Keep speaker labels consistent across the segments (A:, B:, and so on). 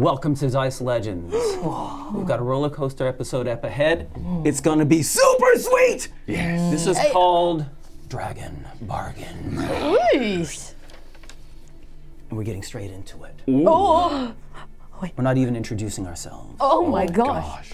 A: Welcome to Dice Legends. We've got a roller coaster episode up ahead. It's gonna be super sweet!
B: Yes.
A: This is called Dragon Bargain.
C: Ooh.
A: And we're getting straight into it.
C: Oh.
A: We're not even introducing ourselves.
C: Oh my gosh.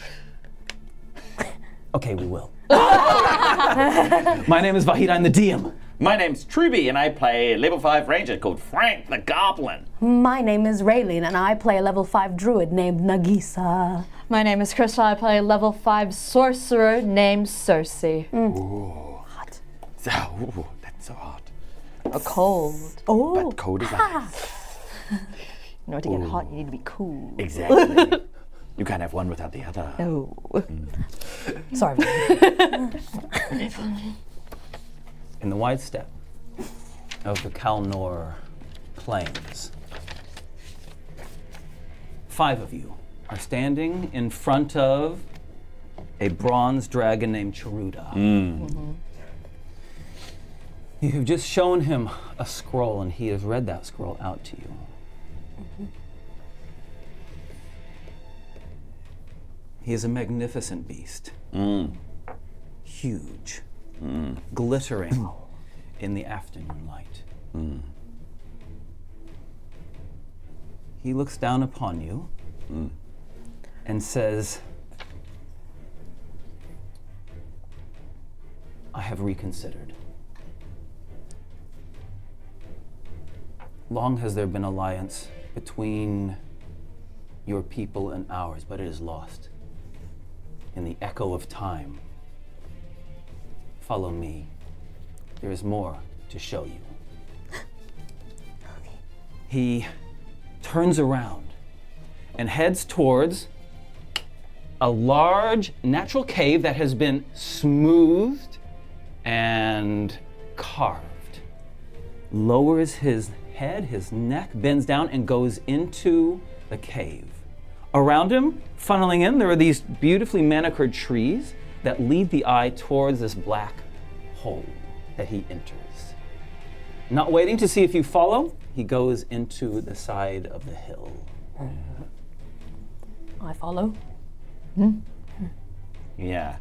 A: Okay, we will. My name is Vahid, I'm the DM.
B: My name's Truby, and I play a level 5 ranger called Frank the Goblin.
D: My name is Raylene, and I play a level 5 druid named Nagiisa.
C: My name is Crystal. I play a level 5 sorcerer named Cerci.
B: Ooh.
D: Hot.
B: Ooh, that's so hot.
C: A cold.
D: Oh.
B: But cold is ice.
C: You know, to get hot, you need to be cool.
B: Exactly. You can't have one without the other.
C: No.
D: Sorry.
A: In the wide steppe of the Kalnour plains, 5 of you are standing in front of a bronze dragon named Chiruda. You've just shown him a scroll, and he has read that scroll out to you. He is a magnificent beast. Huge. Glittering in the afternoon light. He looks down upon you and says, I have reconsidered. Long has there been alliance between your people and ours, but it is lost in the echo of time. Follow me. There is more to show you. He turns around and heads towards a large natural cave that has been smoothed and carved. Lowers his head, his neck bends down and goes into the cave. Around him, funneling in, there are these beautifully manicured trees that lead the eye towards this black hole that he enters. Not waiting to see if you follow, he goes into the side of the hill.
D: I follow.
B: Yeah,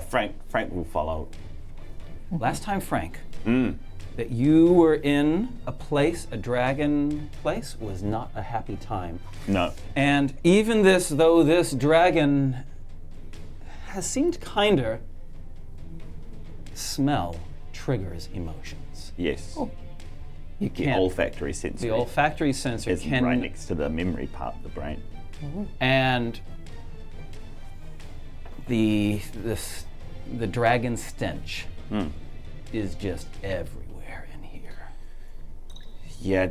B: Frank will follow.
A: Last time, Frank, that you were in a place, a dragon place, was not a happy time.
B: No.
A: And even though this dragon has seemed kinder, smell triggers emotions.
B: Yes.
A: You
B: The
A: can't.
B: olfactory sense.
A: The olfactory sensor
B: is
A: can,
B: right next to the memory part of the brain.
A: and the dragon stench is just everywhere in here.
B: Yeah,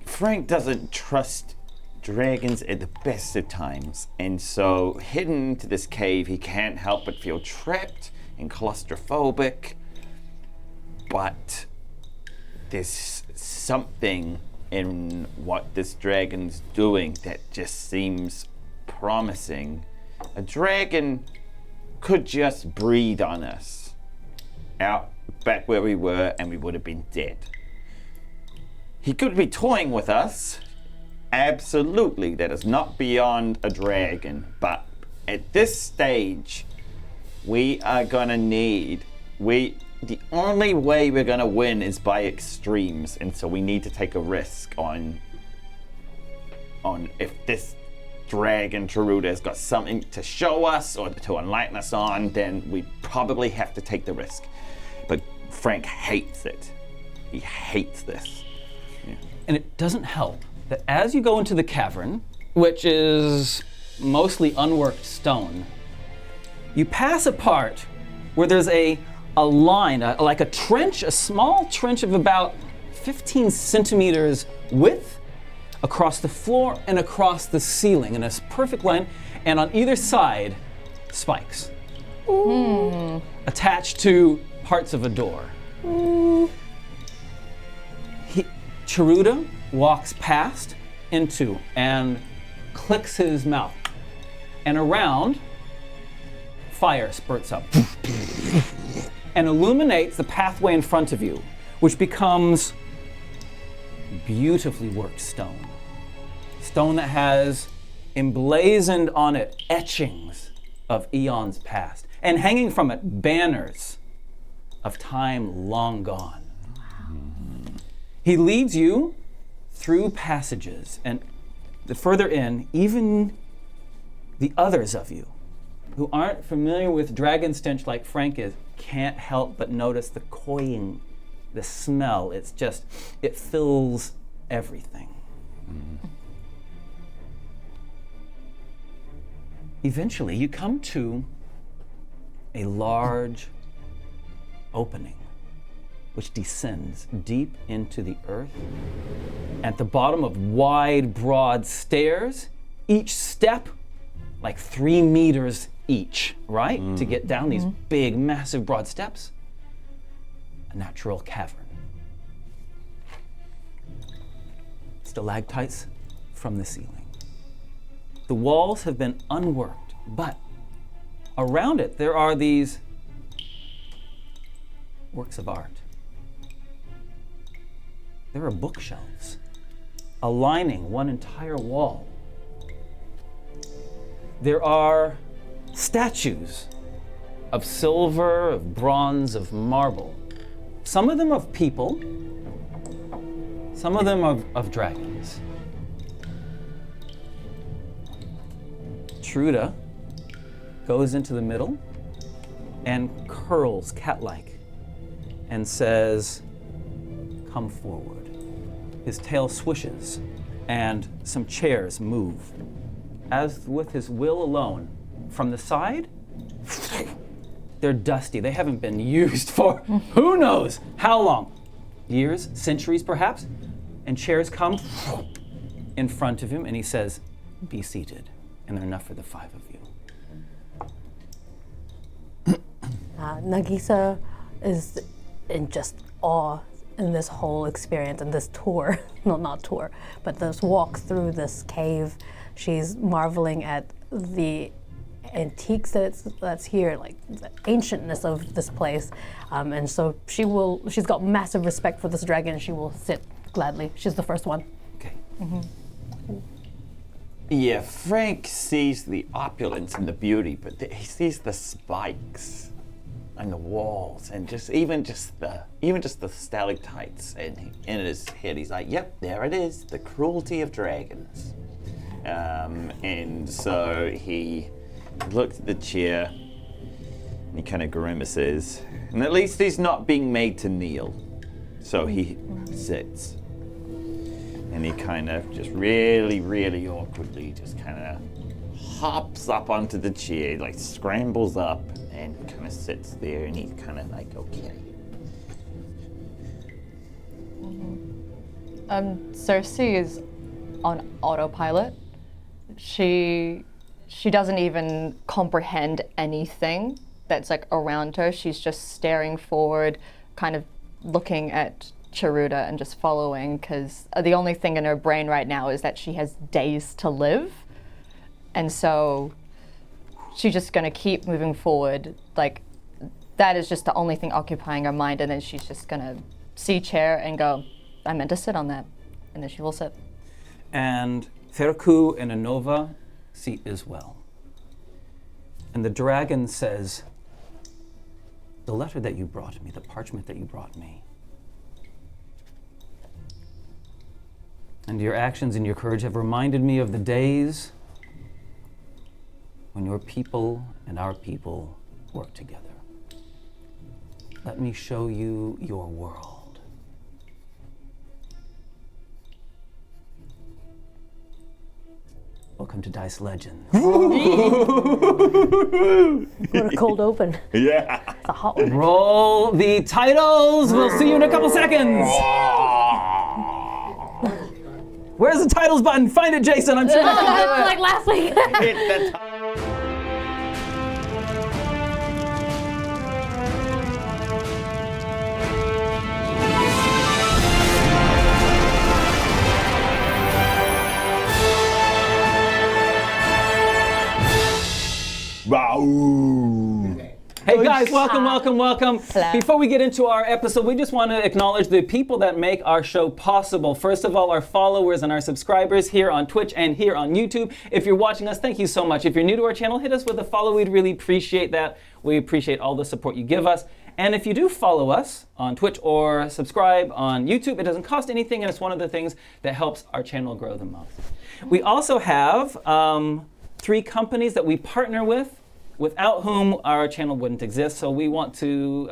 B: Frank doesn't trust dragons at the best of times, and so hidden into this cave, he can't help but feel trapped and claustrophobic. But there's something in what this dragon's doing that just seems promising. A dragon could just breathe on us out back where we were, and we would have been dead. He could be toying with us. Absolutely, that is not beyond a dragon. But at this stage, we are gonna need, the only way we're gonna win is by extremes, and so we need to take a risk on if this dragon Chiruda has got something to show us or to enlighten us on, then we probably have to take the risk. But Frank hates it. He hates this. Yeah.
A: And it doesn't help that as you go into the cavern, which is mostly unworked stone, you pass a part where there's a line, like a trench, a small trench of about 15 centimeters width across the floor and across the ceiling in a perfect line, and on either side, spikes. Attached to parts of a door. Chiruda walks past into and clicks his mouth, and around, fire spurts up and illuminates the pathway in front of you, which becomes beautifully worked stone. Stone that has emblazoned on it etchings of eons past, and hanging from it banners of time long gone. He leads you through passages, and the further in, even the others of you who aren't familiar with dragon stench like Frank is, can't help but notice the cloying, the smell. It's just, it fills everything. Eventually, you come to a large opening which descends deep into the earth. At the bottom of wide, broad stairs, each step like 3 meters each, right? To get down these big, massive, broad steps. A natural cavern. Stalactites from the ceiling. The walls have been unworked, but around it there are these works of art. There are bookshelves aligning one entire wall. There are statues of silver, of bronze, of marble. Some of them of people, some of them of dragons. Truda goes into the middle and curls cat-like and says, "Come forward." His tail swishes and some chairs move. As with his will alone, from the side, they're dusty. They haven't been used for who knows how long. Years, centuries perhaps. And chairs come in front of him and he says, "Be seated." And they're enough for the 5 of you.
D: Nagiisa is in just awe in this whole experience and this tour. No, not tour, but this walk through this cave. She's marveling at the antiques that's here, like the ancientness of this place. And so she's got massive respect for this dragon. She will sit gladly. She's the first one.
A: Okay.
B: Yeah, Frank sees the opulence and the beauty, but he sees the spikes and the walls, and even just the stalactites. And in his head, he's like, "Yep, there it is, the cruelty of dragons." And so he looks at the chair, and he kind of grimaces. And at least he's not being made to kneel, so he sits. And he kind of just really, really awkwardly just kind of hops up onto the chair, like scrambles up and kind of sits there, and he's kind of like, okay.
C: Cerci is on autopilot. She doesn't even comprehend anything that's like around her. She's just staring forward, kind of looking at Chiruda and just following, because the only thing in her brain right now is that she has days to live. And so she's just gonna keep moving forward. Like, that is just the only thing occupying her mind, and then she's just gonna see chair and go, "I meant to sit on that." And then she will sit.
A: And Feku and Anova seat as well. And the dragon says, "The letter that you brought me, the parchment that you brought me, and your actions and your courage have reminded me of the days when your people and our people worked together. Let me show you your world." Welcome to Dice Legends.
D: What a cold open.
B: Yeah.
D: It's a hot one.
A: Roll the titles. We'll see you in a couple seconds. Where's the titles button? Find it, Jason. I'm sure you can do it.
D: Like last week.
B: Hit the top. Wow.
A: Hey, Hey guys, welcome. Before we get into our episode, we just want to acknowledge the people that make our show possible. First of all, our followers and our subscribers here on Twitch and here on YouTube. If you're watching us, thank you so much. If you're new to our channel, hit us with a follow. We'd really appreciate that. We appreciate all the support you give us. And if you do follow us on Twitch or subscribe on YouTube, it doesn't cost anything, and it's one of the things that helps our channel grow the most. We also have 3 companies that we partner with, without whom our channel wouldn't exist. So we want to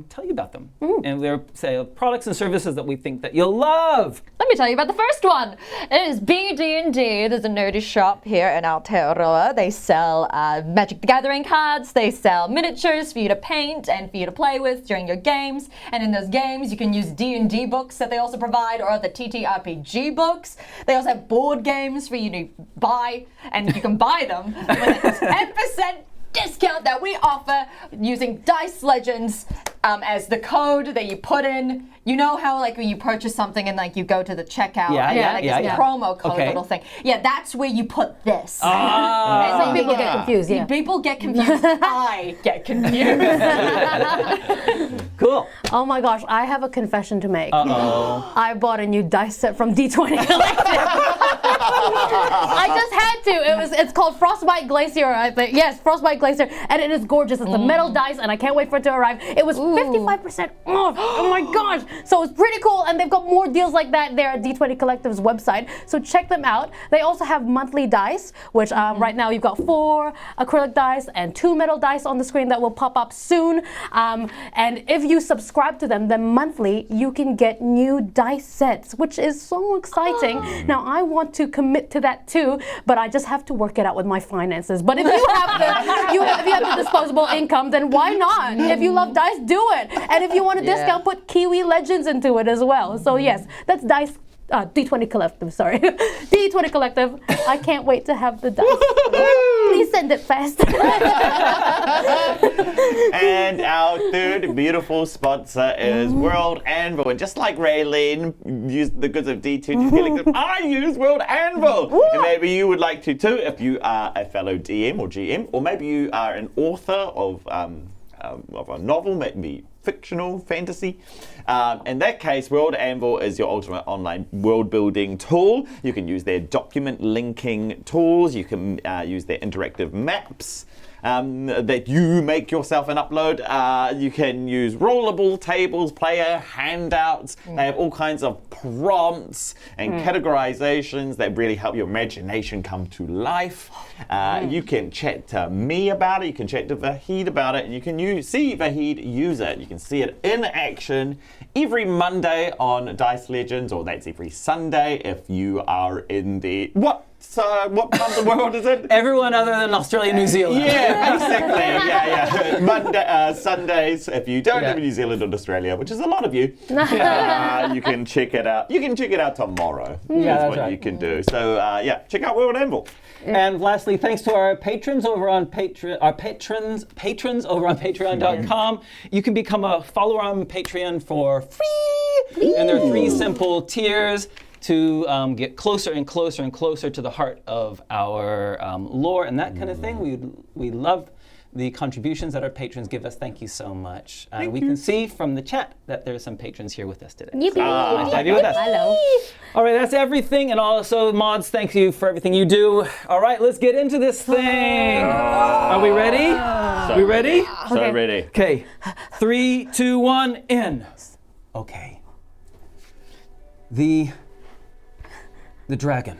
A: tell you about them. And they're products and services that we think that you'll love.
C: Let me tell you about the first one. It is BD&D. It is a nerdy shop here in Aotearoa. They sell Magic the Gathering cards. They sell miniatures for you to paint and for you to play with during your games. And in those games, you can use D&D books that they also provide, or the TTRPG books. They also have board games for you to buy, and you can buy them with a 10% discount that we offer using Dice Legenz as the code that you put in. You know how like when you purchase something and like you go to the checkout this promo code little thing. Yeah, that's where you put this.
D: And some people get confused. Yeah.
C: People get confused. I get confused.
A: Cool.
D: Oh my gosh, I have a confession to make.
A: Uh-oh.
D: I bought a new dice set from D20 Collective. I just had to. It's called Frostbite Glacier, I think. Yes, Frostbite Glacier, and it is gorgeous. It's a metal dice, and I can't wait for it to arrive. It was 55% off. Oh my gosh. So it's pretty cool, and they've got more deals like that there at D20 Collective's website. So check them out. They also have monthly dice, which right now you've got 4 acrylic dice and 2 metal dice on the screen that will pop up soon. And if you subscribe to them, then monthly you can get new dice sets, which is so exciting. Now I want to commit to that too, but I just have to work it out with my finances. But if you have if you have the disposable income, then why not? If you love dice, do it. And if you want a discount, put Kiwi Legends into it as well. So yes, that's Dice D20 Collective, sorry. D20 Collective. I can't wait to have the dice. Please send it fast.
B: And our third beautiful sponsor is World Anvil. And just like Raylene used the goods of D20 Collective, I use World Anvil. And maybe you would like to too if you are a fellow DM or GM, or maybe you are an author of a novel, maybe fictional fantasy. In that case, World Anvil is your ultimate online world building tool. You can use their document linking tools. You can use their interactive maps that you make yourself and upload. You can use rollable tables, player handouts. They have all kinds of prompts and categorizations that really help your imagination come to life. You can chat to me about it. You can chat to Vahid about it. And you can see Vahid use it. You can see it in action every Monday on Dice Legenz, or that's every Sunday if you are in the... What part of the world is it?
A: Everyone other than Australia and New Zealand.
B: Yeah, basically. Yeah. Sundays, if you don't live in New Zealand or Australia, which is a lot of you, you can check it out. You can check it out tomorrow. That's what you can do. So, check out World Anvil.
A: And lastly, thanks to our patrons over on patrons over on patreon.com. You can become a follower on Patreon for free. And there are 3 simple tiers to get closer and closer and closer to the heart of our lore and that kind of thing. We love the contributions that our patrons give us. Thank you so much. We can see from the chat that there are some patrons here with us today.
D: Yippee!
A: Glad you're with us.
D: Hello.
A: All right, that's everything. And also, mods, thank you for everything you do. All right, let's get into this thing. Are we ready? We ready?
B: So ready.
A: Okay, 3, 2, 1, in. Okay. The dragon,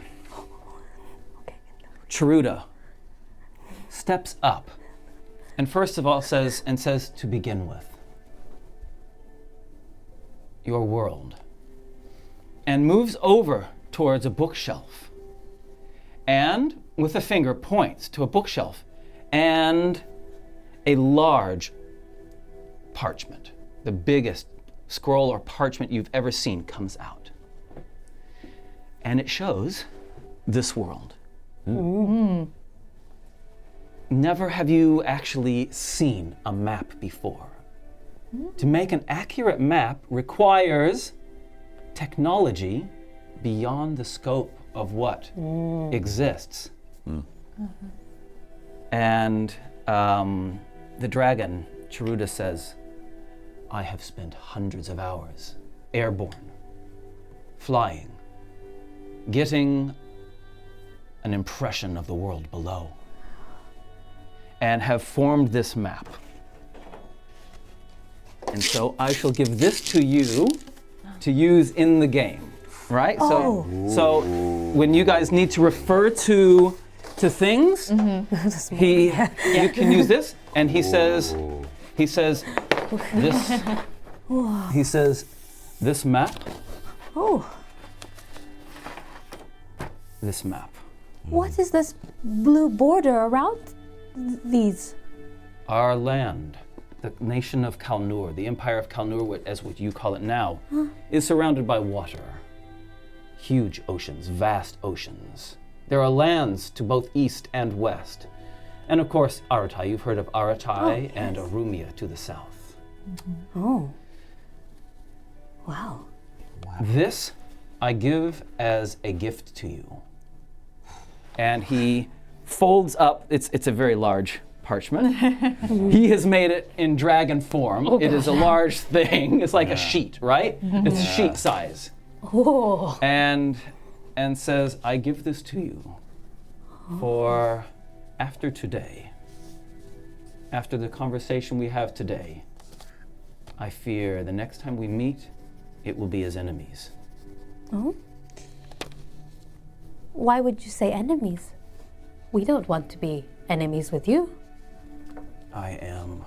A: Chiruda, steps up and first of all says to begin with, your world, and moves over towards a bookshelf and with a finger points to a bookshelf and a large parchment, the biggest scroll or parchment you've ever seen, comes out. And it shows this world. Never have you actually seen a map before. To make an accurate map requires technology beyond the scope of what exists. And the dragon Chiruda says, I have spent hundreds of hours airborne, flying, getting an impression of the world below, and have formed this map. And so I shall give this to you to use in the game, right? So when you guys need to refer to things, you can use this, and he says this. He says this map.
D: Oh,
A: This map.
D: what is this blue border around these?
A: Our land, the nation of Kalnour, the empire of Kalnour, as what you call it now, is surrounded by water. Huge oceans, vast oceans. There are lands to both east and west. And of course, Aratai. You've heard of Aratai and Arumia to the south.
D: Oh. Wow.
A: This I give as a gift to you. And he folds up, it's a very large parchment. He has made it in dragon form. It is a large thing. It's like a sheet, right? It's sheet size.
D: Oh.
A: And says, I give this to you for after today, after the conversation we have today. I fear the next time we meet, it will be as enemies.
D: Oh? Why would you say enemies? We don't want to be enemies with you.
A: I am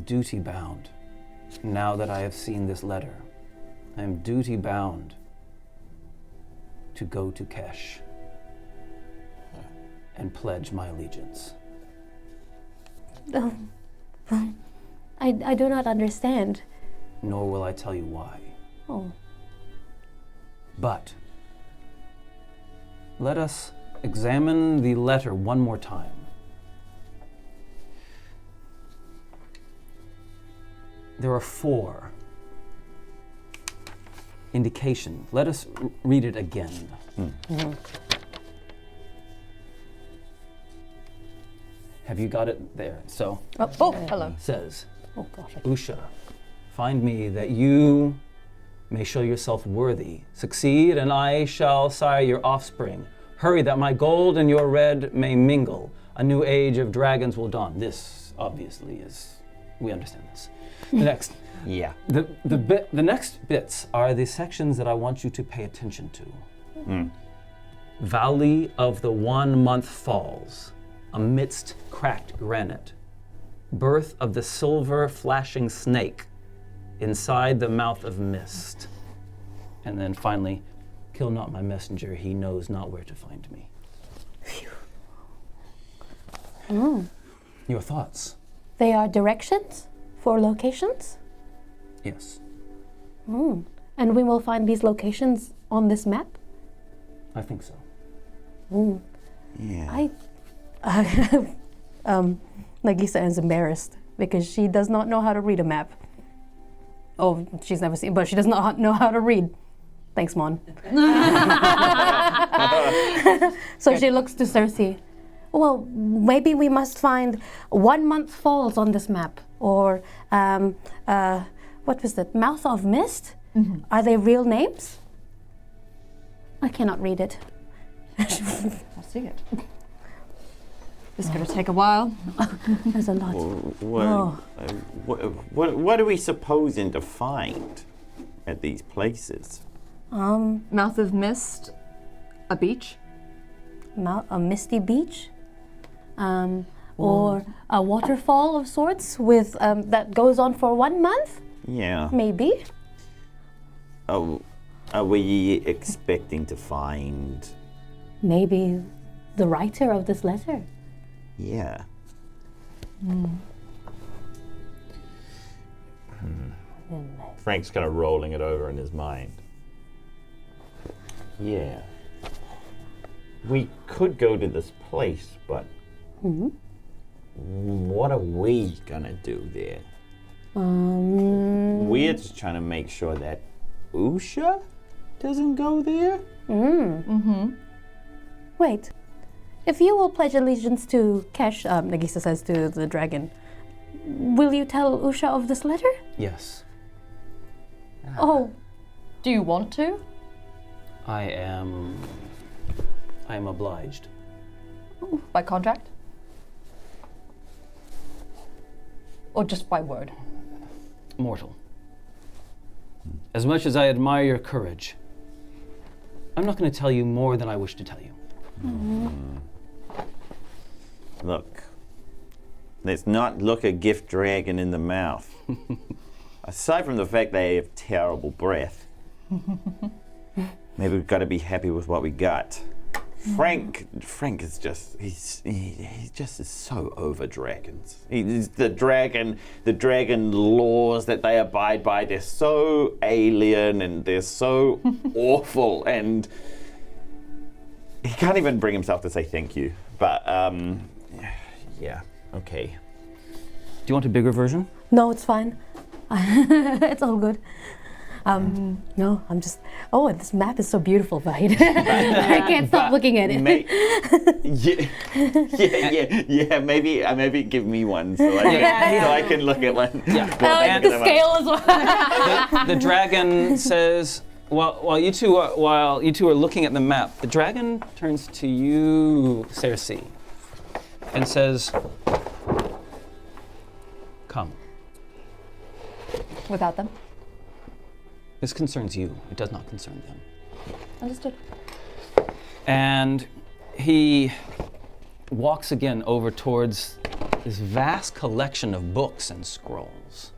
A: duty bound. Now that I have seen this letter, I am duty bound to go to Kesh and pledge my allegiance.
D: I do not understand.
A: Nor will I tell you why.
D: Oh.
A: But let us examine the letter one more time. There are 4 indications. Let us read it again. Have you got it there? So,
C: Hello.
A: says,
D: Oh gosh.
A: Usha, find me that you may show yourself worthy. Succeed, and I shall sire your offspring. Hurry that my gold and your red may mingle. A new age of dragons will dawn. This, obviously, is, we understand this. The next,
B: Yeah.
A: the next bits are the sections that I want you to pay attention to. Valley of the 1 month falls, amidst cracked granite. Birth of the silver flashing snake, inside the mouth of mist. And then finally, kill not my messenger, he knows not where to find me. Your thoughts?
D: They are directions for locations?
A: Yes,
D: And we will find these locations on this map?
A: I think so.
B: Yeah.
D: Nagiisa is embarrassed because she does not know how to read a map. Oh, she's never seen, but she does not know how to read. Thanks, Mon. So she looks to Cerci. Well, maybe we must find 1 month falls on this map, or what was that? Mouth of Mist? Are they real names? I cannot read it.
C: I'll see it. This is going to take a while.
D: There's a lot.
B: What are we supposing to find at these places?
C: Mouth of Mist, a beach.
D: A misty beach, or a waterfall of sorts with that goes on for 1 month,
B: Yeah.
D: maybe.
B: Oh, are we expecting to find?
D: Maybe the writer of this letter.
B: Yeah.
E: Frank's kind of rolling it over in his mind. Yeah. We could go to this place, but what are we gonna do there?
B: We're just trying to make sure that Usha doesn't go there.
D: Wait, If you will pledge allegiance to Kesh, Nagiisa says to the dragon, will you tell Usha of this letter?
A: Yes,
C: Oh, do you want to?
A: I am obliged.
C: By contract? Or just by word?
A: Mortal. As much as I admire your courage, I'm not going to tell you more than I wish to tell you.
B: Look, let's not look a gift dragon in the mouth. Aside from the fact they have terrible breath, maybe we've got to be happy with what we got. Frank is just he just is so over dragons. He's the dragon laws that they abide by. They're so alien and they're so awful, and he can't even bring himself to say thank you. But yeah, okay.
A: Do you want a bigger version?
D: No, it's fine. It's all good. No, I'm just. Oh, this map is so beautiful, right? I can't stop looking at it.
B: Yeah. Maybe give me one so I can look at one.
A: Yeah.
D: I like the scale as well.
A: The dragon says, while you two are looking at the map, the dragon turns to you, Cerci, and says, "Come."
C: Without them?
A: This concerns you. It does not concern them.
C: Understood.
A: And he walks again over towards this vast collection of books and scrolls.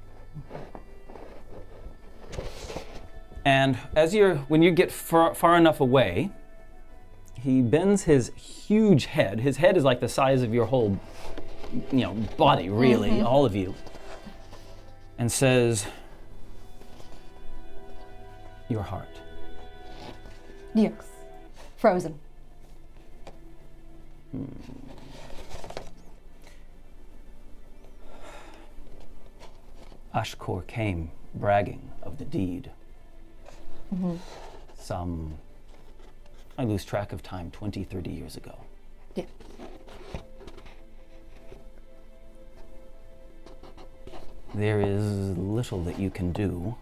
A: And when you get far enough away, he bends his huge head. His head is like the size of your whole, body, really, all of you, and says, "Your heart."
C: Yes. Frozen.
A: Ashkor came bragging of the deed. I lose track of time, 20, 30 years ago.
C: Yeah.
A: There is little that you can do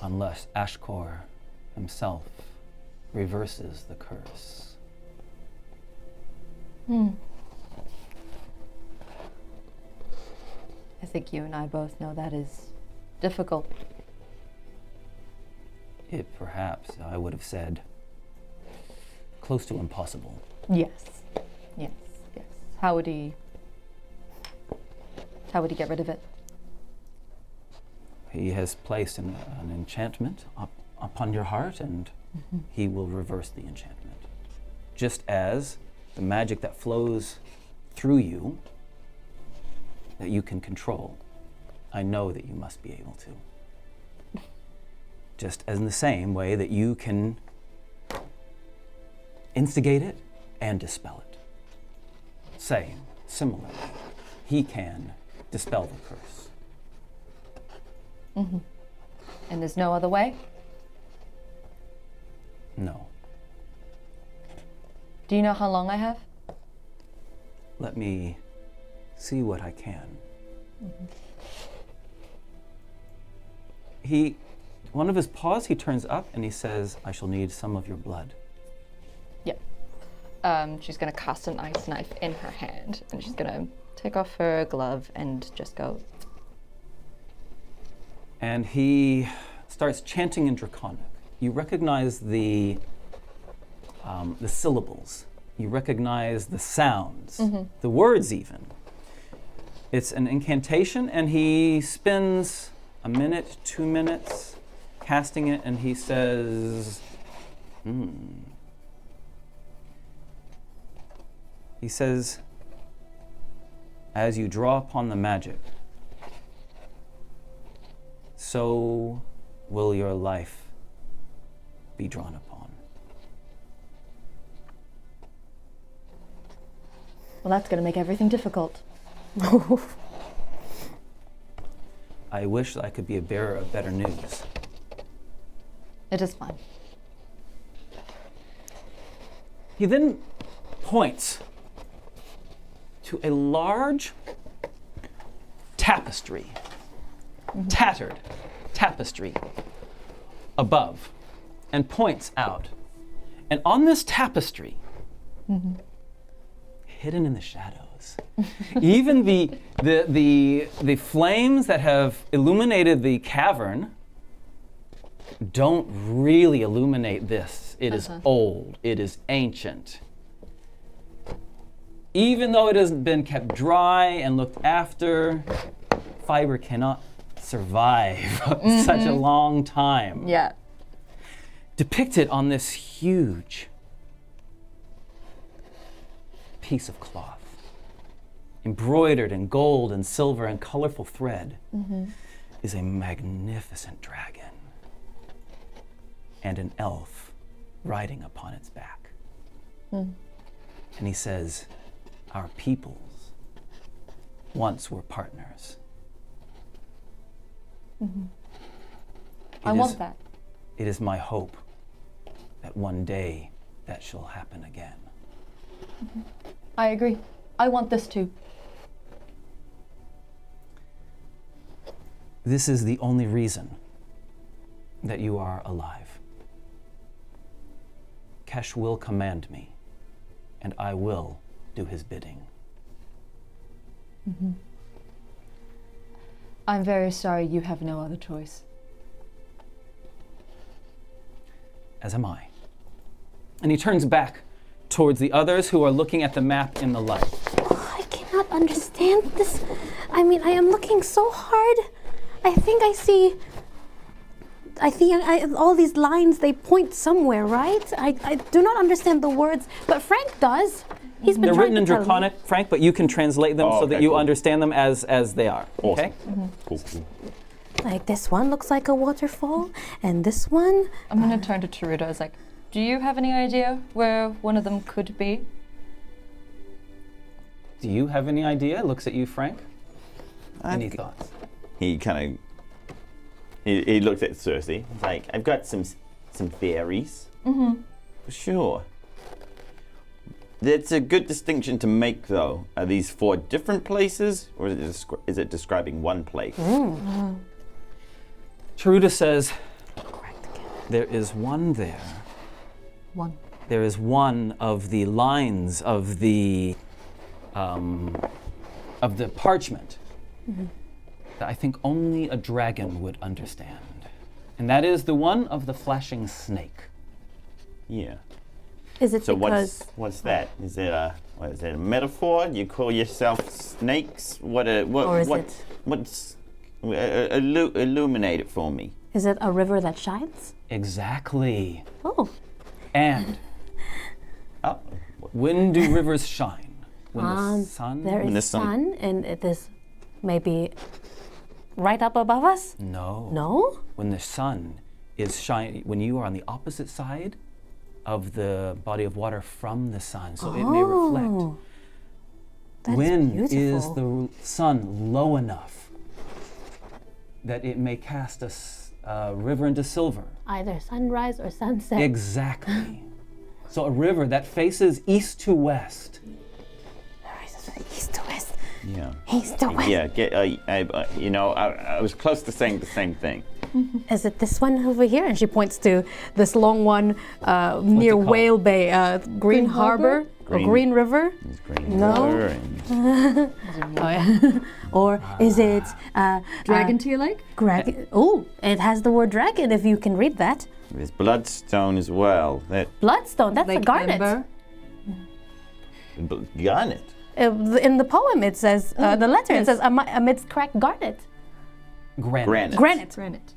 A: unless Ashkor himself reverses the curse.
C: I think you and I both know that is difficult.
A: It perhaps, I would have said, close to impossible.
C: Yes. Yes. Yes. How would he get rid of it?
A: He has placed an enchantment upon your heart, and he will reverse the enchantment. Just as the magic that flows through you, that you can control, I know that you must be able to. Just as in the same way that you can instigate it and dispel it. Similarly, he can dispel the curse.
C: And there's no other way?
A: No.
C: Do you know how long I have?
A: Let me see what I can. One of his paws, he turns up and he says, "I shall need some of your blood."
C: Yep. She's gonna cast an ice knife in her hand, and she's gonna take off her glove and just go.
A: And he starts chanting in Draconic. You recognize the syllables. You recognize the sounds, the words even. It's an incantation, and he spends a minute, 2 minutes casting it, and he says, He says, "As you draw upon the magic, so will your life be drawn upon."
C: Well, that's gonna make everything difficult.
A: I wish I could be a bearer of better news.
C: It is fine.
A: He then points to a large tapestry, tattered tapestry above, and points out. And on this tapestry, hidden in the shadows, even the flames that have illuminated the cavern don't really illuminate this. It is old, it is ancient. Even though it has been kept dry and looked after, fiber cannot survive such a long time.
C: Yeah.
A: Depicted on this huge piece of cloth, embroidered in gold and silver and colorful thread, is a magnificent dragon and an elf riding upon its back. And he says, our peoples once were partners.
C: I want that.
A: It is my hope that one day that shall happen again.
C: I agree. I want this too.
A: This is the only reason that you are alive. Kesh will command me, and I will do his bidding.
C: I'm very sorry you have no other choice.
A: As am I. And he turns back towards the others who are looking at the map in the light.
D: I cannot understand this. I mean, I am looking so hard. I think I see all these lines, they point somewhere, right? I do not understand the words, but Frank does. He's been
A: They're
D: trying
A: written in
D: to tell me.
A: Draconic, Frank, but you can translate them so that
B: okay,
A: you
B: cool.
A: understand them as they are.
B: Awesome.
A: Okay?
B: Cool.
D: Like this one looks like a waterfall, and this one.
C: I'm gonna turn to Terudo. I was like, do you have any idea where one of them could be?
A: Do you have any idea? Looks at you, Frank. Any thoughts?
B: He kind of he looks at Cerci. He's like, I've got some theories. For sure. It's a good distinction to make, though. Are these 4 different places, or is it describing one place?
A: Terudo says, there is one there.
C: One.
A: There is one of the lines of the parchment that I think only a dragon would understand. And that is the one of the flashing snake.
B: Yeah.
D: Is it
B: So
D: because
B: what's that? Is it a metaphor? You call yourself snakes? What's illuminate it for me?
D: is it a river that shines?
A: Exactly.
D: Oh,
A: And
B: Oh,
A: when do rivers shine? When the sun?
D: there
B: When the
D: is
B: sun-
D: sun, and it is maybe right up above us.
A: No.
D: No.
A: When the sun is shining, when you are on the opposite side of the body of water from the sun, so it may reflect.
D: Oh, that's
A: When
D: beautiful.
A: is the sun low enough that it may cast a river into silver?
D: Either sunrise or sunset.
A: Exactly. So a river that faces east to west.
D: East to west.
B: yeah.
D: East to west.
B: Yeah, I was close to saying the same thing.
D: Is it this one over here? And she points to this long one near
A: it called?
D: Whale Bay, Green Harbor or
B: Green-
D: Green River.
B: It's green
D: No.
B: river and
D: Oh yeah. Or is it
C: Dragon to your lake?
D: dragon? Oh, it has the word dragon. If you can read that.
B: there's bloodstone as well. That
D: Bloodstone. That's a garnet.
C: Ember?
B: garnet.
D: In the poem, it says the letter. It says amidst cracked garnet.
A: Granite.
B: Granite.
D: Granite.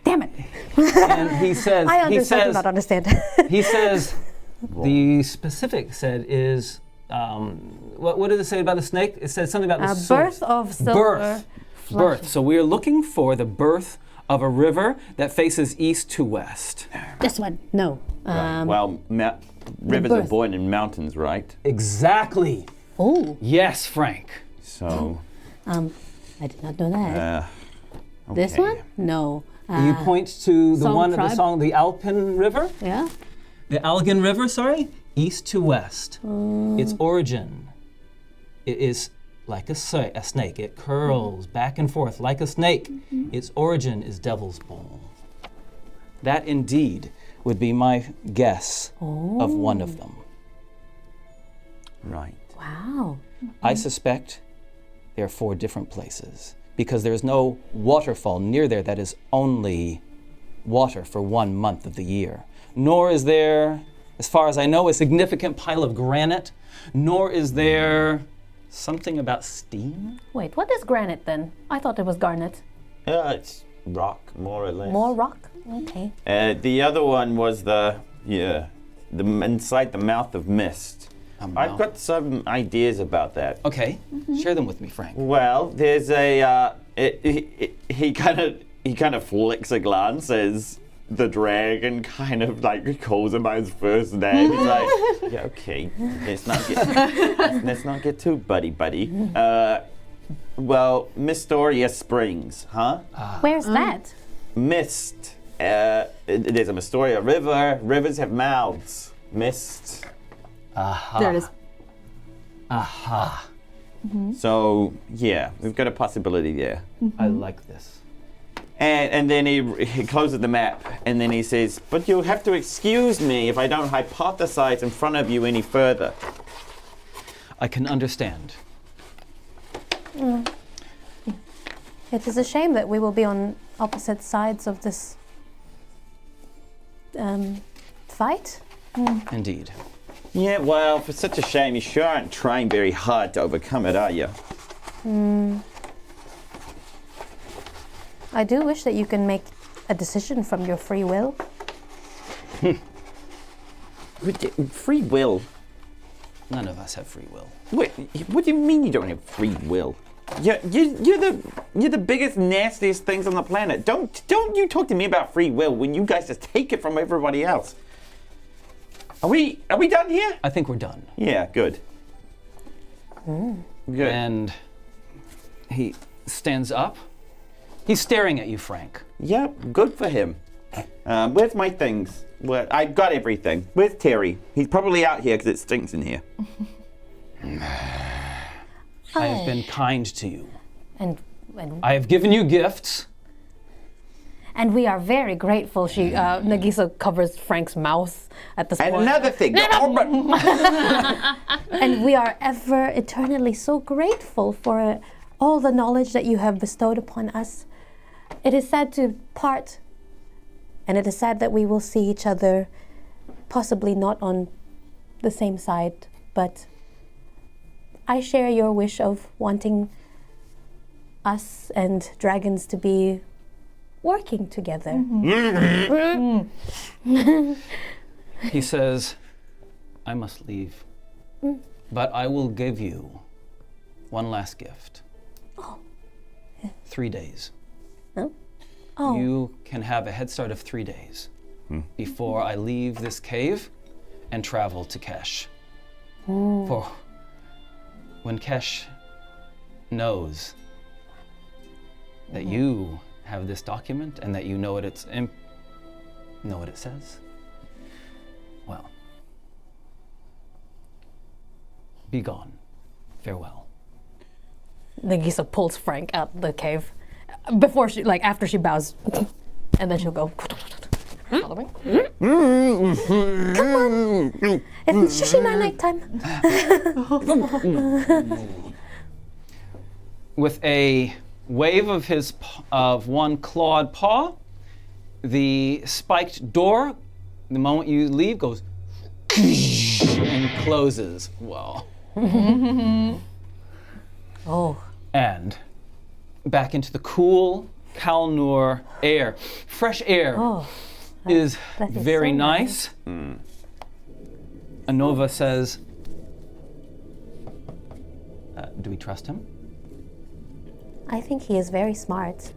D: Damn it!
A: And he says,
D: I
A: he
D: do
A: says,
D: not understand.
A: he says, the specific said is, what did it say about the snake? It said something about the source.
D: Birth of silver.
A: Birth. Birth. So we are looking for the birth of a river that faces east to west.
D: This one. No.
B: Well, rivers are
D: birth.
B: born in mountains, right?
A: Exactly.
D: Oh.
A: Yes, Frank.
B: So.
D: I did not know that. This
B: okay.
D: one? No.
A: You point to the
C: Song
A: one of the
C: tribe?
A: song, the Alpin River,
D: Yeah.
A: the Algan River. Sorry. east to west. Its origin, it is like a snake. It curls back and forth like a snake. Its origin is Devil's Bowl. That indeed would be my guess of one of them.
B: Right.
D: Wow.
A: I suspect there are 4 different places because there is no waterfall near there that is only water for 1 month of the year. Nor is there, as far as I know, a significant pile of granite, nor is there something about steam.
D: Wait, what is granite then? I thought it was garnet.
E: It's rock, more or less.
D: More rock? Okay.
B: The other one was the inside the mouth of mist. I've got some ideas about that.
A: Okay, share them with me, Frank.
B: Well, there's a he kind of flicks a glance as the dragon kind of like calls him by his first name. He's like, yeah, okay, let's not get too buddy. Well, Mistoria Springs, huh?
D: Where's that?
B: Mist. There's a Mistoria River. Rivers have mouths. Mist.
C: There it is.
A: Aha.
B: So yeah, we've got a possibility there.
A: I like this.
B: And then he closes the map, and then he says, but you'll have to excuse me if I don't hypothesize in front of you any further.
A: I can understand.
D: It is a shame that we will be on opposite sides of this fight.
A: Indeed.
B: Yeah, well, for such a shame, you sure aren't trying very hard to overcome it, are you?
D: I do wish that you can make a decision from your free will.
B: Free will?
A: None of us have free will.
B: Wait, what do you mean you don't have free will? You're the biggest, nastiest things on the planet. Don't you talk to me about free will when you guys just take it from everybody else. Are we done here?
A: I think we're done.
B: Yeah, good. Good.
A: And he stands up. He's staring at you, Frank.
B: Yep, good for him. Where's my things? Well, I've got everything. Where's Terry? He's probably out here because it stinks in here.
A: I have been kind to you.
D: And
A: I have given you gifts.
D: and we are very grateful. She Nagiisa covers Frank's mouth at this
B: And
D: point.
B: another thing.
D: And we are ever eternally so grateful for all the knowledge that you have bestowed upon us. It is sad to part, and it is sad that we will see each other possibly not on the same side, but I share your wish of wanting us and dragons to be working together.
A: He says, I must leave, but I will give you one last gift. 3 days.
D: Oh.
A: You can have a head start of 3 days before I leave this cave and travel to Kesh. For when Kesh knows that you have this document and that you know what know what it says, well, be gone. Farewell.
D: Nagiisa pulls Frank out the cave before she, like, after she bows, and then she'll go.
C: Following.
D: Come on, it's Shishina nighttime.
A: With a wave of his of one clawed paw, the spiked door, the moment you leave, goes and closes. Wow.
D: Oh.
A: And back into the cool Kalnour air. Fresh air is
D: that is
A: very
D: so
A: nice. Anova says, do we trust him?
D: I think he is very smart.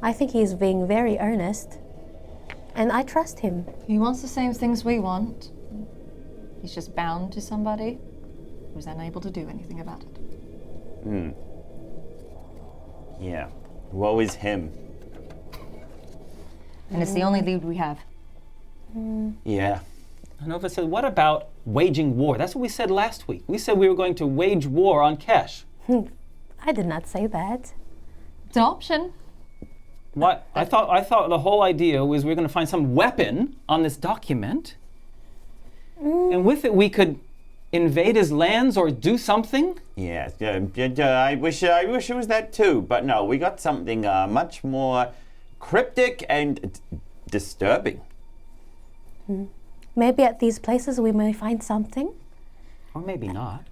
D: I think he is being very earnest. And I trust him.
C: He wants the same things we want. He's just bound to somebody who's unable to do anything about it.
B: Yeah. Woe is him.
C: And it's the only lead we have.
B: Yeah.
A: Anova said, what about waging war. That's what we said last week. We said we were going to wage war on Kesh.
D: I did not say that.
C: It's an option.
A: What? I thought the whole idea was we were going to find some weapon on this document, and with it we could invade his lands or do something.
B: Yes, I wish it was that too, but no, we got something much more cryptic and disturbing.
D: Maybe at these places we may find something.
A: Or maybe not.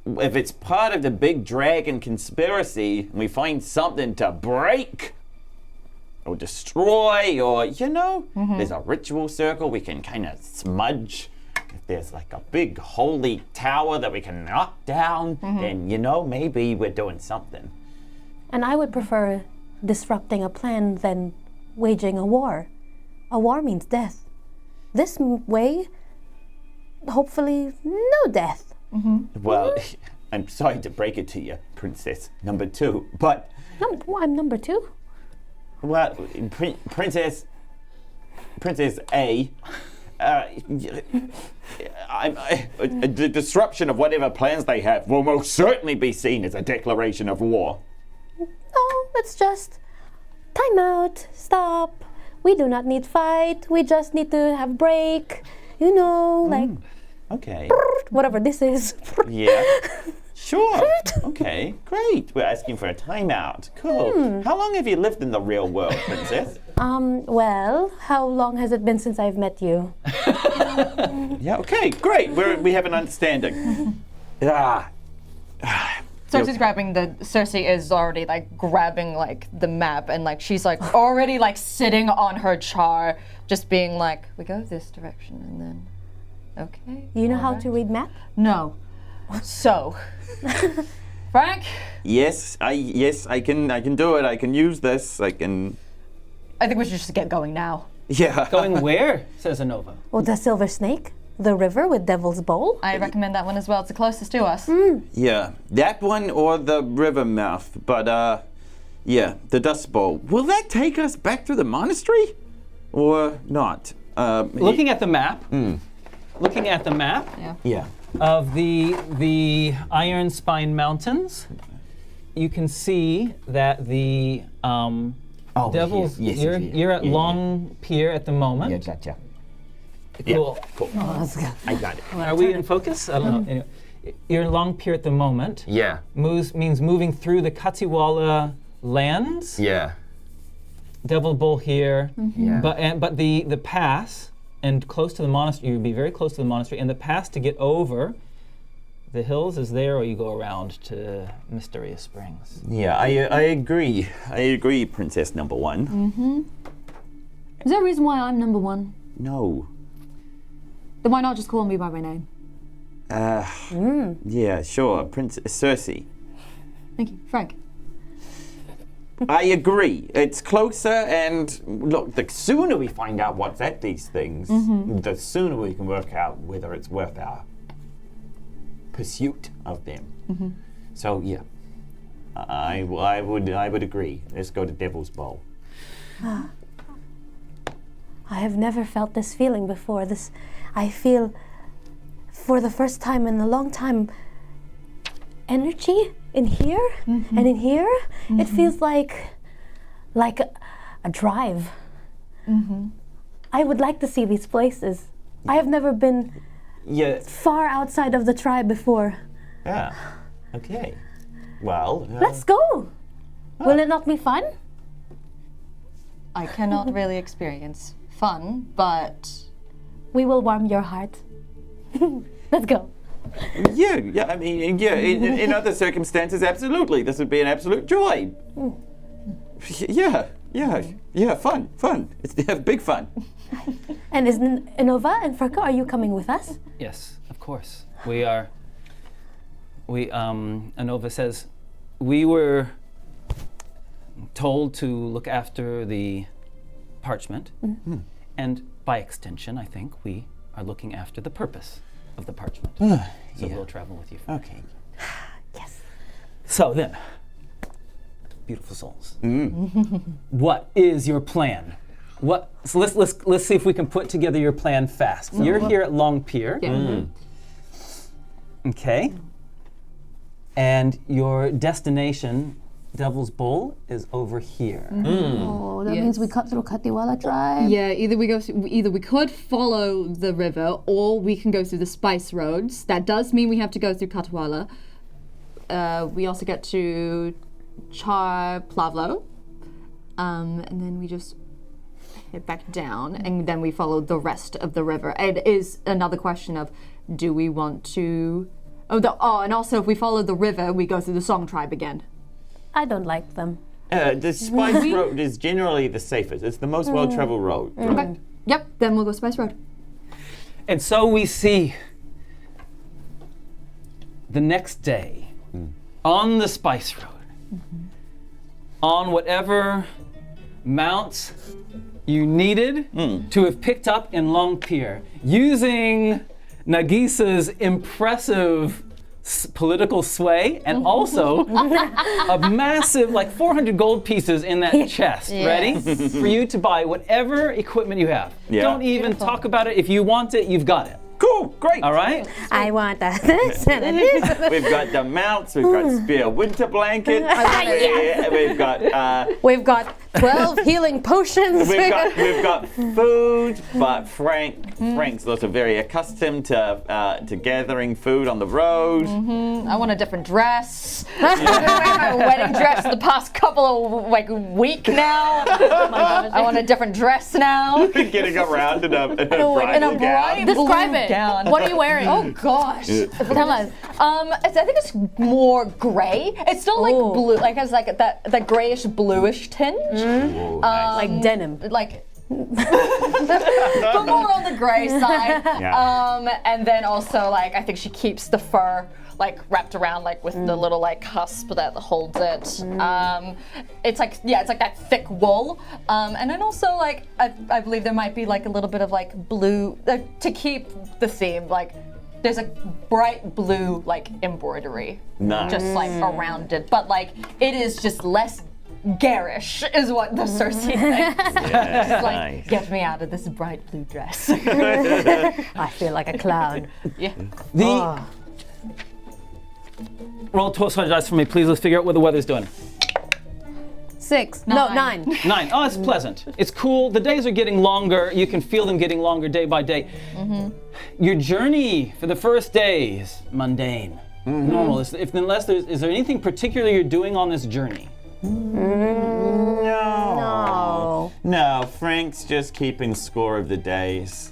B: If it's part of the big dragon conspiracy, and we find something to break or destroy, or there's a ritual circle we can kind of smudge. If there's like a big holy tower that we can knock down, then maybe we're doing something.
D: And I would prefer disrupting a plan than waging a war. A war means death. This way, hopefully, no death.
B: Well, I'm sorry to break it to you, Princess Number 2, but
D: I'm number 2.
B: well, Princess A. The disruption of whatever plans they have will most certainly be seen as a declaration of war.
D: No, it's just time out, stop. We do not need fight. We just need to have break. Like
B: Okay.
D: whatever this is.
B: Yeah. Sure. Okay. Great. We're asking for a timeout. Cool. How long have you lived in the real world, Princess?
D: Well, how long has it been since I've met you?
B: Yeah. Okay. Great. We have an understanding.
C: Cerci's Cerci is already like grabbing like the map and like she's like already like sitting on her char, just being like, we go this direction and then, okay.
D: You know how to read map?
C: No. So, Frank?
B: Yes, I can do it. I can use this. I can.
C: I think we should just get going now.
B: Yeah.
A: Going where? Says Anova.
D: Oh, the Silver Snake? The river with Devil's Bowl?
C: I recommend that one as well. It's the closest to us.
B: Yeah, that one or the river mouth. But yeah, the Dust Bowl. Will that take us back to the monastery, or not?
A: Looking at the map. Looking at the map
B: Yeah.
A: of the Iron Spine Mountains, you can see that the Devil's.
B: yes,
A: You're at Long Pier at the moment.
B: Yeah, gotcha.
A: Cool.
B: Cool. I got it.
A: Are we in focus? I don't know. Anyway, you're in Long Pier at the moment.
B: Yeah.
A: Means moving through the Katsiwala lands.
B: Yeah.
A: Devil Bowl here.
B: Yeah.
A: But the pass and close to the monastery. You'd be very close to the monastery, and the pass to get over the hills is there, or you go around to Mysterious Springs.
B: Yeah, I agree. I agree, Princess Number 1.
C: Is there a reason why I'm number 1?
B: No.
C: Then why not just call me by my name?
B: Yeah, sure, Princess Cerci.
C: Thank you, Frank.
B: I agree. It's closer, and look, the sooner we find out what's at these things, the sooner we can work out whether it's worth our pursuit of them. So yeah, I would agree. Let's go to Devil's Bowl.
D: I have never felt this feeling before. I feel, for the first time in a long time, energy in here and in here. It feels like a drive. I would like to see these places. I have never been far outside of the tribe before.
B: Yeah. Okay. Well.
D: Let's go. Will it not be fun?
C: I cannot really experience fun, but
D: We will warm your heart. Let's go.
B: Yeah. I mean, yeah. In other circumstances, absolutely, this would be an absolute joy. Yeah. Fun. It's big fun.
D: And is Inova and Feku, are you coming with us?
A: Yes, of course. We are. Anova says, we were told to look after the parchment, and by extension, I think we are looking after the purpose of the parchment. So we'll travel with you.
B: Okay.
D: Yes.
A: So then, beautiful souls, what is your plan? What? So let's see if we can put together your plan fast. You're here at Long Pier.
C: Yeah.
A: Okay. And your destination, Devil's Bowl, is over here.
D: Oh, that means we cut through Katiwala tribe.
F: Yeah, either we could follow the river, or we can go through the spice roads. That does mean we have to go through Katawala. We also get to Plavlo, and then we just head back down, and then we follow the rest of the river. It is another question of, do we want to? And also if we follow the river, we go through the Song tribe again.
D: I don't like them.
E: The spice road is generally the safest. It's the most well-traveled road.
F: Okay. Yep. Then we'll go Spice Road.
A: And so we see the next day on the Spice Road, on whatever mounts you needed to have picked up in Long Pier, using Nagiisa's impressive political sway, and also a massive, like 400 gold pieces in that chest, ready for you to buy whatever equipment you have.
B: Yeah.
A: Don't even talk about it. If you want it, you've got it.
B: Cool, great.
A: All right?
D: I want this and this.
B: We've got the mounts, we've got spear winter blankets, we've got
D: We've got 12 healing potions.
B: we've got food, but Frank's also very accustomed to gathering food on the road.
C: I want a different dress. I've been wearing my wedding dress the past couple of week now. I want a different dress now.
B: Getting around in a bridal gown.
D: Describe it.
C: Gown.
D: What are you wearing?
C: Oh gosh.
D: Tell us.
C: I think it's more gray. It's still like
D: Ooh.
C: blue, like has like that grayish bluish tinge.
D: Like denim.
C: Like but more on the gray side.
B: Yeah.
C: And then also like I think she keeps the fur like wrapped around like with the little like cusp that holds it. It's like that thick wool. And then also like I believe there might be like a little bit of like blue to keep the theme. Like there's a bright blue like embroidery
B: Nice.
C: just like around it, but like it is just less garish is what the Cerci thinks. Just like,
B: Nice.
C: get me out of this bright blue dress.
D: I feel like a clown.
C: Yeah.
A: Roll 12 sided dice for me, please. Let's figure out what the weather's doing.
D: 6. No, 9.
A: 9. Oh, it's pleasant. It's cool. The days are getting longer. You can feel them getting longer day by day. Your journey for the first day is mundane, normal. Is there anything particular you're doing on this journey?
B: No, Frank's just keeping score of the days.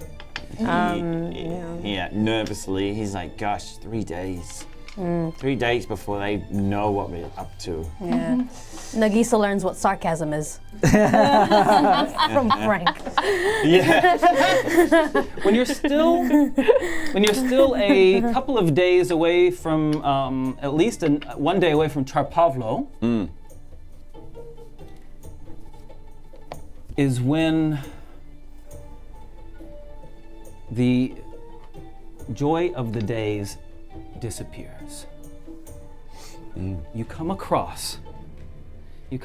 B: Yeah, nervously. He's like, gosh, 3 days. 3 days before they know what we're up to.
D: Yeah. Nagiisa learns what sarcasm is from Frank.
B: Yeah.
A: When you're still a couple of days away from, at least 1 day away from Charpavlo, is when the joy of the days disappears. You come across a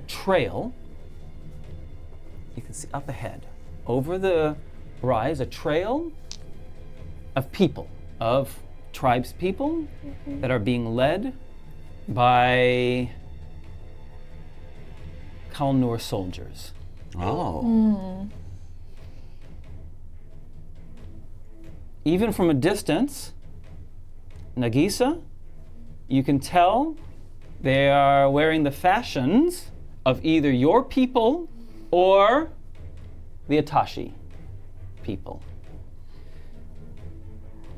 A: trail. You can see up ahead, over the rise, a trail of people, of tribes people that are being led by Kalnour soldiers.
B: Oh.
A: Even from a distance, Nagiisa, you can tell they are wearing the fashions of either your people or the Atashi people.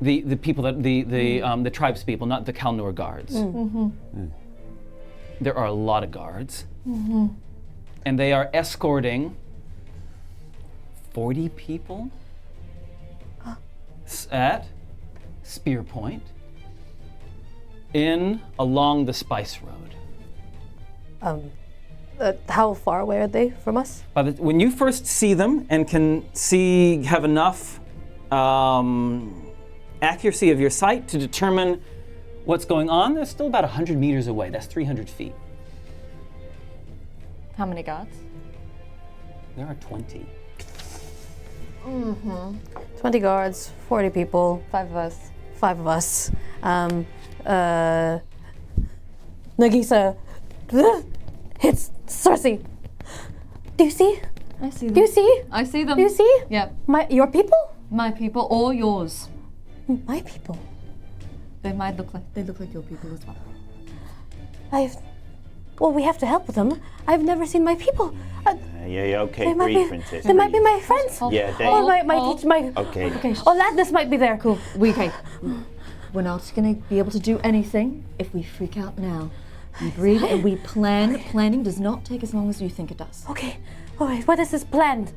A: The people that the tribes people, not the Kalnour guards. There are a lot of guards, and they are escorting 40 people at spear point along the Spice Road.
D: How far away are they from us?
A: When you first see them and can have enough accuracy of your sight to determine what's going on, they're still about 100 meters away. That's 300 feet.
C: How many guards?
A: There are 20.
D: 20 guards, 40 people,
C: 5 of us.
D: 5 of us. Nagiisa hits Cerci. Do you see?
C: I see them.
D: Do you see?
C: I see them.
D: Do you see?
C: Yep.
D: Your people?
C: My people or yours.
D: My people.
C: They look like your people as well.
D: Well, we have to help them. I've never seen my people.
B: Yeah, okay,
D: They might
B: breathe,
D: be.
B: princess.
D: They might be
B: breathe.
D: my friends.
B: Yeah, they.
D: Oh, my.
B: Okay.
D: Outlanders might be there.
C: Cool. Okay. We're not gonna be able to do anything if we freak out now. We breathe and we plan. Planning does not take as long as you think it does.
D: Okay. All right. What is this plan?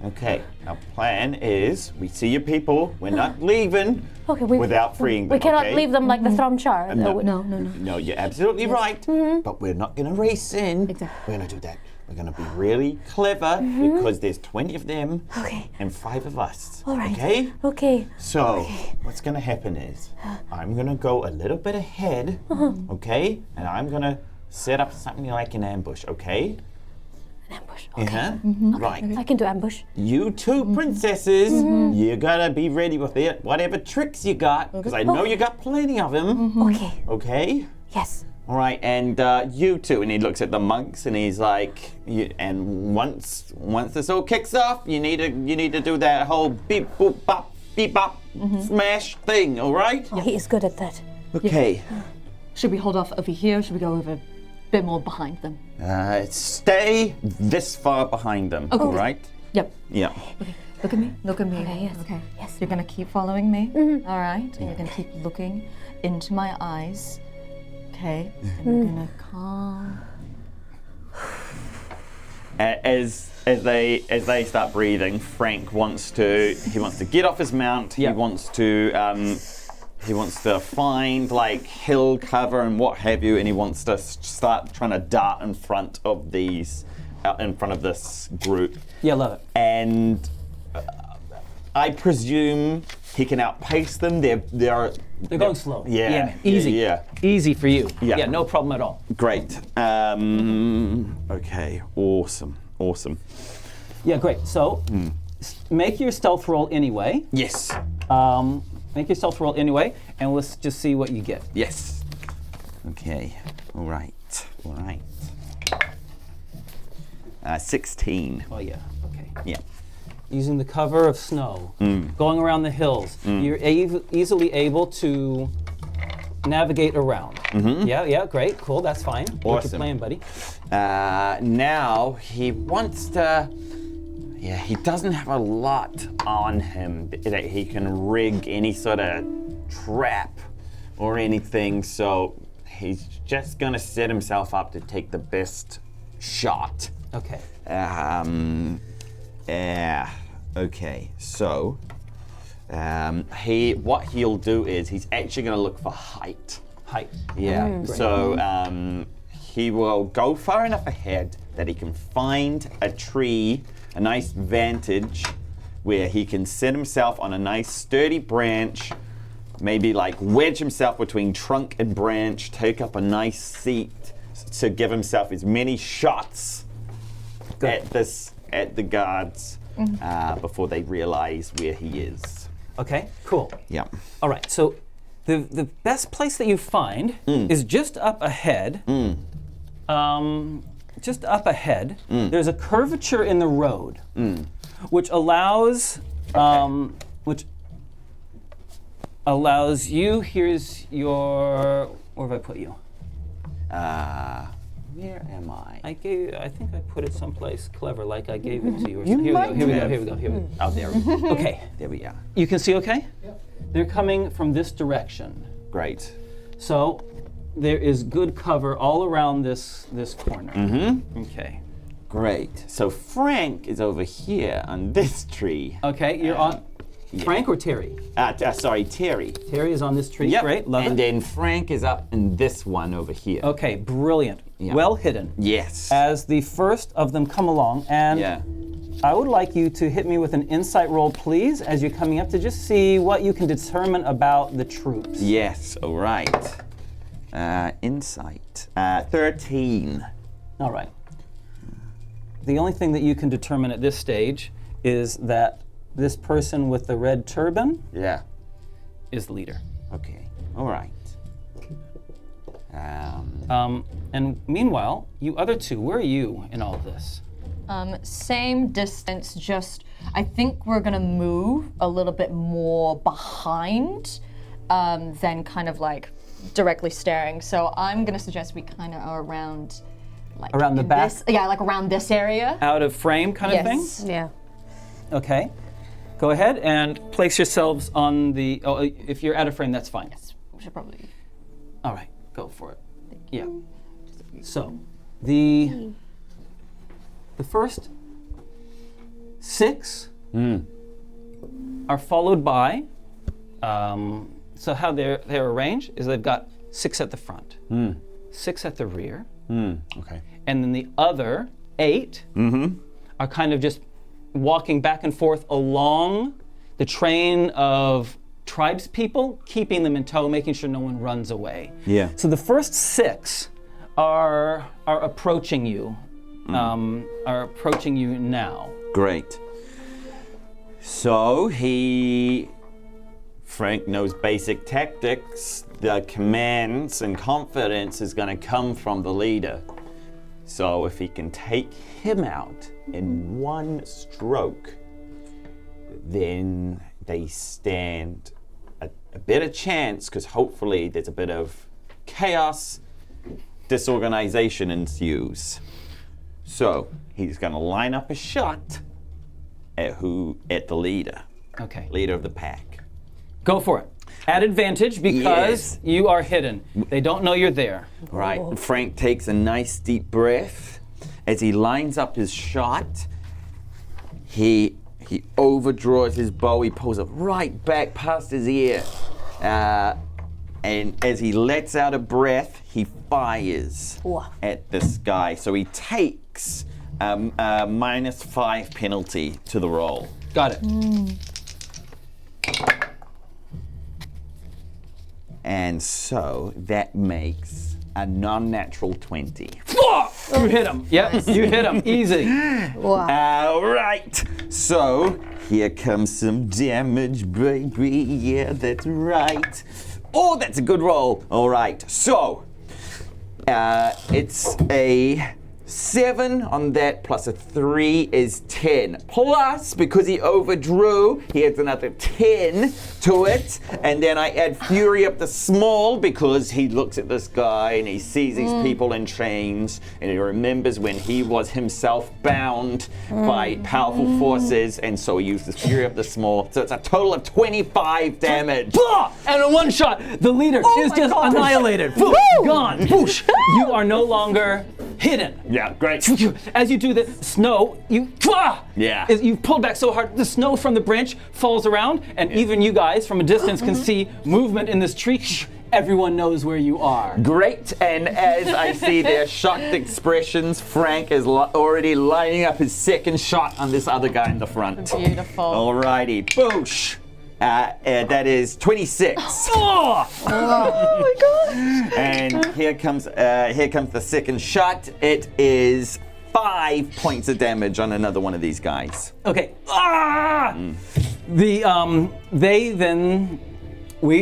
B: Okay, our plan is we see your people, we're not leaving
D: Okay.
B: without freeing them.
D: We cannot
B: okay?
D: leave them like the Thrumchar.
B: No.
C: No.
B: No, you're absolutely right, but we're not going to race in.
C: Exactly.
B: We're going to do that. We're going to be really clever because there's 20 of them
D: Okay.
B: and 5 of us.
D: All right.
B: Okay?
D: Okay.
B: So, what's going to happen is I'm going to go a little bit ahead, okay? And I'm going to set up something like an ambush, okay?
D: An ambush. Okay.
B: Uh-huh. Right.
D: I can do ambush.
B: You two princesses, you gotta be ready with it. Whatever tricks you got, because I know you got plenty of them.
D: Okay.
B: Okay?
D: Yes.
B: All right, and you two, and he looks at the monks, and he's like, and once this all kicks off, you need to do that whole beep boop bop beep bop smash thing. All right?
D: He is good at that.
B: Okay.
C: Should we hold off over here? Should we go over a bit more behind them?
B: Stay this far behind them.
C: Okay.
B: All right?
C: Yep.
B: Yeah.
C: Okay. Look at me. Look at me.
D: Okay, yes.
C: Okay.
D: Yes.
C: You're gonna keep following me. All right. And you're gonna keep looking into my eyes. Okay. And you're gonna calm.
B: As they start breathing, Frank wants to get off his mount.
A: Yeah.
B: He wants to find like hill cover and what have you, and he wants to start trying to dart in front of this group.
A: Yeah, love it.
B: And I presume he can outpace them. They're
A: going slow.
B: Yeah,
A: man. Easy.
B: Yeah.
A: Easy for you.
B: Yeah.
A: No problem at all.
B: Great. Okay. Awesome.
A: Yeah, great. So make your stealth roll anyway.
B: Yes.
A: Make your stealth roll anyway, and let's just see what you get.
B: Yes. Okay. All right. 16.
A: Oh yeah. Okay.
B: Yeah.
A: Using the cover of snow, going around the hills, you're easily able to navigate around. Yeah, great, cool, that's fine. What you
B: Awesome.
A: playing, buddy?
B: Now he wants to. Yeah, he doesn't have a lot on him that he can rig any sort of trap or anything, so he's just gonna set himself up to take the best shot.
A: Okay.
B: Okay, so what he'll do is he's actually going to look for height.
A: Height.
B: Yeah. So he will go far enough ahead that he can find a tree, a nice vantage, where he can sit himself on a nice sturdy branch, maybe like wedge himself between trunk and branch, take up a nice seat to give himself as many shots at the guards before they realize where he is.
A: Okay, cool.
B: Yeah.
A: All right, so the best place that you find is just up ahead. Just up ahead, there's a curvature in the road, which allows you. Here's your. Where have I put you?
B: Where am I?
A: I think I put it someplace clever, like I gave it to you. Or
B: You
A: something. Here
B: might
A: we go.
B: have.
A: Here we go. Out there. Okay,
B: There we are.
A: you can see. Okay. Yep. They're coming from this direction.
B: Great.
A: So there is good cover all around this corner. Okay.
B: Great. So Frank is over here on this tree.
A: Okay, you're on. Frank or Terry?
B: Sorry, Terry.
A: Terry is on this tree.
B: Yep.
A: Great, love
B: and
A: it.
B: then Frank is up in this one over here.
A: Okay, brilliant.
B: Yeah.
A: Well hidden.
B: Yes.
A: As the first of them come along, and
B: Yeah.
A: I would like you to hit me with an insight roll, please, as you're coming up to just see what you can determine about the troops.
B: Yes. All right. Insight. 13.
A: All right. the only thing that you can determine at this stage is that this person with the red turban
B: Yeah.
A: is the leader.
B: Okay. All right.
A: And meanwhile, you other two, where are you in all of this?
C: Same distance, just I think we're gonna move a little bit more behind than kind of like directly staring. So I'm gonna suggest we kind of are around, like
A: Around the
C: in
A: back?
C: this- yeah, like around this area.
A: Out of frame kind of thing?
C: Yes.
D: Yeah.
A: Okay. Go ahead and place yourselves on the, if you're out of frame, that's fine.
C: We should probably.
A: All right, go for it. Yeah. So, the first 6 are followed by, so how they're arranged is they've got 6 at the front, 6 at the rear,
B: Okay.
A: and then the other 8 are kind of just walking back and forth along the train of tribes people, keeping them in tow, making sure no one runs away.
B: Yeah.
A: So the first 6 are approaching you, are approaching you now.
B: Great. So Frank knows basic tactics. The commands and confidence is going to come from the leader. So if he can take him out in one stroke, then they stand a better chance, because hopefully there's a bit of chaos, disorganization ensues. So he's going to line up a shot at the leader,
A: Okay.
B: leader of the pack.
A: Go for it. At advantage because
B: Yes.
A: you are hidden. They don't know you're there.
B: Right. Frank takes a nice deep breath. As he lines up his shot, he overdraws his bow. He pulls it right back past his ear. And as he lets out a breath, he fires
D: Whoa.
B: at this guy. So he takes a -5 penalty to the roll.
A: Got it.
B: And so that makes a non-natural 20.
A: You hit him. Yep, you hit him. Easy.
B: All right. So here comes some damage, baby. Yeah, that's right. Oh, that's a good roll. All right. So it's a 7 on that, plus a 3 is 10. Plus, because he overdrew, he adds another 10 to it. And then I add Fury up the small, because he looks at this guy and he sees these people in chains, and he remembers when he was himself bound by powerful forces, and so he uses Fury up the small. So it's a total of 25 damage.
A: And in one shot, the leader is just annihilated. Gone. Boosh. You are no longer hidden.
B: Yeah, great.
A: As you do the snow, you pull back so hard, the snow from the branch falls around, and even you guys from a distance can see movement in this tree. Everyone knows where you are.
B: Great, and as I see their shocked expressions, Frank is already lining up his second shot on this other guy in the front.
C: Beautiful.
B: Alrighty, boosh. That is 26.
A: Oh my god!
B: And here comes the second shot. It is 5 points of damage on another one of these guys.
A: Okay. We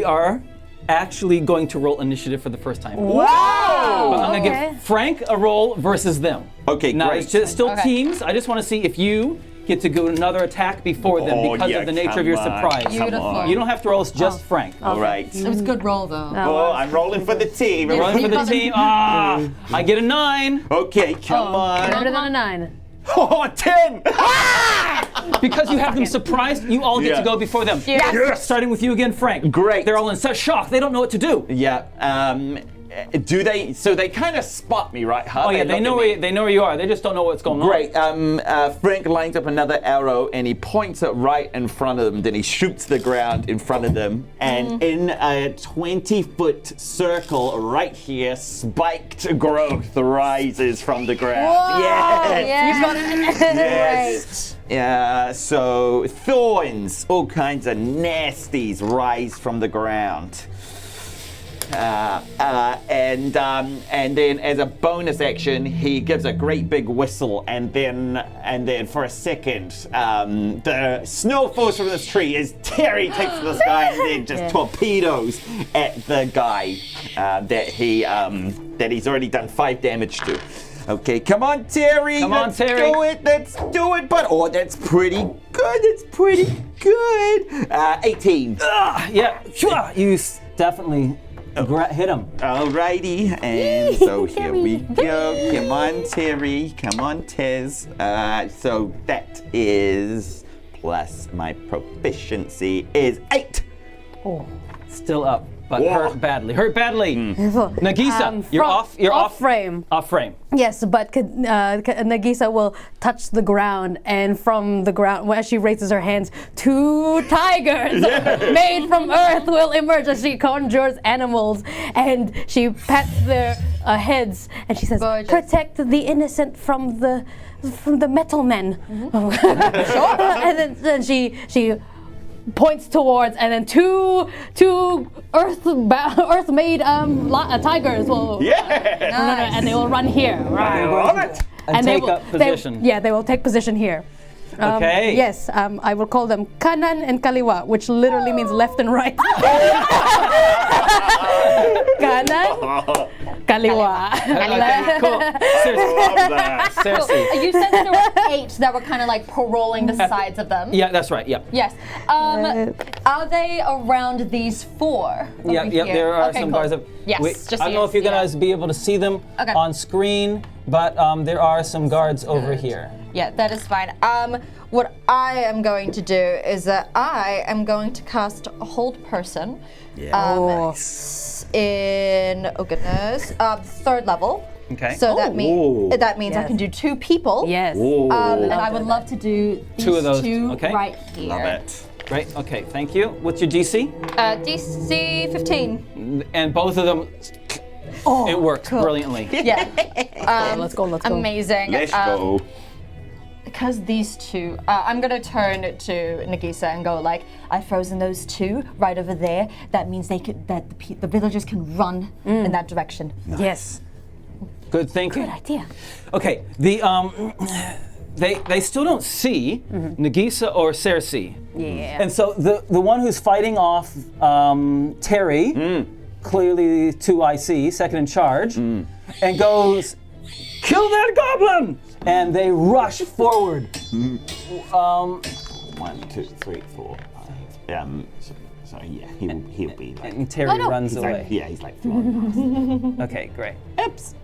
A: are actually going to roll initiative for the first time.
B: Whoa!
A: But I'm gonna give Frank a roll versus them.
B: Okay,
A: now,
B: great.
A: it's just still
C: Okay.
A: teams. I just want to see if you get to go another attack before them
B: Oh,
A: because
B: yeah,
A: of the nature of
B: come
A: your
B: on,
A: surprise.
B: come
C: Beautiful.
B: on.
A: You don't have to roll, it's just Frank.
B: All right.
C: It was a good roll though.
B: Oh, I'm rolling for the team.
A: Rolling for the team. I get a 9
B: Okay, come on.
D: Better than a 9.
B: Oh, 10!
A: because you have them surprised. You all get
B: Yeah.
A: to go before them.
C: Yes.
A: Starting with you again, Frank.
B: Great.
A: They're all in such shock. They don't know what to do.
B: Yeah. Do they? So they kind of spot me, right? Huh?
A: Oh yeah, they know where you are. They just don't know what's going on.
B: Great. Frank lines up another arrow and he points it right in front of them. Then he shoots the ground in front of them, and in a 20-foot circle right here, spiked growth rises from the ground. Yes. Yes. Yeah. So thorns, all kinds of nasties rise from the ground. And then as a bonus action, he gives a great big whistle, and then for a second, the snow falls from this tree as Terry takes to the sky and then just torpedoes at the guy that he's already done 5 damage to. Okay, come on, Terry.
A: Come on,
B: Let's
A: Terry.
B: do it. Let's do it. But that's pretty good. It's pretty good. 18.
A: Yeah, you definitely hit him.
B: Alrighty, and so here we go. Come on, Terry. Come on, Tez. So that is plus my proficiency is 8.
A: Still up, but
B: Whoa.
A: hurt badly. Nagiisa, you're off. You're off
D: frame.
A: Off frame.
D: Yes, but Nagiisa will touch the ground, and from the ground, as she raises her hands, 2 tigers made from earth will emerge as she conjures animals, and she pats their heads, and she says,
C: Gorgeous.
D: "Protect the innocent from the metal men." And then she points towards, and then two earth-made tigers will, and they will run here.
B: I love it.
A: And take up position.
D: They will take position here.
A: Okay.
D: Yes, I will call them Kanan and Kaliwa, which literally means left and right. Kanan, Kaliwa.
A: Okay, cool. Cerci.
C: You said that there were 8 that were kind of like paroling the sides of them.
A: Yeah, that's right. Yeah.
C: Yes. Are they around these 4?
A: Yeah,
C: over
A: yeah.
C: here?
A: There are
C: Okay,
A: some
C: cool.
A: guards.
C: Yes, just
A: I don't know if you're
C: yeah.
A: gonna be able to see them
C: Okay.
A: on screen, but there are some guards over here.
C: Yeah, that is fine. What I am going to do is that I am going to cast Hold Person. In goodness, 3rd level.
A: Okay.
C: So that means I
D: Yes.
C: can do 2 people.
D: Yes.
C: And I would love to do these
A: 2 of those,
C: 2
A: okay.
C: right here.
B: Love it.
A: Great. Okay. Thank you. What's your DC?
C: DC 15.
A: And both of them. It worked brilliantly.
C: Yeah.
D: Let's go.
C: Amazing.
B: Let's go.
C: Because these 2, I'm gonna turn to Nagiisa and go like, I've frozen those 2 right over there. That means the villagers can run in that direction.
D: Yes.
A: Good thinking.
D: Good idea.
A: Okay. They still don't see Nagiisa or Cerci.
D: Yeah.
A: And so the one who's fighting off Terry, clearly 2 IC, second in charge, and goes, "Kill that goblin!" And they rush forward.
E: 1, 2, 3, 4, 5. So yeah, he'll be like.
A: And Terry runs
E: He's
A: away.
E: like, yeah, he's like flying past.
A: Okay, great.
E: Oops.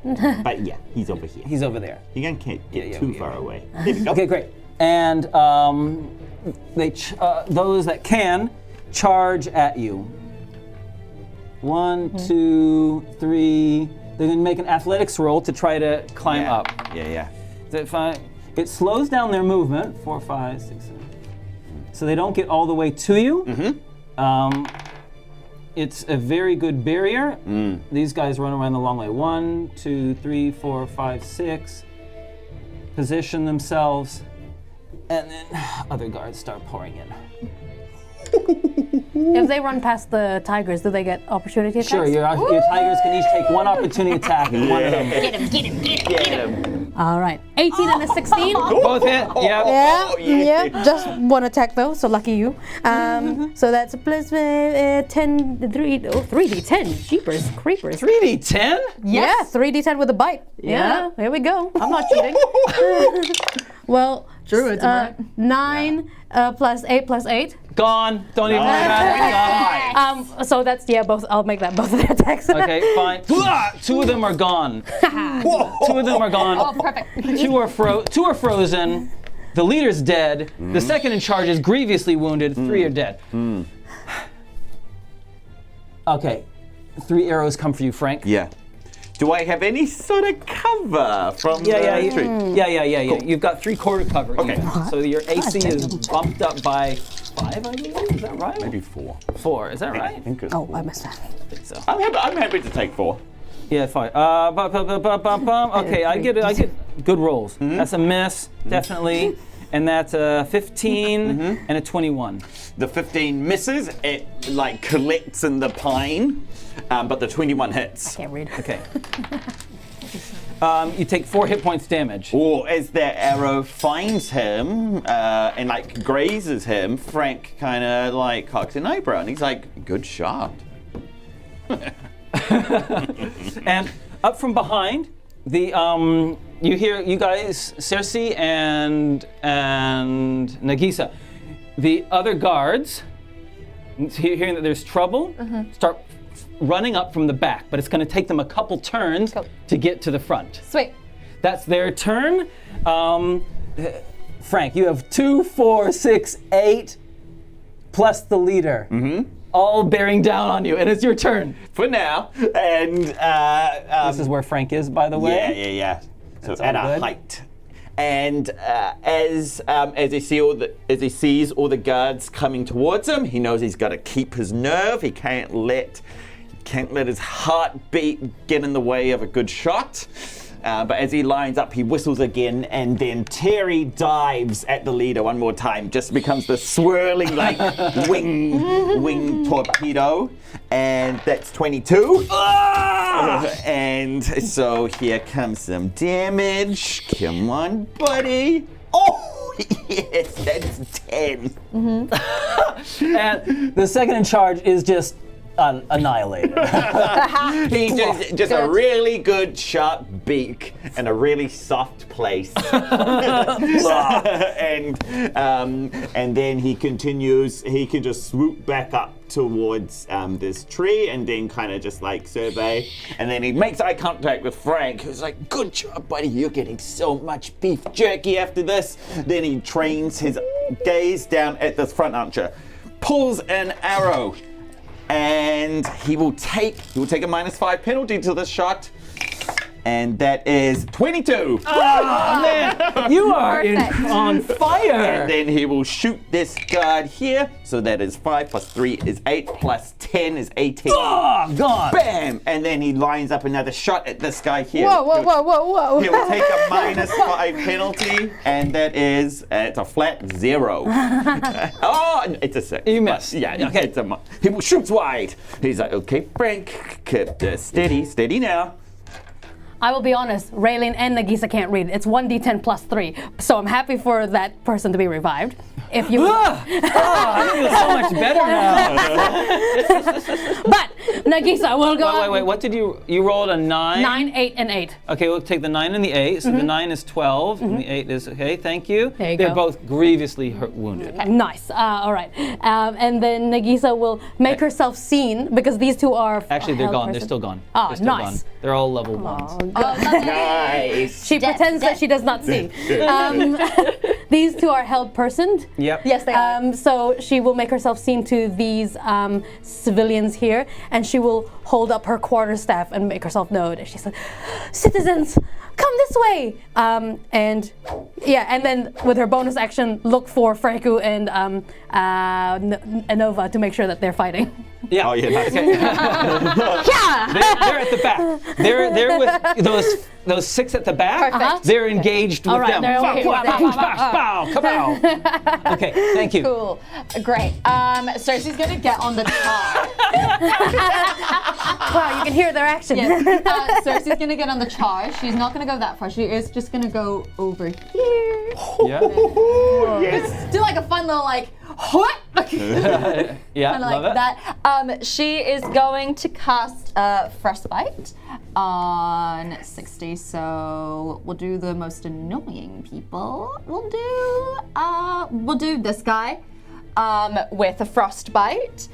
E: But yeah, he's over here.
A: He's over there.
E: You can't get
A: yeah,
E: too
A: yeah,
E: far
A: yeah.
E: away. There we go.
A: Okay, great. And those that can charge at you. 1, 2, 3. They're going to make an athletics roll to try to climb up.
B: Yeah.
A: It slows down their movement. 4, 5, 6, 7. So they don't get all the way to you. It's a very good barrier. These guys run around the long way. 1, 2, 3, 4, 5, 6. Position themselves, and then other guards start pouring in.
D: If they run past the tigers, do they get opportunity attacks?
A: Sure, your tigers can each take 1 opportunity attack, and one of them.
B: Get him.
D: All right. 18 and a 16.
A: Both hit. Yeah.
D: Yeah. Just 1 attack though, so lucky you. So that's a plus 10, 3d10. Jeepers, creepers.
A: 3d10.
D: Yeah, 3d10 with a bite. Yeah, here we go. I'm not cheating. Well,
C: Druids, right?
D: 9 plus 8 plus 8.
A: Gone. Don't even worry about it.
D: So that's both. I'll make that both of their attacks.
A: Gone. Okay, fine. 2 of them are gone. 2 of them are gone.
C: Oh, perfect.
A: 2 are frozen. The leader's dead. The second in charge is grievously wounded. 3 are dead. Okay, 3 arrows come for you, Frank.
B: Yeah. Do I have any sort of cover from the tree?
A: Yeah. You've got 3/4 cover.
B: Okay.
A: Even. So your AC is bumped up by 5, I believe. Is that right?
B: Maybe 4.
A: 4. Is that
B: I
A: right?
B: think it's
D: Oh,
B: 4.
D: I missed that.
A: I think so.
B: I'm happy to take 4.
A: Yeah, fine. Okay, I get good rolls. That's a miss, definitely. And that's a 15 and a 21.
B: The 15 misses. It like collects in the pine, but the 21 hits.
D: Can't read.
A: Okay. You take 4 hit points damage.
B: Or as that arrow finds him and like grazes him, Frank kind of like cocks an eyebrow and he's like, "Good shot."
A: And up from behind, the you hear, you guys, Cerci and Nagiisa, the other guards, hearing that there's trouble, start running up from the back, but it's going to take them a couple turns to get to the front.
C: Sweet.
A: That's their turn. Frank, you have 2, 4, 6, 8, plus the leader. All bearing down on you, and it's your turn.
B: For now, and
A: This is where Frank is, by the way.
B: yeah. So
A: That's
B: at
A: all
B: a
A: good.
B: height, and as he sees all the guards coming towards him, he knows he's got to keep his nerve. He can't let his heartbeat get in the way of a good shot. But as he lines up, he whistles again, and then Terry dives at the leader one more time. Just becomes the swirling like wing torpedo, and that's 22. And so here comes some damage. Come on, buddy. Oh yes, that's 10.
A: And the second in charge is just annihilated.
B: He just a really good sharp beak and a really soft place. and then he continues. He can just swoop back up towards this tree and then kind of just like survey. And then he makes eye contact with Frank, who's like, "Good job, buddy. You're getting so much beef jerky after this." Then he trains his gaze down at this front archer, pulls an arrow. And he will take a -5 penalty to this shot, and that is 22.
A: Oh man, you are on fire!
B: And then he will shoot this guard here. So that is 5 plus 3 is 8 plus 10 is 18.
A: Oh, God!
B: Bam! And then he lines up another shot at this guy here.
D: Whoa.
B: He will take a -5 penalty, and that is it's a flat 0. Oh, it's a 6.
A: You missed.
B: Yeah,
A: Okay.
B: He shoots wide. He's like, "Okay, Frank, keep steady now."
D: I will be honest, Raylene and Nagiisa can't read. It's 1d10 plus 3. So I'm happy for that person to be revived. If you
A: I feel so much better now.
D: But Nagiisa will go
A: Wait, what did you rolled a 9?
D: 9, 8, and 8.
A: Okay, we'll take the 9 and the 8. So the 9 is 12, and the 8 is, okay, thank you.
D: There you
A: They're
D: go.
A: both grievously wounded.
D: Nice. All right. And then Nagiisa will make herself seen because these two are
A: Actually, they're
D: held
A: gone. They're
D: person.
A: still gone.
D: Ah,
A: They're still
D: nice.
A: gone. They're all level 1s.
B: Nice.
D: She pretends that she does not see. These two are held personed.
A: Yep.
C: Yes, they are.
D: So she will make herself seen to these civilians here, and she will hold up her quarterstaff and make herself known. And she said, "Citizens, come this way!" And then with her bonus action, look for Feku and Anova to make sure that they're fighting.
A: Yeah.
B: Oh yeah. Nice.
A: Okay. they're at the back. They're with those 6 at the back.
C: Perfect.
A: They're engaged with
D: All right,
A: them.
D: they're okay with that.
A: Kapow. Okay, thank you.
C: Cool. Great. Cerci's gonna get on the char.
D: Wow, you can hear their action.
C: Yes. Cerci's gonna get on the char. She's not gonna go that far. She is just gonna go over here.
A: Yeah.
B: Yes.
C: Do like a fun little like what?
A: Yeah,
C: Kind of
A: love
C: like
A: it.
C: that. She is going to cast Frostbite on 60. So we'll do the most annoying people. We'll do this guy with a Frostbite,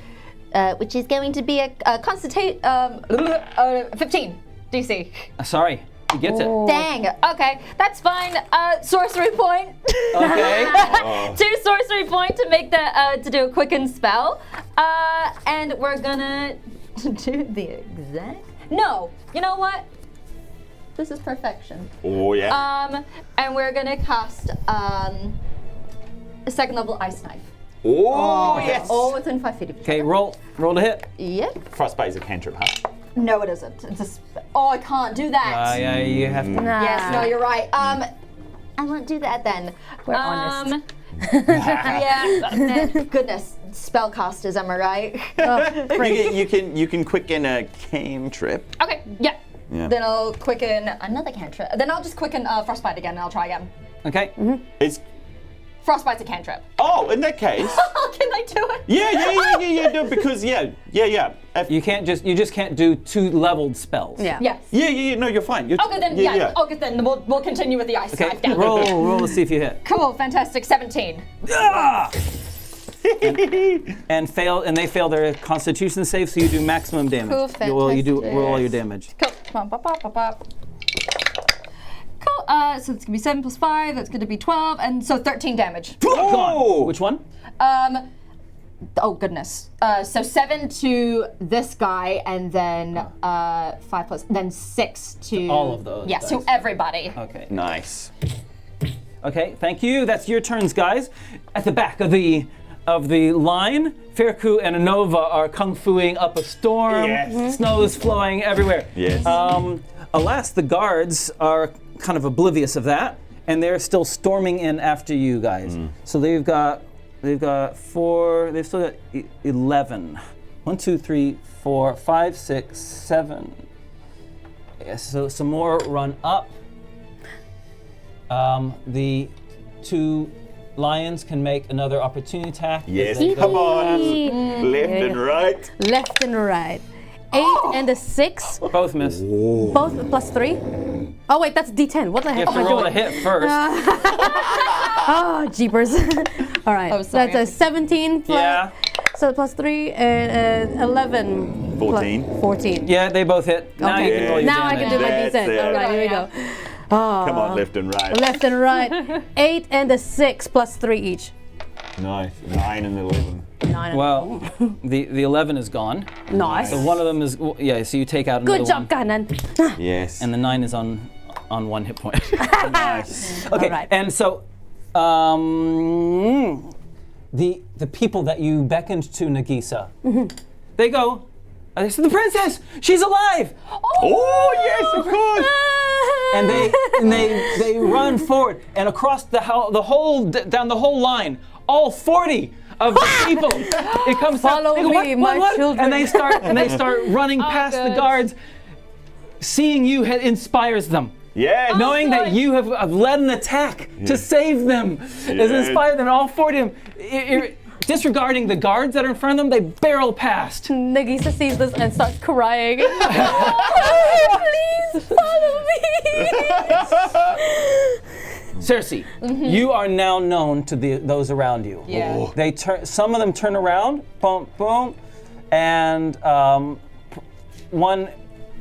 C: which is going to be a constitute 15 DC.
A: Sorry, he gets it.
C: Dang. Okay, that's fine. Sorcery point.
A: Okay.
C: 2 sorcery point to make the to do a quicken spell, and we're gonna do the exact. No, you know what? This is perfection.
B: Oh yeah.
C: And we're gonna cast a 2nd level ice knife.
B: Oh yes.
C: All within 5 feet of each
A: Okay,
C: other.
A: roll to hit.
C: Yep.
B: Frostbite is a cantrip, huh?
C: No, it isn't. It's a. I can't do that.
A: Yeah, you have to.
C: Yes. No, you're right. I won't do that then.
D: We're honest.
C: Yeah. Goodness, spellcasters, am I right?
B: You can quicken a cantrip.
C: Okay, yeah.
B: Yeah.
C: Then I'll quicken another cantrip. Then I'll just quicken frostbite again and I'll try again.
A: Okay.
B: It's
C: Frostbite's a cantrip.
B: oh, in that case.
C: Can I do it?
B: Yeah. No, because yeah.
A: You just can't do 2 leveled spells.
D: Yeah.
C: Yes.
B: Yeah. No, you're fine.
C: Okay, then yeah. Okay, then we'll continue with the ice
A: Okay.
C: knife down.
A: Roll to see if you hit.
C: Cool, fantastic. 17.
A: Ah! and they fail their Constitution save, so you do maximum damage.
C: Cool,
A: You do
C: fantastic.
A: roll all your damage.
C: Cool. Come on, pop. Cool. So it's gonna be 7 plus 5. That's gonna be 12, and so 13 damage.
A: Gone. Which one?
C: Oh goodness. So 7 to this guy, and then 5 plus, then 6 to
A: all of those
C: Yeah,
A: dice.
C: so everybody.
A: Okay.
B: Nice.
A: Okay. Thank you. That's your turns, guys. At the back of the line, Feku and Anova are kung fuing up a storm.
B: Yes.
A: Snow is flowing everywhere.
B: Yes.
A: Alas, the guards are kind of oblivious of that, and they're still storming in after you guys. So they've got 4. They've still got 11. 1, 2, 3, 4, 5, 6, 7. Yeah, so some more run up. The 2 lions can make another opportunity attack.
B: Yes.
A: They
B: Come
A: go
B: on. Left and right.
D: Left and right. 8 and a 6.
A: Both miss. You
D: Both plus 3. Oh wait, that's D10. What the heck
A: have to
D: am I
A: roll
D: doing?
A: a hit first.
D: Oh, jeepers. All right.
C: Oh, sorry.
D: That's a 17 plus.
A: Yeah.
D: So plus 3 and 11.
B: 14.
D: Plus 14.
A: Yeah, they both hit. Now you can roll your
D: Now I
A: damage.
D: can do my
B: That's
D: descent.
B: it.
D: All right, here we go. Oh,
B: Come on, left and right.
D: left and right. 8 and a 6 plus 3 each.
B: Nice. 9 and 11.
D: 9.
A: Well, the 11 is gone.
D: Nice.
A: So one of them is so you take out another
D: Good job,
A: one,
D: Kanan.
B: Yes.
A: and the 9 is on 1 hit point.
B: nice.
A: Okay,
D: All right.
A: and so the people that you beckoned to Nagiisa, they go. They said, "The princess, she's alive!"
B: Oh yes, of course.
A: And they run forward and across down the whole line, all 40 of the people. It comes
D: Follow
A: down. They go,
D: me,
A: what,
D: my
A: what?
D: children.
A: And they start running past the
C: good.
A: guards. Seeing you inspires them.
B: Yes.
A: Knowing that
C: good.
A: you have led an attack to save them has inspired them. All 40 of them. Disregarding the guards that are in front of them, they barrel past.
D: Nagiisa sees this and starts crying. Please follow me.
A: Cerci, you are now known to those around you.
C: Yeah.
A: They some of them turn around, boom, boom, and one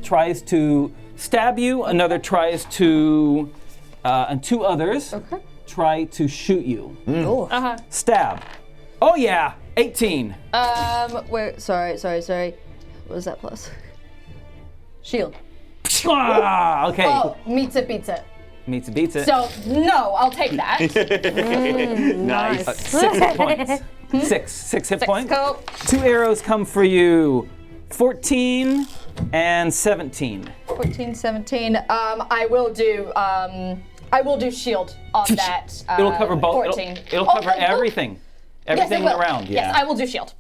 A: tries to stab you, another tries to, and 2 others try to shoot you. Stab. Oh yeah, 18.
C: Wait, sorry. What was that plus? Shield.
A: Ah, okay.
C: Oh, meets it, beats it.
A: Meets it, beats it.
C: So, no, I'll take that.
B: Nice.
A: 6 hit points. 6 hit points.
C: Cool.
A: 2 arrows come for you. 14 and 17.
C: 14, 17. I will do shield on that.
A: It'll cover both.
C: 14.
A: It'll
C: Oh,
A: cover
C: good.
A: everything. Everything
C: yes, it will.
A: around.
C: Yes, I will do shield.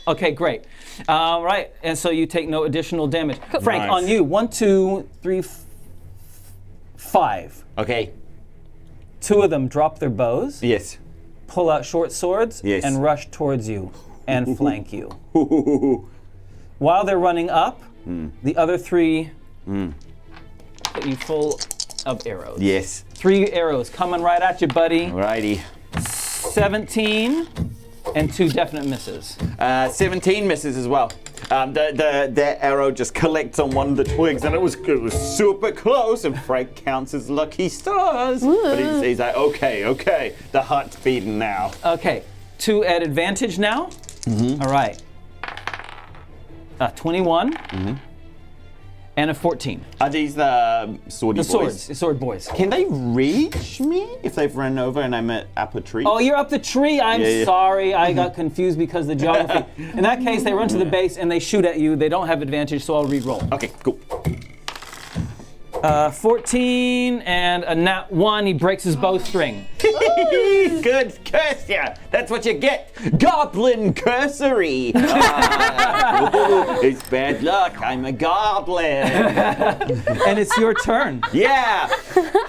A: Okay, great. Right, and so you take no additional damage. Frank,
B: Nice.
A: on you. 1, 2, 3, 5.
B: Okay.
A: 2 of them drop their bows,
B: Yes.
A: pull out short swords,
B: Yes.
A: and rush towards you and flank you. While they're running up, the other 3 put you full of arrows.
B: Yes.
A: 3 arrows coming right at you, buddy.
B: Alrighty.
A: 17 and 2 definite misses.
B: 17 misses as well. The arrow just collects on one of the twigs, and it was super close. And Frank counts his lucky stars. But he's like, okay, the heart's beating now.
A: Okay, 2 at advantage now. All right. 21 and a 14.
B: Are these the swordy
A: The
B: boys?
A: swords, the sword boys.
B: Can they reach me if they've run over and I'm up a tree?
A: Oh, you're up the tree. I'm
B: Yeah.
A: sorry. I got confused because of the geography. In that case, they run to the base and they shoot at you. They don't have advantage, so I'll re-roll.
B: Okay, cool.
A: 14 and a nat 1. He breaks his bowstring.
B: Good curse ya. That's what you get. Goblin cursory. It's bad luck. I'm a goblin.
A: And it's your turn.
B: Yeah.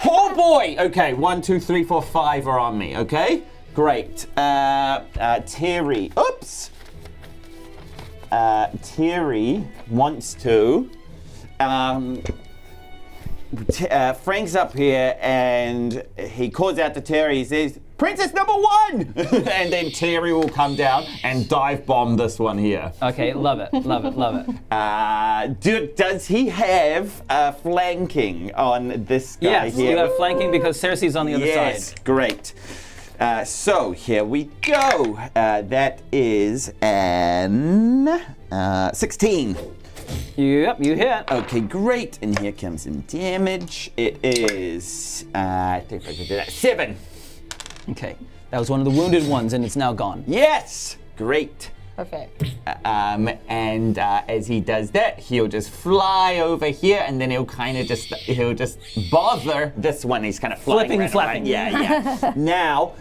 B: Oh boy. Okay, 1, 2, 3, 4, 5 are on me. Okay. Great. Terry. Oops. Terry wants to. Frank's up here and he calls out to Terry. He says, "Princess number 1!" And then Terry will come down and dive bomb this one here.
A: Okay, love it, love it, love it.
B: Does he have flanking on this guy
A: Yes,
B: here?
A: you have flanking because Cerci's on the other
B: Yes,
A: side.
B: great. So here we go. That is an 16.
A: Yep, you hit.
B: Okay, great. And here comes some damage. It is 7.
A: Okay, that was one of the wounded ones and it's now gone.
B: Yes, great.
C: Perfect.
B: And as he does that, he'll just fly over here, and then he'll just bother this one. He's kind of flying
A: Flipping,
B: around.
A: flapping.
B: Yeah. Now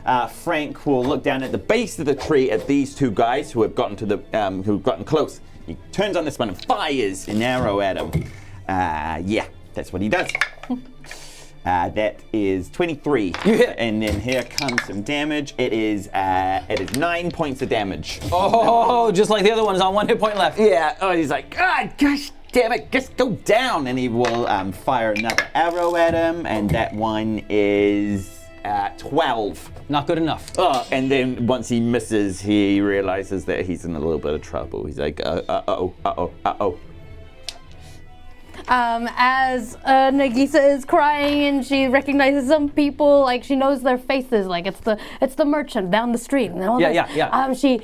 B: Frank will look down at the base of the tree at these two guys who have gotten who've gotten close. He turns on this one and fires an arrow at him. Yeah, that's what he does. That is 23.
A: You hit.
B: And then here comes some damage. It is 9 points of damage.
A: Oh, just like the other one is on 1 hit point left.
B: Yeah. Oh, he's like, God, gosh, damn it, just go down. And he will fire another arrow at him, and that one is 12.
A: Not good enough.
B: And then once he misses, he realizes that he's in a little bit of trouble. He's like, uh-oh.
D: As Nagiisa is crying and she recognizes some people, like she knows their faces, like it's the merchant down the street. And all this.
A: Yeah.
D: She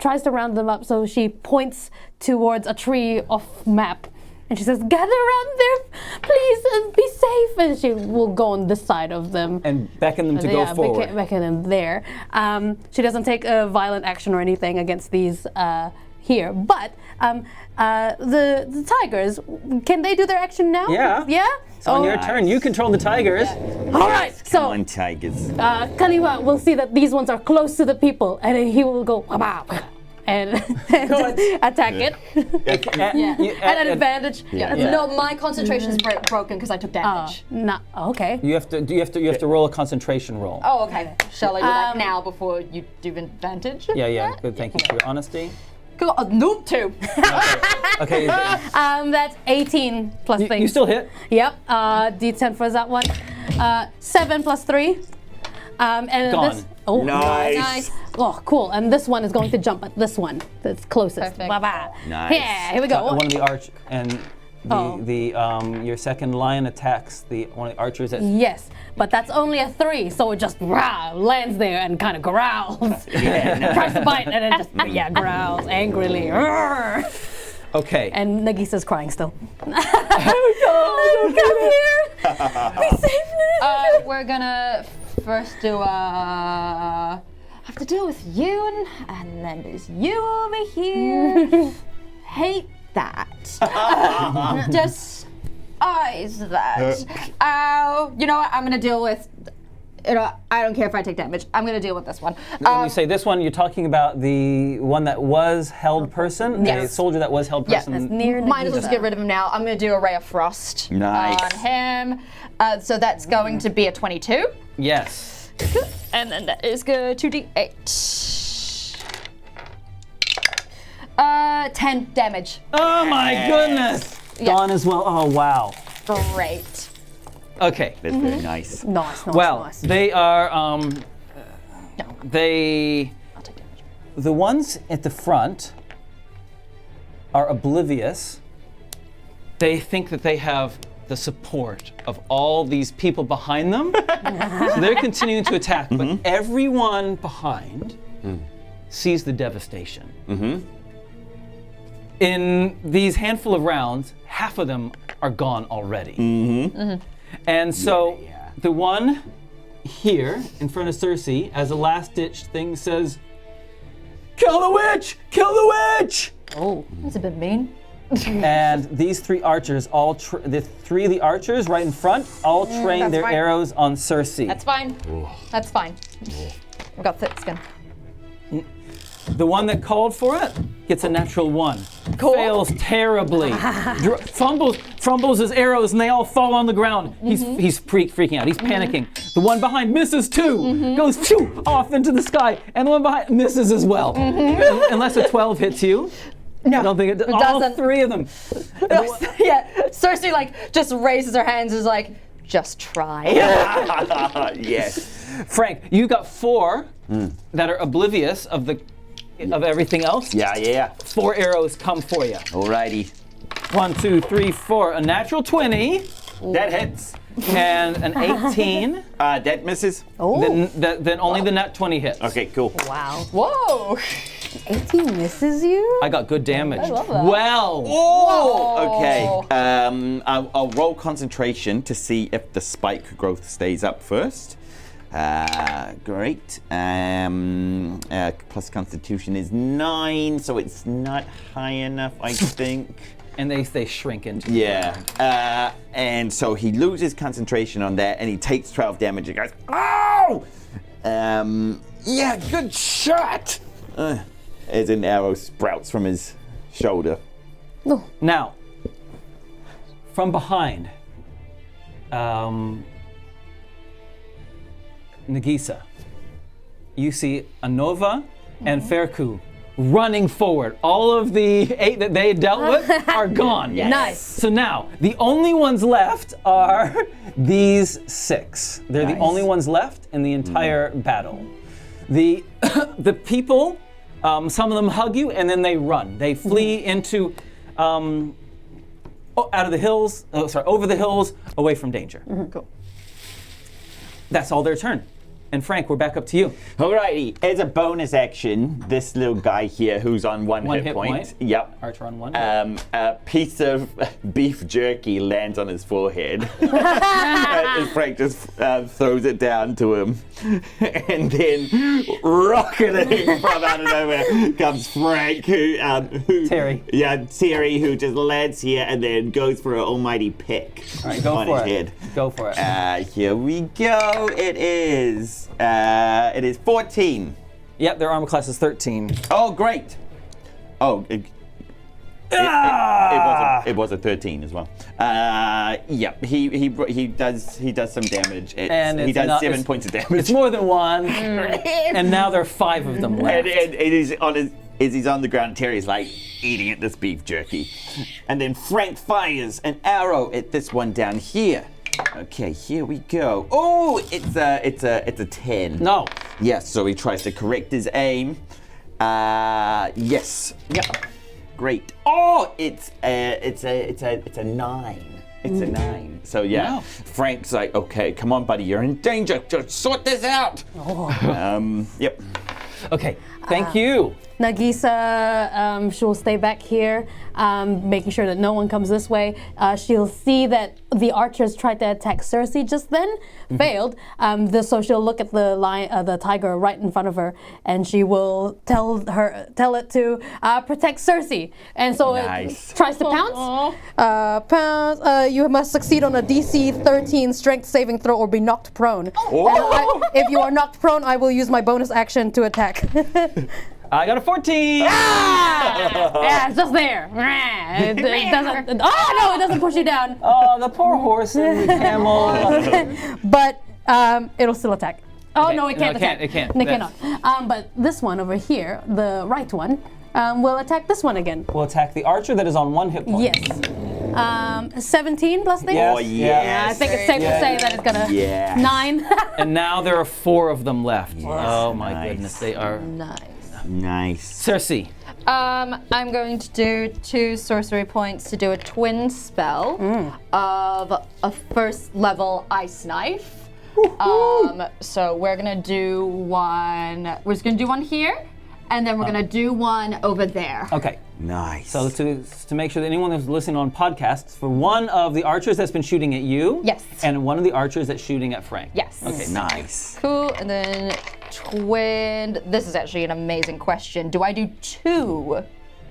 D: tries to round them up, so she points towards a tree off map. And she says, "Gather around there, please, and be safe." And she will go on this side of them.
A: And beckon them to go forward.
D: Beckon them there. She doesn't take a violent action or anything against these here. But the tigers, can they do their action now?
A: Yeah.
D: Yeah?
A: It's on your turn. You control the tigers.
D: All right.
B: Come
D: So
B: on, tigers.
D: Kaliwa will see that these ones are close to the people, and then he will go, "Wow," and attack it. At an advantage.
F: No, my concentration is broken because I took damage.
D: Okay.
A: You have to roll a concentration roll.
F: Oh, okay. Shall I do that now before you do advantage?
A: Yeah. Good. Thank you for your honesty.
F: Cool. Nope, 2.
A: Okay.
D: That's 18 plus things.
A: You still hit.
D: Yep. D10 for that one. 7 plus 3. And
A: Gone.
D: this. Oh,
B: Nice.
D: Oh, cool. And this one is going to jump at this one that's closest.
C: Perfect.
D: Bye-bye.
B: Nice.
D: Yeah, here we go.
A: One of the arch and your second lion attacks one of the archers at
D: Yes, but that's only a 3, so it just lands there and kind of growls. Tries to bite and then just growls angrily.
A: Okay.
D: And Nagisa's crying still. Oh, come here! Be safe.
F: We're gonna first do have to deal with you, and then there's you over here. Hate that. Despise that. You know what? I'm gonna deal with. I don't care if I take damage. I'm gonna deal with this one.
A: When you say this one, you're talking about the one that was held person?
F: Yes.
A: The soldier that was held person?
D: That's near
F: Might as well
D: Nagiisa.
F: just get rid of him now. I'm gonna do a Ray of Frost
B: Nice.
F: on him. So that's going to be a 22.
A: Yes.
F: And then that is good. 2d8. 10 damage.
A: Oh my goodness! Gone as well. Oh wow.
F: Great.
A: Okay.
B: That's very nice.
D: Nice.
A: Well, they are the ones at the front are oblivious. They think that they have the support of all these people behind them. So they're continuing to attack, but everyone behind sees the devastation. In these handful of rounds, half of them are gone already. And so the one here in front of Cerci, as a last-ditch thing, says, "Kill the witch! Kill the witch!"
F: Oh, that's a bit mean.
A: And these 3 archers, the 3 of the archers right in front, all train
C: that's
A: their
C: fine.
A: arrows on Cerci.
C: That's fine. That's fine. I've got thick skin.
A: The one that called for it gets a natural 1.
C: Cool.
A: Fails terribly. Fumbles his arrows and they all fall on the ground. He's freaking out. He's panicking. The one behind misses too. Goes phew, off into the sky. And the one behind misses as well. Unless a 12 hits you.
C: No,
A: I don't think it all
C: doesn't.
A: 3 of them.
C: Yeah, Cerci like just raises her hands and is like, just try.
B: Yes.
A: Frank, you got 4 that are oblivious of everything else.
B: Yeah.
A: 4 arrows come for you.
B: Alrighty.
A: 1, 2, 3, 4. A natural 20
B: That hits.
A: and an 18.
B: That misses.
A: Then only the nat 20 hits.
B: Okay, cool.
D: Wow.
C: Whoa.
D: 18 misses you?
A: I got good damage. I
C: love that.
A: Well.
B: Oh, okay. I'll roll concentration to see if the spike growth stays up first. Great. Plus Constitution is 9, so it's not high enough, I think.
A: And they shrink into
B: Yeah. And so he loses concentration on that, and he takes 12 damage. And goes, "Oh! Yeah, good shot!" As an arrow sprouts from his shoulder.
A: Now, from behind, Nagiisa, you see Anova and Feku running forward. All of the 8 that they dealt with are gone.
D: Nice.
A: So now, the only ones left are these 6. They're the only ones left in the entire battle. The people, some of them hug you and then they run. They flee into, out of the hills, over the hills, away from danger.
C: Cool.
A: That's all their turn. And Frank, we're back up to you.
B: Alrighty, as a bonus action, this little guy here who's on one hit point. Yep.
A: Archer on 1.
B: A piece of beef jerky lands on his forehead. And Frank just throws it down to him. And then, rocketing from out of nowhere, comes Frank, who
A: Terry.
B: Yeah, Terry, who just lands here and then goes for an almighty pick
A: Go
B: on
A: for
B: his
A: it.
B: head.
A: Go for it.
B: Here we go. It is 14.
A: Yep, their armor class is 13.
B: Oh, great. Oh, it was a 13 as well. Yeah, he does some damage.
A: And
B: he
A: it's
B: does
A: not-
B: 7
A: it's-
B: points of damage.
A: It's more than 1. And now there are 5 of them left.
B: And it is as he's on the ground, Terry's like eating at this beef jerky. And then Frank fires an arrow at this one down here. Okay, here we go. Oh, it's a 10.
A: No.
B: Yes, so he tries to correct his aim. Yes. Yeah. Great. Oh, it's a 9. It's a 9. So yeah,
A: Wow.
B: Frank's like, okay, come on, buddy, you're in danger. Just sort this out. Yep.
A: Okay, thank you.
D: Nagiisa, she'll stay back here, making sure that no one comes this way. She'll see that the archers tried to attack Cerci just then, failed. So she'll look at the tiger right in front of her, and she will tell it to protect Cerci. And so
B: Nice.
D: it tries to pounce. Pounce. You must succeed on a DC 13 strength saving throw or be knocked prone.
B: Oh.
D: If you are knocked prone, I will use my bonus action to attack.
A: I got a 14.
D: Yeah, it's just there. It doesn't. Oh no, it doesn't push you down.
A: Oh, the poor horse and the camel.
D: But it'll still attack. Oh
A: Okay.
D: no, it can't attack.
A: It can't.
D: It cannot. But this one over here, the right one, will attack this one again.
A: We'll attack the archer that is on 1 hit point.
D: Yes. 17 plus thing.
A: Yes.
B: Oh,
A: Yeah.
D: I
B: yes.
D: think it's safe to say that it's gonna.
B: Yes.
D: 9.
A: And now there are 4 of them left. Oh my
B: Nice.
A: goodness, they are.
D: Nice.
B: Nice.
A: Cerci.
C: I'm going to do 2 sorcery points to do a twin spell of a 1st level ice knife. So we're gonna do one. We're just gonna do one here, and then we're gonna do one over there.
A: Okay.
B: Nice.
A: So to make sure that anyone that's listening on podcasts, for one of the archers that's been shooting at you,
C: Yes.
A: and one of the archers that's shooting at Frank.
C: Yes.
A: Okay.
B: Nice.
C: Cool. And then twin. This is actually an amazing question. Do I do 2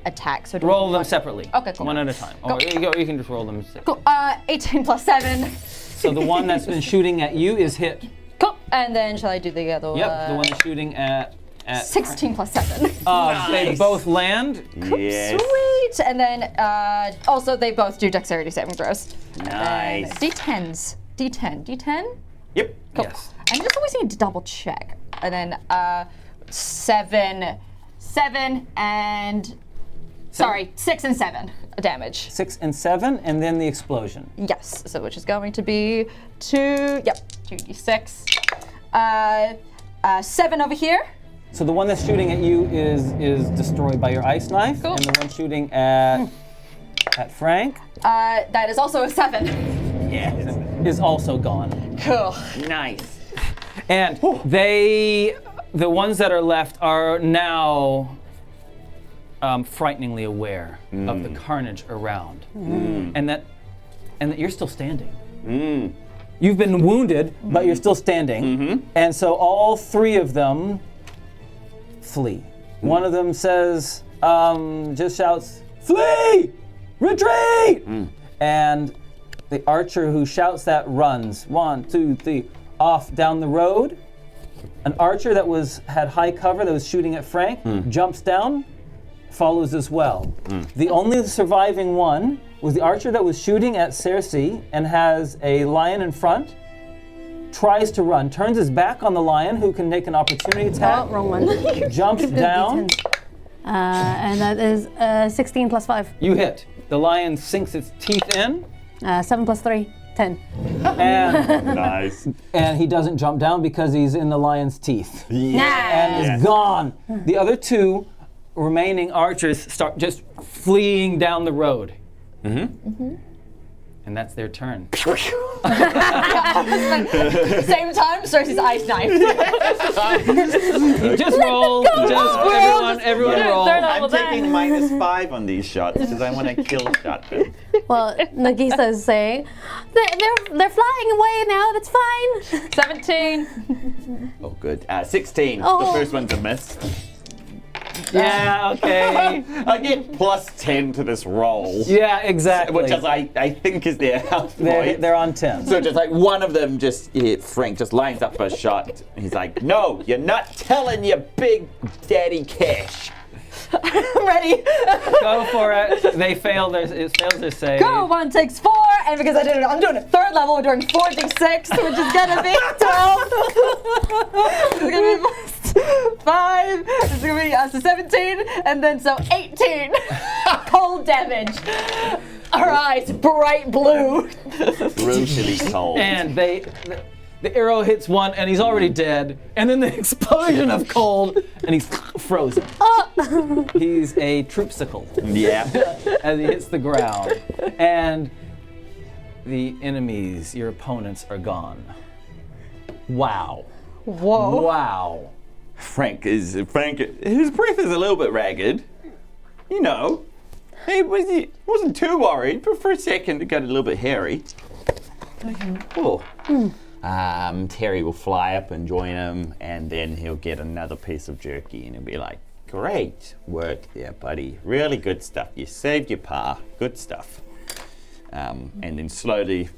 C: attack. So do
A: Roll
C: we
A: them
C: want-
A: separately.
C: Okay, cool.
A: One at a time. Or you can just roll them.
C: Cool. 18 plus 7.
A: So the one that's been shooting at you is hit.
C: Cool. And then shall I do the other?
A: Yep, the one that's shooting at
C: 16 plus 7.
A: They both land.
B: Yes.
C: Sweet. And then also they both do dexterity saving throws.
B: Nice.
C: D10s. D10.
B: Yep.
C: Cool.
A: Yes.
C: I just always need to double check. And then 7, and sorry, 6 and 7 damage.
A: 6 and 7, and then the explosion.
C: Yes. So which is going to be 2d6. 7 over here.
A: So the one that's shooting at you is destroyed by your ice knife,
C: Cool.
A: and the one shooting at Frank
C: That is also a 7.
A: is also gone.
C: Cool.
B: Nice.
A: And the ones that are left are now frighteningly aware of the carnage around, and that you're still standing. You've been wounded, but you're still standing, and so all 3 of them flee. One of them says, just shouts, "Flee! Retreat!" And the archer who shouts that runs 1, 2, 3 off down the road. An archer that had high cover that was shooting at Frank jumps down, follows as well. The only surviving one was the archer that was shooting at Cerci and has a lion in front. Tries to run, turns his back on the lion, who can make an opportunity attack.
D: Oh, wrong one.
A: Jumps down.
D: And that is 16 plus 5.
A: You hit. The lion sinks its teeth in,
D: 7 plus 3, 10.
A: and
B: Nice.
A: and he doesn't jump down because he's in the lion's teeth. And
B: Yes.
A: is gone. The other 2 remaining archers start just fleeing down the road. And that's their turn.
C: Same time, Cerci's ice knife.
A: Just roll. Everyone roll.
B: I'm taking -5 on these shots because I want to kill shotgun.
D: Well, Nagiisa is saying, they're flying away now, that's fine.
C: 17.
B: Oh, good. 16.
D: Oh.
B: The first one's a miss.
A: Yeah, okay.
B: I get +10 to this roll.
A: Yeah, exactly.
B: Which is, I think is their health point.
A: They're on 10.
B: So just like one of them Frank just lines up a shot. He's like, "No, you're not telling your big daddy Cash."
C: I'm ready.
A: Go for it. They fail it fails their save.
C: Go, 1 takes 4, and because I'm doing a 3rd level, we're doing 4d6, which is gonna be 12. It's gonna be plus 5. It's gonna be so 17, and then so 18. Cold damage. Our eyes bright blue.
B: Brutally cold.
A: And the arrow hits one, and he's already dead. And then the explosion of cold, and he's frozen. He's a troopsicle
B: Yeah.
A: as he hits the ground. And the enemies, your opponents, are gone. Wow.
C: Whoa.
A: Wow.
B: Frank, his breath is a little bit ragged. You know, he wasn't too worried, but for a second it got a little bit hairy. Oh. Terry will fly up and join him, and then he'll get another piece of jerky, and he'll be like, "Great work there, buddy. Really good stuff. You saved your pa. Good stuff." And then slowly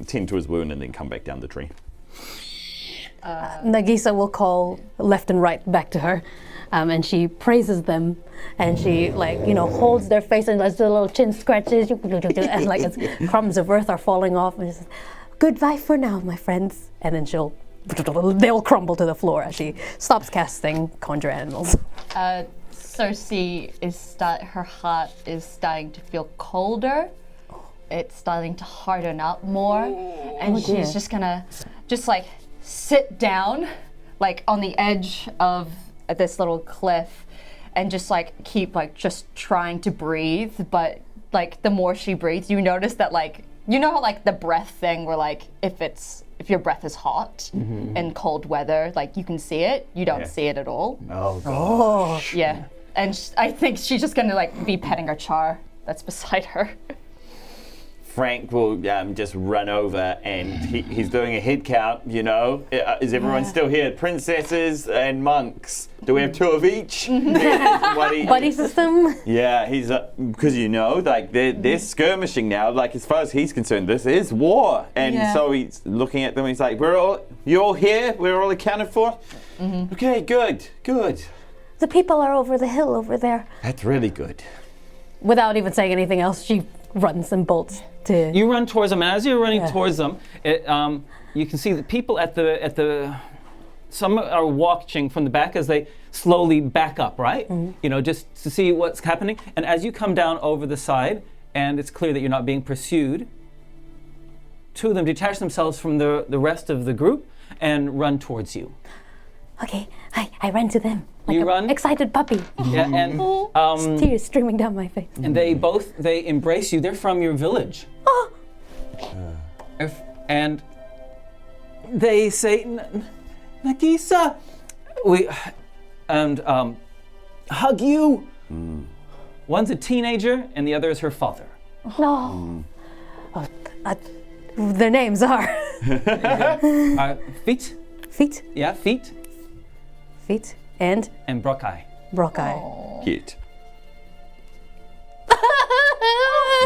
B: tend to his wound, and then come back down the tree.
D: Nagiisa will call left and right back to her, and she praises them, and she holds their face and does the little chin scratches, and like it's crumbs of earth are falling off, and she says, "Goodbye for now, my friends," and then they'll crumble to the floor as she stops casting Conjure Animals.
C: Cerci her heart is starting to feel colder. It's starting to harden up more, and she's just gonna sit down, like on the edge of this little cliff, and just keep just trying to breathe. But the more she breathes, you notice that how the breath thing where if your breath is hot in cold weather, you can see it, you don't see it at all.
B: Oh, God.
C: Yeah, and I think she's just gonna be petting her char that's beside her.
B: Frank will just run over and he's doing a head count, you know. Is everyone still here? Princesses and monks. Do we have 2 of each?
D: Buddy system.
B: Yeah, he's because like they're skirmishing now. Like as far as he's concerned, this is war, and so he's looking at them. He's like, "You're all here. We're all accounted for. Okay, good.
D: The people are over the hill over there."
B: That's really good.
D: Without even saying anything else, she runs and bolts to.
A: You run towards them, and as you're running towards them, you can see the people at the. Some are watching from the back as they slowly back up, right? Just to see what's happening. And as you come down over the side, and it's clear that you're not being pursued, 2 of them detach themselves from the rest of the group and run towards you.
D: Okay, I ran to them. Like
A: You
D: an
A: run?
D: excited puppy.
A: Yeah, and
D: Tears streaming down my face.
A: and they embrace you. They're from your village.
D: Oh,
A: And they say, Nagiisa, hug you. One's a teenager, and the other is her father.
D: no. Their names are
A: Feet,
D: Feet,
A: yeah, Feet,
D: Feet, and
A: and Brockeye.
D: Brockeye.
B: Cute.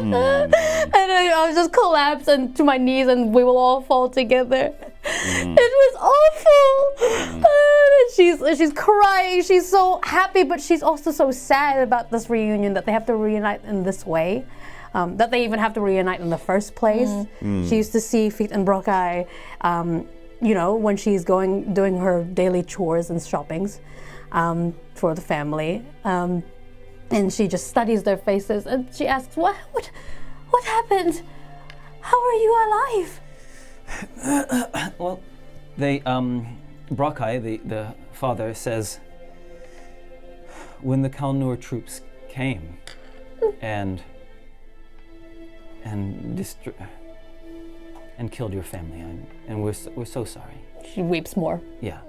D: And I was just collapsed to my knees, and we will all fall together. It was awful. She's crying. She's so happy, but she's also so sad about this reunion that they have to reunite in this way. That they even have to reunite in the first place. She used to see Feet and Brockeye, when she's doing her daily chores and shoppings for the family. And she just studies their faces, and she asks, what happened? How are you alive?
A: Well, Brockeye, the father, says, when the Kalnour troops came and killed your family, and we're so sorry.
C: She weeps more.
A: Yeah.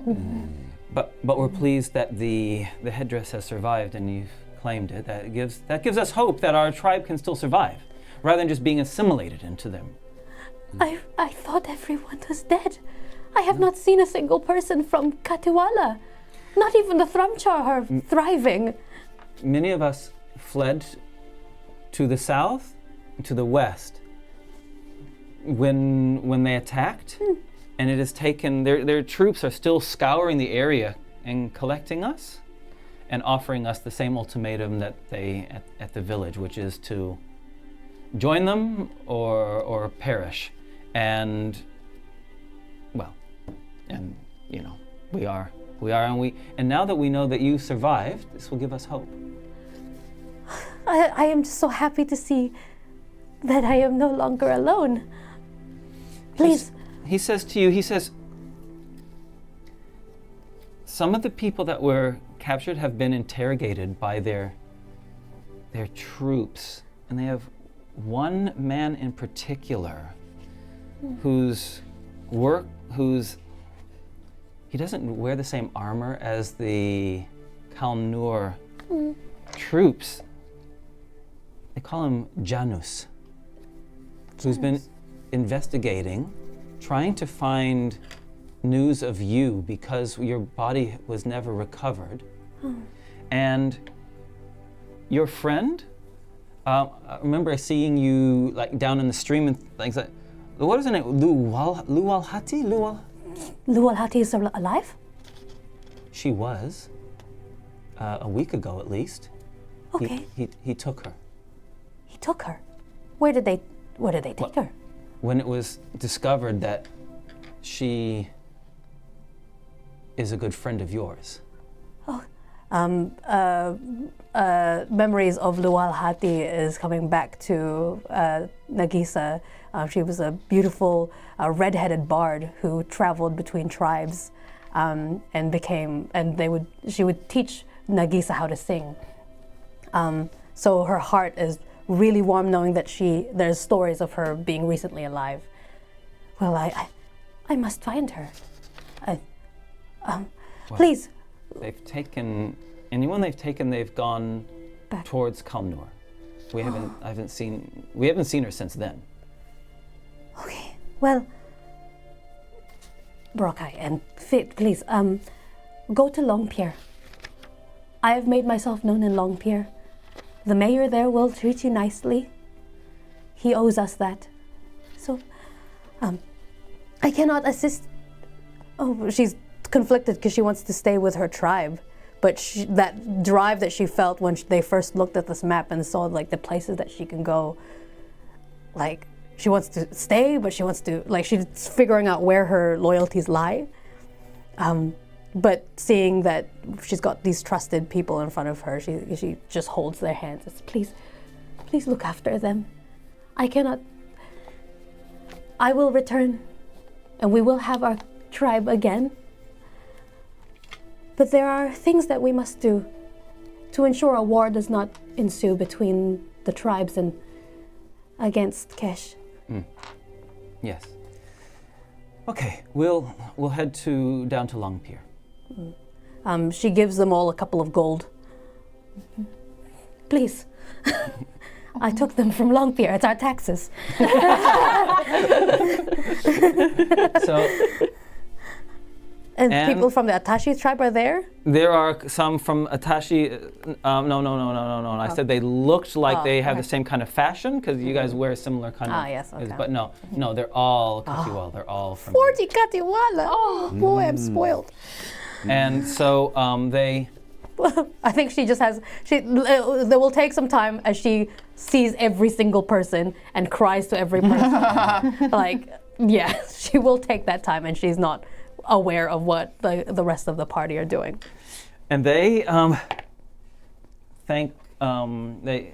A: But we're pleased that the headdress has survived and you've claimed it. That gives us hope that our tribe can still survive, rather than just being assimilated into them.
D: I thought everyone was dead. I have not seen a single person from Katuwala. Not even the Thrumchar are thriving.
A: Many of us fled to the south, to the west, when they attacked, and it has taken, their troops are still scouring the area and collecting us and offering us the same ultimatum that they at the village, which is to join them or perish. And we are, and now that we know that you survived, this will give us hope.
D: I am just so happy to see that I am no longer alone. Please.
A: He says to you, some of the people that were captured have been interrogated by their troops, and they have one man in particular he doesn't wear the same armor as the Kalnour troops. They call him Janus, who's been investigating, trying to find news of you because your body was never recovered. And your friend, I remember seeing you like down in the stream and things like, what is her name? Luwalhati?
D: Luwalhati is alive?
A: She was, a week ago at least.
D: Okay.
A: He took her.
D: He took her. Where did they take her?
A: When it was discovered that she is a good friend of yours.
D: Memories of Luwalhati is coming back to Nagiisa. She was a beautiful red-headed bard who traveled between tribes she would teach Nagiisa how to sing. So her heart is really warm knowing that there's stories of her being recently alive. Well, I must find her. Please.
A: They've taken anyone they've gone
D: Back.
A: towards Kalnour. We haven't seen her since then.
D: Well, Brokai and Fit, please, go to Longpier. I have made myself known in Longpier. The mayor there will treat you nicely. He owes us that. So, I cannot assist. Oh, she's conflicted because she wants to stay with her tribe. But that drive that she felt when they first looked at this map and saw like the places that she can go, like she wants to stay, but she wants to, like, she's figuring out where her loyalties lie. But seeing that she's got these trusted people in front of her, she just holds their hands and says, please look after them. I will return and we will have our tribe again. But there are things that we must do to ensure a war does not ensue between the tribes and against Kesh.
A: Yes. Okay, we'll head down to Longpier.
D: She gives them all a couple of gold. Please. I took them from Longpier. It's our taxes.
A: So.
D: And people from the Atashi tribe are there?
A: There are some from Atashi. No. I said they looked like they have the same kind of fashion because you guys wear similar kind of.
D: Yes, okay.
A: But no, they're all Katiwal. They're all from.
D: 40 Katiwala! Oh, boy, I'm spoiled.
A: And so they.
D: I think she just has. They will take some time as she sees every single person and cries to every person. She will take that time, and she's not aware of what the rest of the party are doing.
A: And they they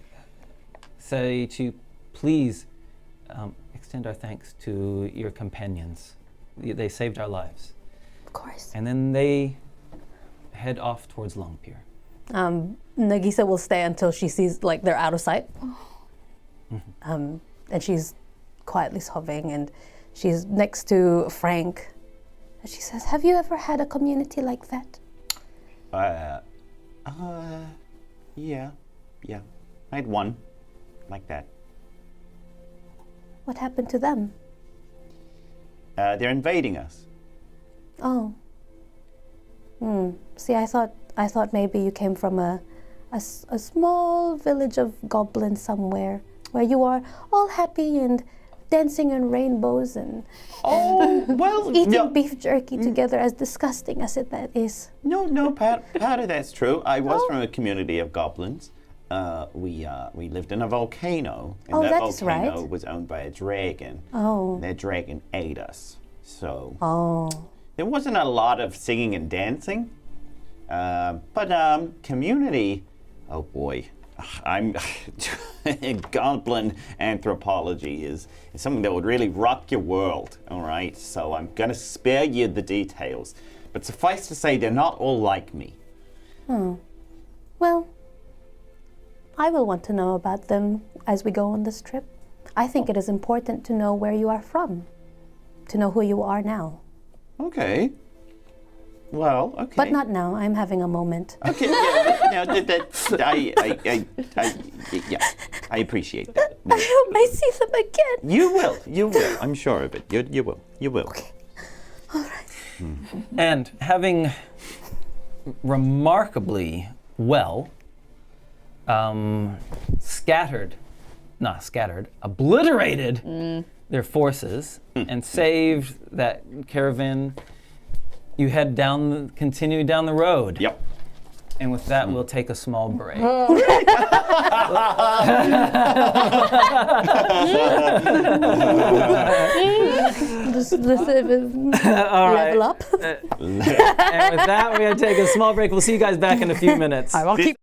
A: say to please extend our thanks to your companions. They saved our lives.
D: Of course.
A: And then they head off towards Longpier.
D: Nagiisa will stay until she sees they're out of sight. And she's quietly sobbing, and she's next to Frank. And she says, have you ever had a community like that?
B: Yeah. I had one like that.
D: What happened to them?
B: They're invading us.
D: Oh. See, I thought maybe you came from a small village of goblins somewhere where you are all happy and dancing in rainbows and eating beef jerky together, as disgusting as that is.
B: No, part of that's true. I was from a community of goblins. We lived in a volcano, and that volcano was owned by a dragon.
D: Oh.
B: And that dragon ate us. So there wasn't a lot of singing and dancing. But community, oh boy. Goblin anthropology is something that would really rock your world, all right? So I'm going to spare you the details. But suffice to say, they're not all like me.
D: Well, I will want to know about them as we go on this trip. I think it is important to know where you are from, to know who you are now.
B: Okay. Well, okay.
D: But not now. I'm having a moment.
B: Okay, I appreciate that.
D: I hope I see them again.
B: You will. I'm sure of it. You will.
D: Okay. All right.
A: And having remarkably obliterated their forces and saved that caravan, you continue down the road.
B: Yep.
A: And with that, we'll take a small break.
D: Level up.
A: And with that, we're going to take a small break. We'll see you guys back in a few minutes.
D: I'll keep.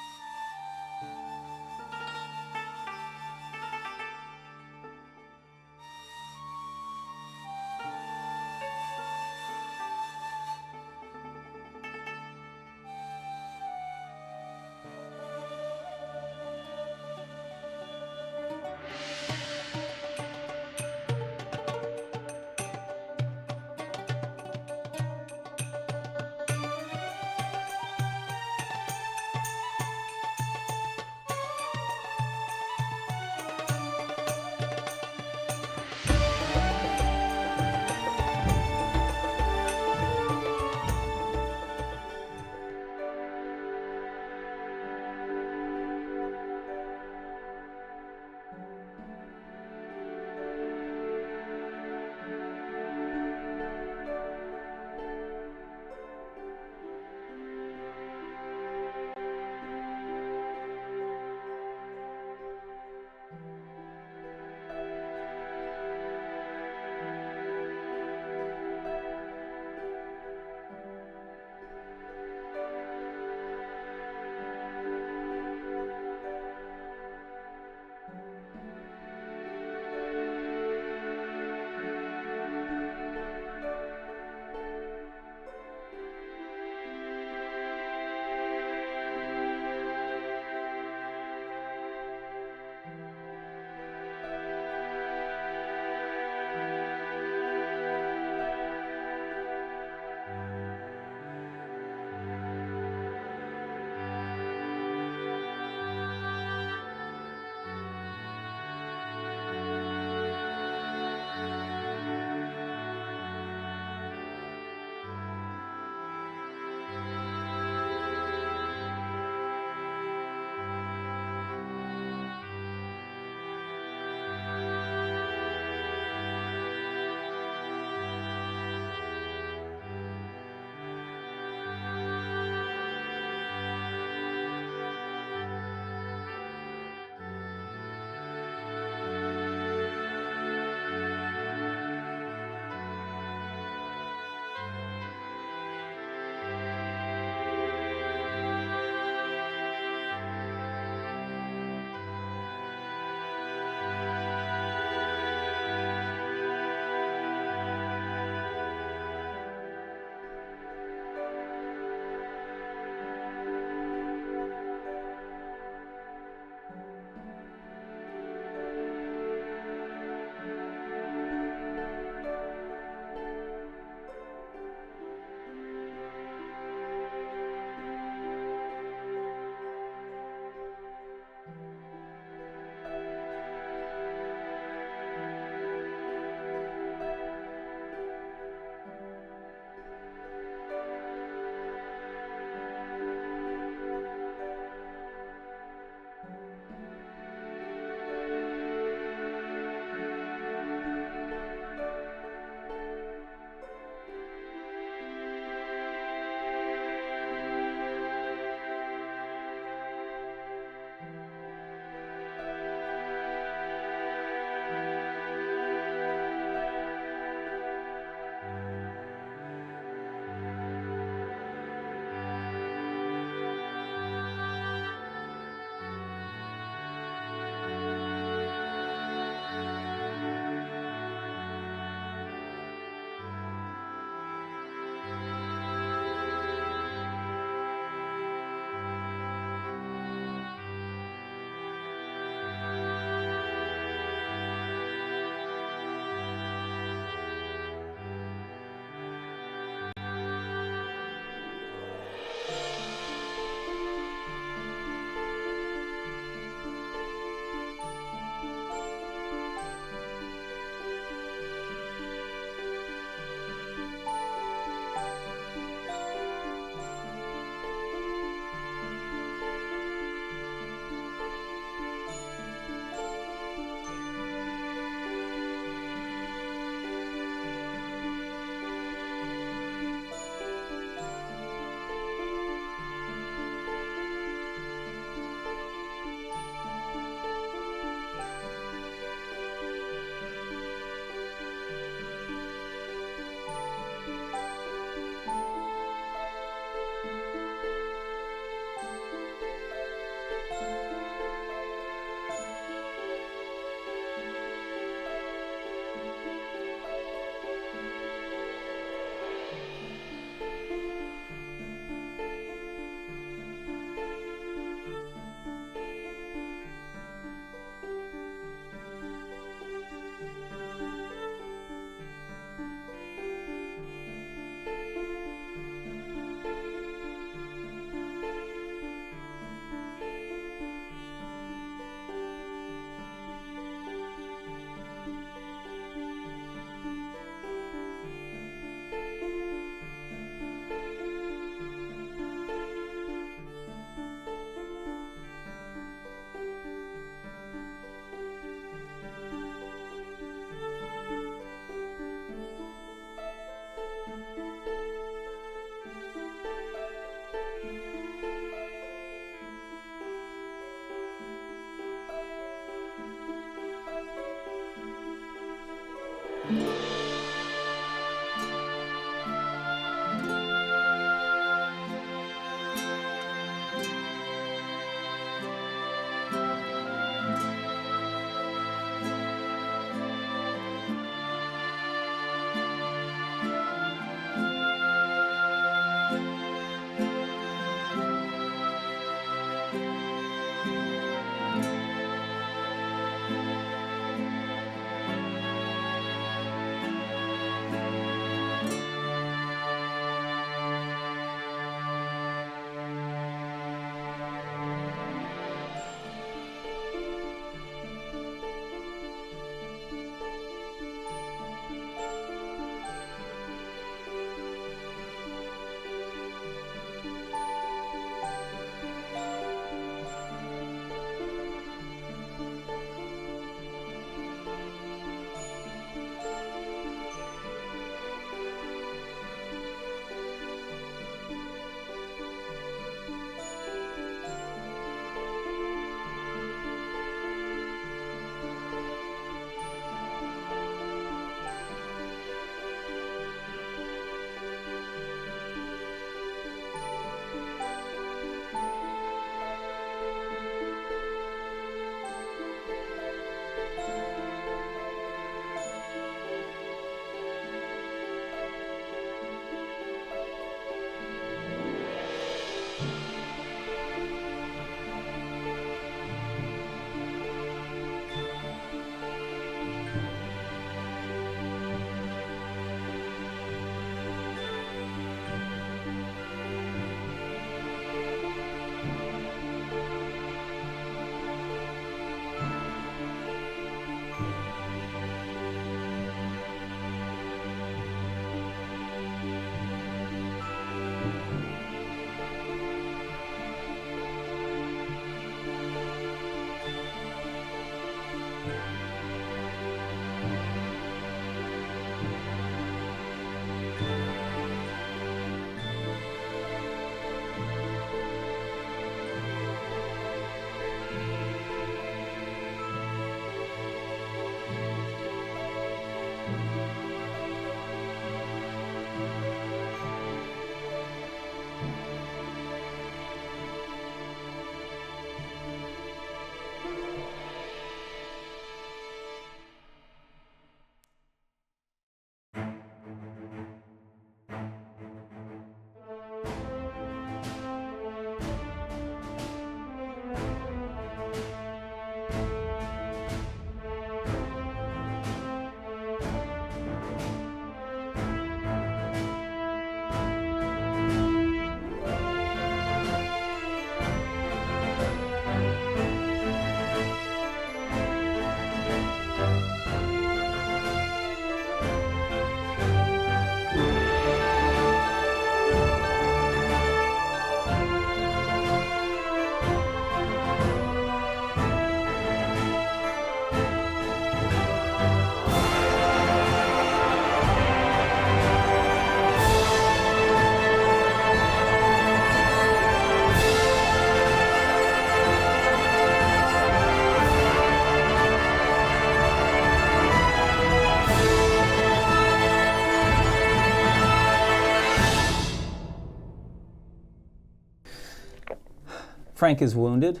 A: Frank is wounded.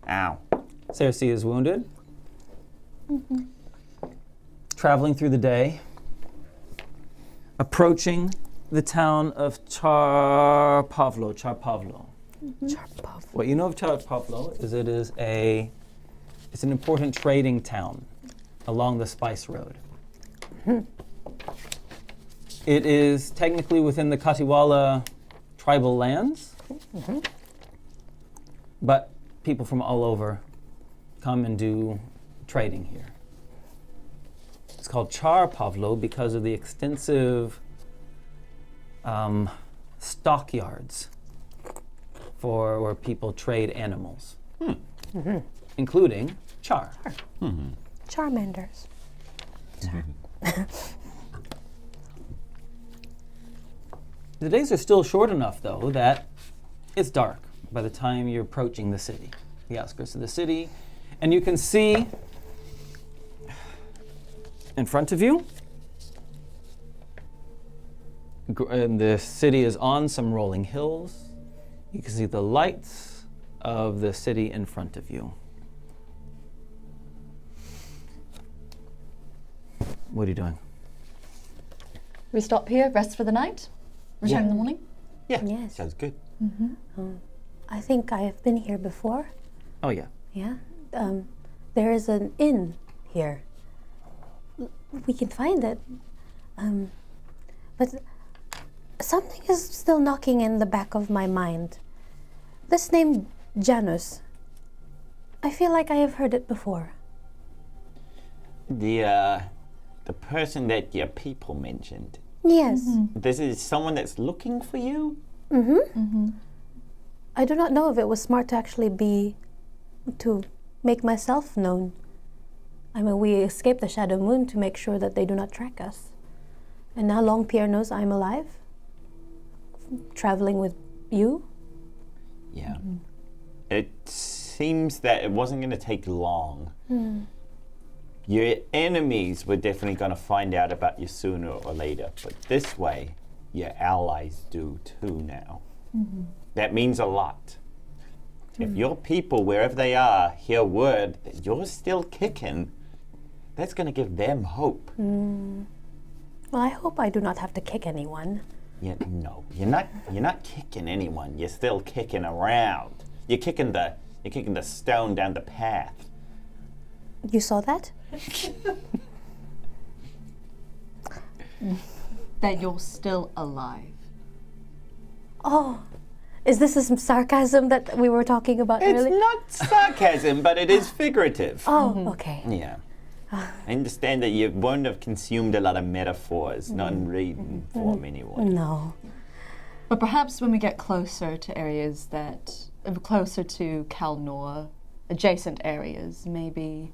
B: Ow.
A: Cerci is wounded. traveling through the day, approaching the town of Charpavlo. What you know of Charpavlo is it's an important trading town along the Spice Road. It is technically within the Katiwala tribal lands, but people from all over come and do trading here. It's called Charpavlo because of the extensive stockyards for where people trade animals, including char.
D: Charmanders.
A: The days are still short enough, though, that it's dark by the time you're approaching the city, the outskirts of the city, and you can see in front of you, and the city is on some rolling hills. You can see the lights of the city in front of you. What are you doing?
C: We stop here, rest for the night, return in the morning.
E: Yeah,
D: Yes.
E: sounds good.
D: I think I have been here before.
A: Oh, yeah.
D: Yeah. There is an inn here. We can find it. But something is still knocking in the back of my mind. This name, Janus. I feel like I have heard it before.
E: The person that your people mentioned.
D: Yes.
E: This is someone that's looking for you?
D: I do not know if it was smart to actually to make myself known. I mean, we escaped the Shadow Moon to make sure that they do not track us. And now Longpierre knows I'm alive, traveling with you.
E: Yeah. It seems that it wasn't going to take long. Your enemies were definitely going to find out about you sooner or later, but this way, your allies do too now. That means a lot. If your people, wherever they are, hear word that you're still kicking, that's going to give them hope.
D: Well, I hope I do not have to kick anyone.
E: Yeah, no, you're not kicking anyone. You're still kicking around. You're kicking the stone down the path.
D: You saw that?
F: That you're still alive.
D: Oh, is this some sarcasm that we were talking about
E: It's
D: earlier?
E: not sarcasm, but it is figurative.
D: Oh, okay.
E: Yeah. I understand that you wouldn't have consumed a lot of metaphors, not in reading form anyway.
D: No.
F: But perhaps when we get closer to areas closer to Kalnour, adjacent areas, maybe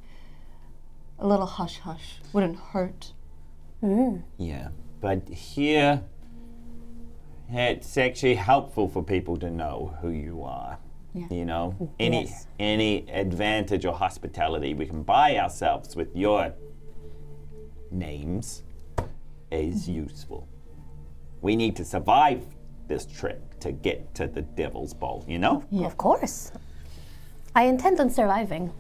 F: a little hush-hush wouldn't hurt.
E: Yeah, but here, it's actually helpful for people to know who you are.
F: Yeah.
E: You know,
D: Yes.
E: any advantage or hospitality we can buy ourselves with your names is useful. We need to survive this trip to get to the Devil's Bowl, you know?
D: Of course. I intend on surviving.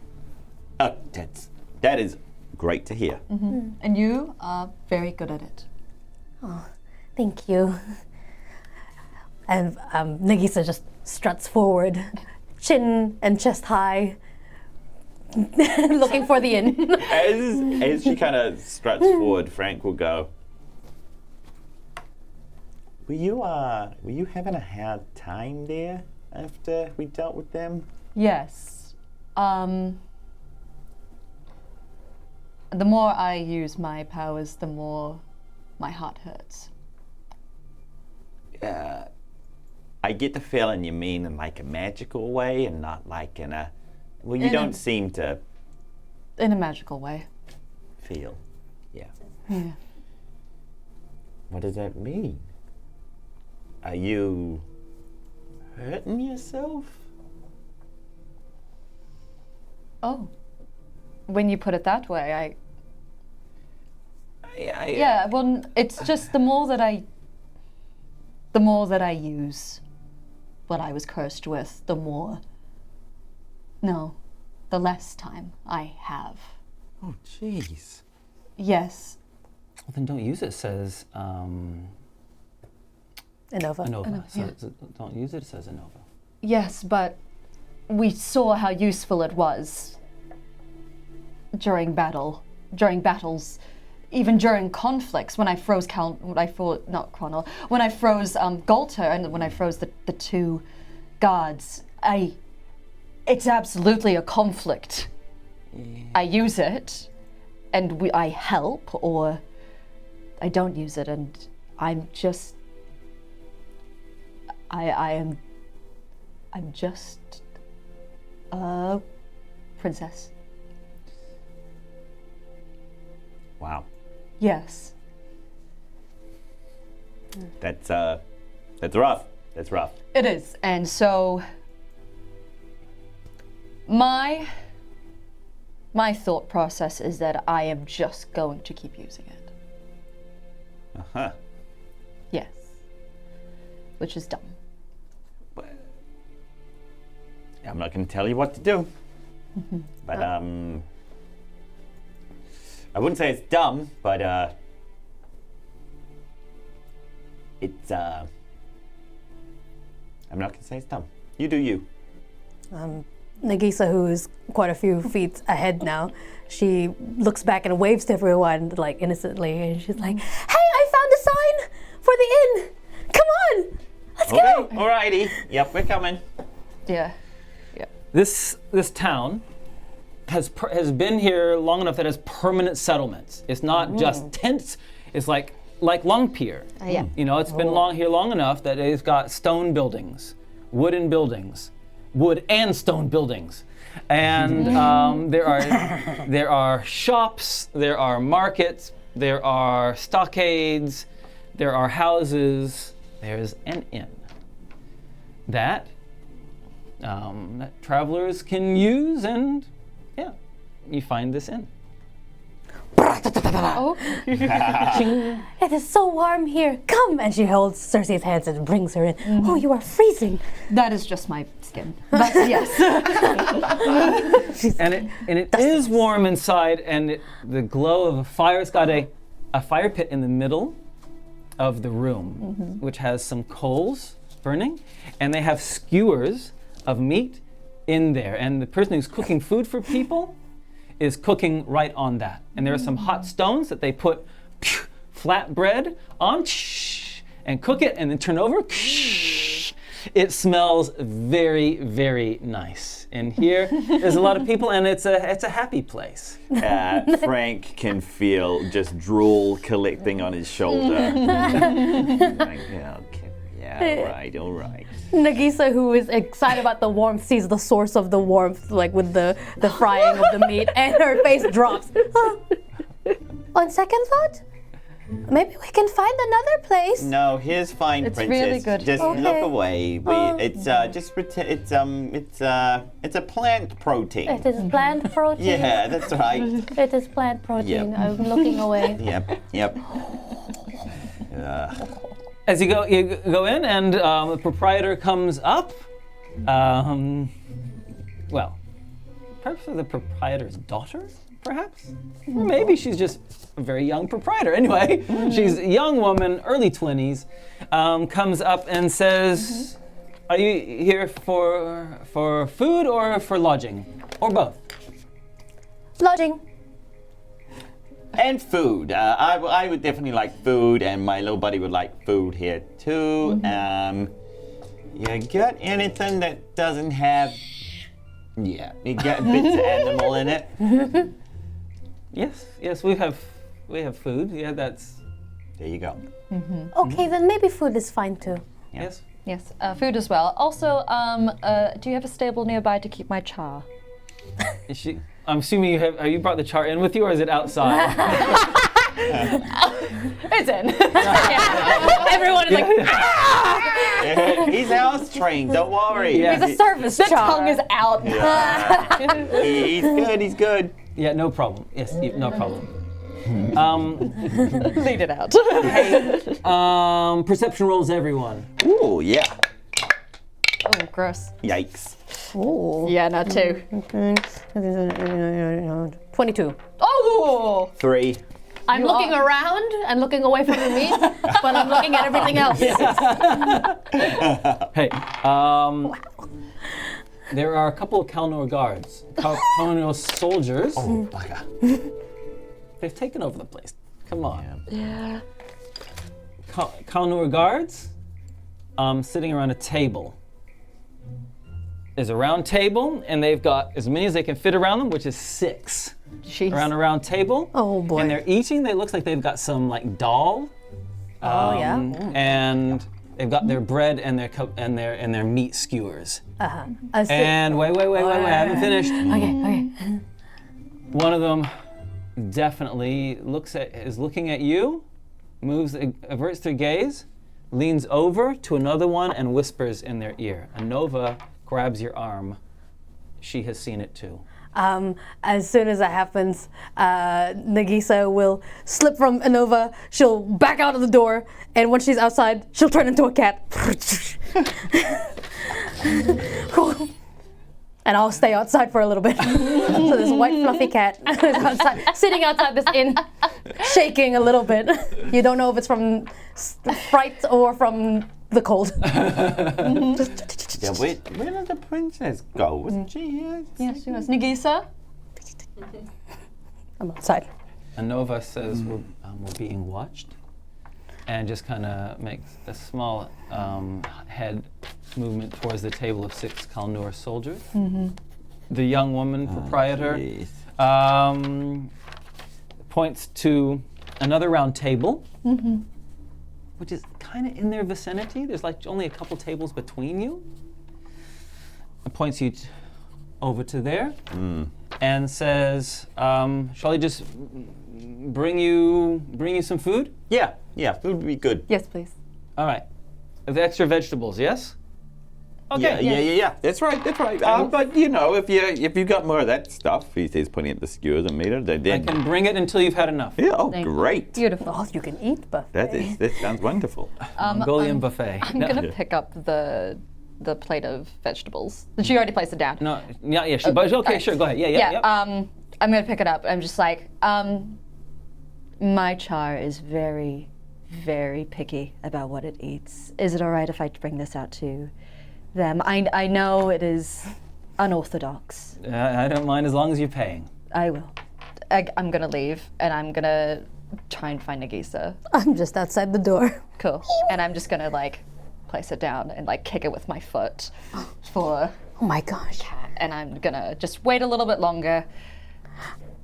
E: That is great to hear.
F: And you are very good at it.
D: Thank you. And Nagiisa just struts forward, chin and chest high, looking for the inn.
E: As she kind of struts forward, Frank will go, Were you having a hard time there after we dealt with them?
F: Yes. The more I use my powers, the more my heart hurts.
E: I get the feeling you mean in like a magical way and not like in a... Well, you
F: In
E: don't
F: a-
E: seem to
F: In a magical way.
E: feel. Yeah.
F: Yeah.
E: What does that mean? Are you hurting yourself?
C: Oh. When you put it that way,
E: I
C: yeah, well, it's just the more that I use what I was cursed with, the less time I have.
E: Oh, jeez.
F: Yes.
A: Well, then don't use it, says
D: Innova.
A: Innova. Don't use it, says Innova.
F: Yes, but we saw how useful it was during battles, even during conflicts. When I froze Galter, and when I froze the two guards, it's absolutely a conflict. I use it, and I help, or I don't use it, and I'm just. I'm just a princess.
B: Wow.
F: Yes.
B: That's rough. That's rough.
F: It is. And so my thought process is that I am just going to keep using it.
B: Uh-huh.
F: Yes. Which is dumb.
B: I'm not going to tell you what to do. But I wouldn't say it's dumb, but it's I'm not going to say it's dumb. You do you.
D: Nagiisa, who is quite a few feet ahead now, she looks back and waves to everyone, like, innocently, and she's like, "Hey, I found a sign for the inn! Come on! Let's go!"
B: Alrighty. Yep, we're coming.
F: Yeah.
A: This town has been here long enough that it has permanent settlements. It's not just tents. It's like Long Pier.
C: Yeah.
A: You know, it's been here long enough that it's got stone buildings, wooden buildings, wood and stone buildings, and there are shops, there are markets, there are stockades, there are houses. There's an inn that travelers can use, and yeah, you find this inn.
C: Oh.
D: It is so warm here. Come! And she holds Cerci's hands and brings her in. Oh, you are freezing.
F: That is just my skin. But yes.
A: And it is warm inside, and the glow of a fire. It's got a fire pit in the middle of the room, which has some coals burning, and they have skewers of meat in there. And the person who's cooking food for people is cooking right on that. And there are some hot stones that they put flat bread on and cook it and then turn over. It smells very, very nice. And here there's a lot of people, and it's a happy place.
B: Frank can feel just drool collecting on his shoulder. Like, yeah, okay. Yeah, all right.
D: Nagiisa, who is excited about the warmth, sees the source of the warmth, like with the frying of the meat, and her face drops. On second thought, maybe we can find another place.
B: No, here's fine,
F: It's
B: princess.
F: really good.
B: Just
D: Okay.
B: look away. It's a plant protein.
D: It is plant protein.
B: Yeah, that's right.
D: It is plant protein.
B: Yep.
D: I'm looking away.
B: Yep.
A: As you go in, and the proprietor comes up. Well, perhaps the proprietor's daughter, perhaps? Or maybe she's just a very young proprietor. Anyway, she's a young woman, early 20s, comes up and says, "Are you here for food or for lodging? Or both?"
D: Lodging.
B: And food. I would definitely like food, and my little buddy would like food here too. You got anything that doesn't have? Yeah, you got bits of animal in it.
A: Yes, we have food. Yeah, that's
B: There you go.
D: Okay, then maybe food is fine too.
B: Yeah.
A: yes.
F: Yes, food as well. Also, do you have a stable nearby to keep my char?
A: Is she? I'm assuming you have. Have you brought the chart in with you, or is it outside?
F: It's in. Everyone is like,
B: He's house trained. Don't worry.
A: Yeah.
D: He's a service
F: the
D: char.
F: tongue is out.
B: He's good. He's good.
A: Yeah, no problem. Yes, no problem.
F: Lead it out.
A: Perception rolls, everyone.
B: Ooh, yeah.
F: Oh, gross.
B: Yikes.
F: Yeah, not two.
D: 22.
F: Oh!
B: 3.
D: I'm looking around and looking away from the meat, but I'm looking at everything else.
A: Hey, there are a couple of Kalnour guards, Kalnour soldiers.
B: Oh, bugger.
A: They've taken over the place. Come on.
D: Yeah.
A: Kalnour guards sitting around a table. There's a round table, and they've got as many as they can fit around them, which is 6.
C: Jeez.
A: Around a round table.
D: Oh boy.
A: And they're eating. They looks like they've got some like dal.
D: Yeah.
A: And they've got their bread and their meat skewers. And wait, I haven't finished.
D: Okay.
A: One of them definitely is looking at you, averts their gaze, leans over to another one and whispers in their ear. Anova grabs your arm. She has seen it too.
D: As soon as that happens, Nagiisa will slip from Anova. She'll back out of the door, and once she's outside, she'll turn into a cat. And I'll stay outside for a little bit. So this white fluffy cat is outside, sitting outside this inn, shaking a little bit. You don't know if it's from fright or from the cold.
E: Yeah, where did the princess go? Wasn't she here?
C: Yes, she was. Nagiisa?
D: I'm outside.
A: Anova says we're being watched, and just kind of makes a small head movement towards the table of 6 Kalnour soldiers. The young woman proprietor points to another round table, which is kind of in their vicinity. There's like only a couple tables between you. It points you over to there and says, shall I just bring you some food?
E: Yeah, food would be good.
C: Yes, please.
A: All right. With extra vegetables, yes? Okay.
E: Yeah. That's right. But you know, if you got more of that stuff, he's pointing at the skewers and meter.
A: I can bring it until you've had enough.
E: Yeah. Oh,
C: Thank you.
E: great.
C: Beautiful.
D: All you can eat buffet.
E: That sounds wonderful.
A: Mongolian buffet.
C: I'm gonna pick up the plate of vegetables. She already placed it down.
A: No, yeah, but okay,
C: right.
A: sure, go ahead. Yeah.
C: I'm gonna pick it up. I'm just like, my char is very, very picky about what it eats. Is it all right if I bring this out to them? I know it is unorthodox.
A: I don't mind as long as you're paying.
C: I will. I'm gonna leave, and I'm gonna try and find Nagiisa.
D: I'm just outside the door.
C: Cool. And I'm just gonna like place it down and like kick it with my foot for
D: Oh my gosh.
C: cat. And I'm gonna just wait a little bit longer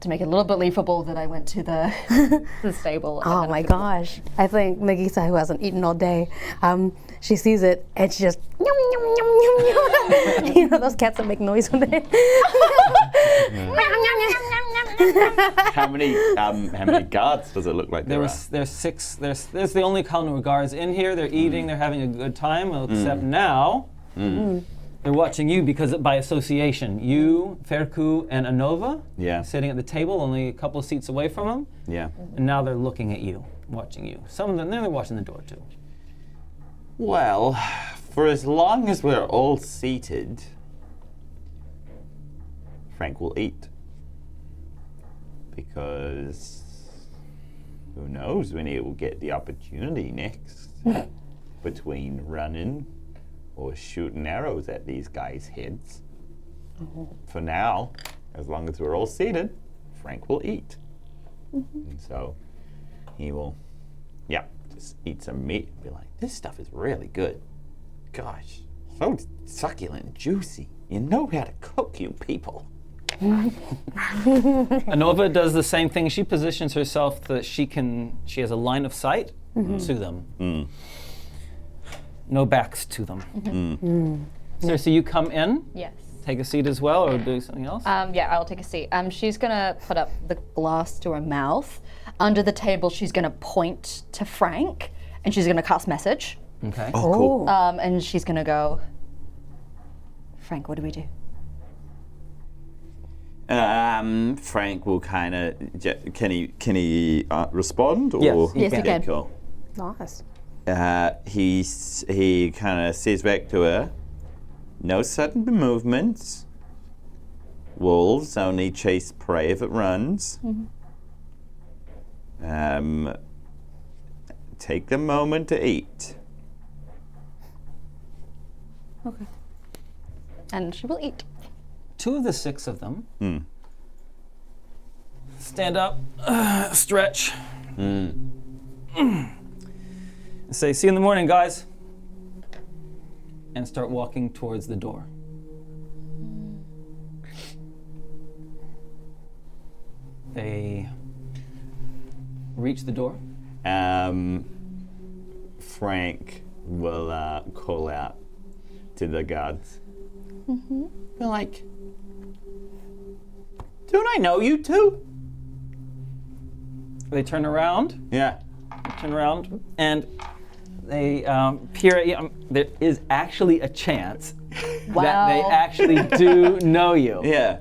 C: to make it a little believable that I went to the stable. and
D: Oh
C: then
D: my
C: I'm gonna-
D: gosh. I think Nagiisa, who hasn't eaten all day, she sees it and she just yum, yum, yum, yum, yum. You know those cats that make noise when they
E: How many guards does it look like there are?
A: There's 6. There's the only Kalnour guards in here. They're eating. They're having a good time. Except now, they're watching you because by association, you, Feku, and Anova, sitting at the table, only a couple of seats away from them.
E: Yeah.
A: And now they're looking at you, watching you. Some of them, they're watching the door too.
E: Well, for as long as we're all seated, Frank will eat. Because who knows when he will get the opportunity next between running or shooting arrows at these guys' heads. For now, as long as we're all seated, Frank will eat. And so he will, just eat some meat and be like, this stuff is really good. Gosh, so succulent and juicy. You know how to cook, you people.
A: Anova does the same thing. She positions herself that she has a line of sight to them. No backs to them. Cerci, you come in,
C: Yes.
A: take a seat as well, or do something else?
C: Yeah, I'll take a seat. She's gonna put up the glass to her mouth. Under the table, she's gonna point to Frank, and she's gonna cast message.
A: Okay.
E: Oh, cool.
C: And she's gonna go, Frank, what do we do?
E: Frank will kind of. Can he respond? Or?
A: Yes,
C: Yes, he can.
E: Cool.
D: Nice.
E: He kind of says back to her, "No sudden movements. Wolves only chase prey if it runs. Take the moment to eat.
C: Okay. And she will eat.
A: 2 of the 6 of them stand up, stretch, say, see you in the morning, guys, and start walking towards the door. They reach the door.
E: Frank will call out to the guards. They're like, don't I know you two?
A: They turn around.
E: Yeah.
A: Turn around, and they peer at you. There is actually a chance that they actually do know you.
E: Yeah.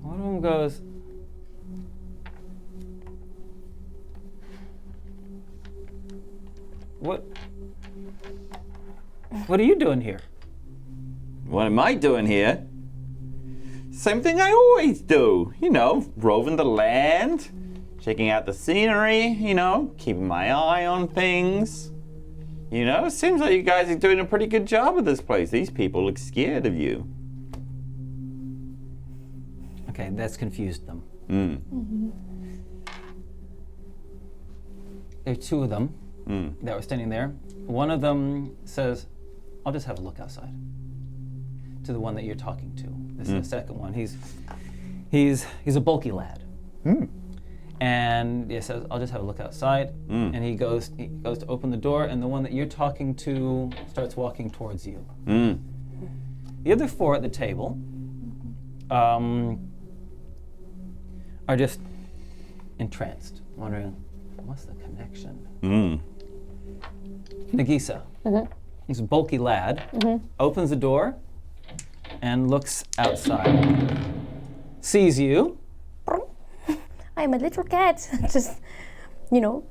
A: One of them goes, What are you doing here?
E: What am I doing here? Same thing I always do. You know, roving the land, checking out the scenery, you know, keeping my eye on things. You know, it seems like you guys are doing a pretty good job of this place. These people look scared of you.
A: Okay, that's confused them. There are 2 of them that were standing there. One of them says, I'll just have a look outside. To the one that you're talking to. This is the second one. He's a bulky lad. And he says, I'll just have a look outside. And he goes to open the door, and the one that you're talking to starts walking towards you. The other 4 at the table are just entranced, wondering, what's the connection? Nagiisa, this bulky lad, opens the door and looks outside. Sees you.
D: I'm a little cat. Just, you know.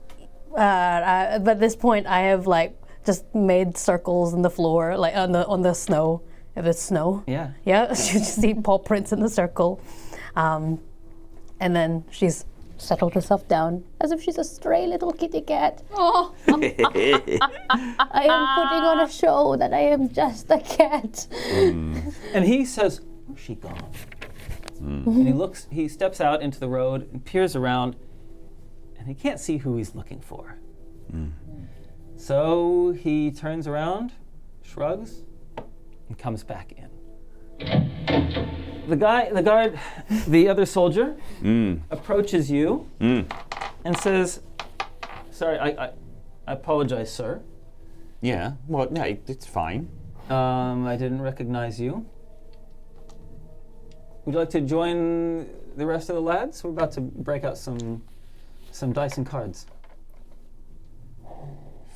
D: But at this point, I have like just made circles in the floor, like on the snow. If it's snow.
A: Yeah.
D: Yeah. You just see paw prints in the circle, and then she's settled herself down as if she's a stray little kitty cat.
F: Oh.
D: I am putting on a show that I am just a cat.
A: And he says, where's she gone? And he steps out into the road and peers around, and he can't see who he's looking for. So he turns around, shrugs, and comes back in. The other soldier approaches you and says, sorry, I apologize, sir.
E: Yeah, well, no, it's fine.
A: I didn't recognize you. Would you like to join the rest of the lads? We're about to break out some dice and cards.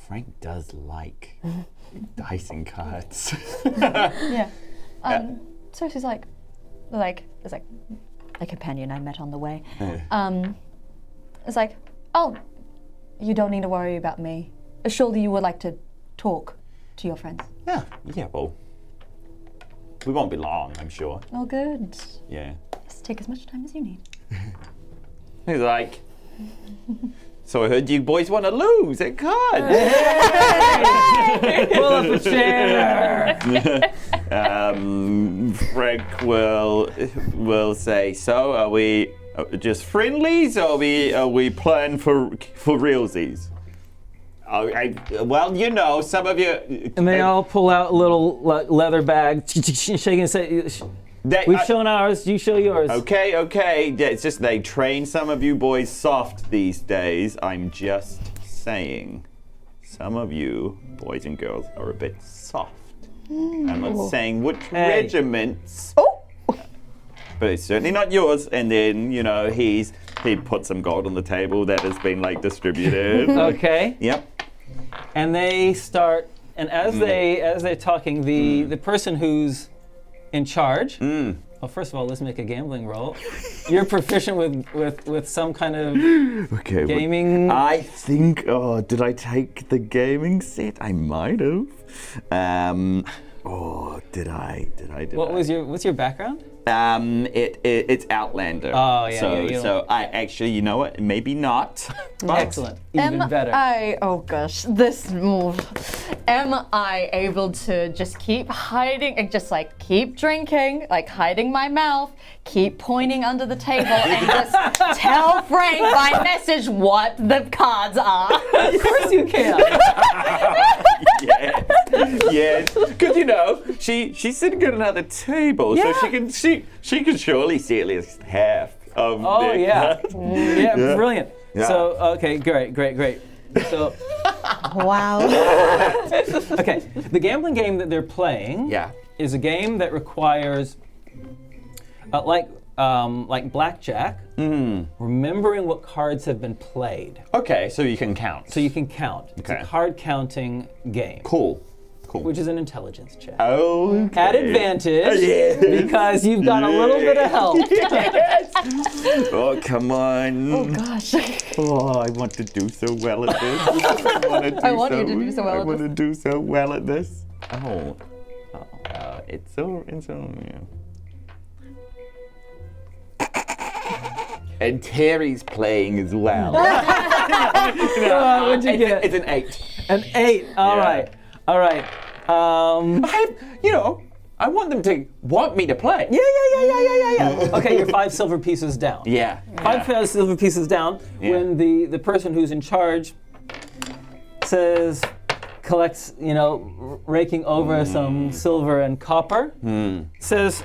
E: Frank does like dice and cards.
C: Yeah. So she's like it's like a companion I met on the way. It's like, oh, you don't need to worry about me. Surely you would like to talk to your friends.
E: Yeah, well, we won't be long, I'm sure.
C: Oh, good.
E: Yeah.
C: Just take as much time as you need.
E: He's like, so I heard you boys want to lose at cards.
A: Pull up a chair.
E: Frank will say, so are we just friendlies, or are we playing for realsies? Well, you know, some of you...
A: And they all pull out little leather bags, shaking and say, we've shown ours, you show yours.
E: Okay. It's just they train some of you boys soft these days. I'm just saying. Some of you, boys and girls, are a bit soft. I'm not saying which regiments. But it's certainly not yours. And then, you know, he put some gold on the table that has been, like, distributed.
A: Okay.
E: Yep.
A: And they start, and as they're talking, the person who's in charge. Well, first of all, let's make a gambling roll. You're proficient with some kind of gaming.
E: I think. Oh, did I take the gaming set? I might have. Did I?
A: What's your background?
B: It's Outlander.
A: Oh, yeah,
B: So,
A: yeah, you
B: so I actually, you know what? Maybe not. But
A: Excellent. Even better.
C: oh gosh, this move. Am I able to just keep hiding and just like keep drinking, like hiding my mouth, keep pointing under the table and just tell Frank by message what the cards are?
A: Of course you can.
B: yes, because you know she's sitting at another table, so she can surely see at least half of.
A: Oh
B: the
A: yeah.
B: cards.
A: Yeah, brilliant.
B: Yeah.
A: So okay, great. So
D: Wow.
A: okay, the gambling game that they're playing
B: Yeah.
A: is a game that requires like blackjack, remembering what cards have been played.
B: Okay, so you can count.
A: So you can count. It's
B: Okay.
A: a card counting game,
B: Cool.
A: which is an intelligence check.
B: Okay.
A: At advantage,
B: Yes.
A: because you've got a little bit of help.
B: Yes. Oh, come on.
C: Oh gosh.
B: Oh, I want to do so well at this.
C: I want you to do so well
B: I
C: at
B: want
C: this.
B: to do so well at this. It's so, yeah. And Terry's playing as well.
A: What'd you get?
B: It's an 8.
A: An 8. All right.
B: I want them to want me to play.
A: Yeah. Okay, you're 5 silver pieces down.
B: Yeah.
A: 5 silver pieces down
B: Yeah.
A: when the person who's in charge collects, raking over some silver and copper, says,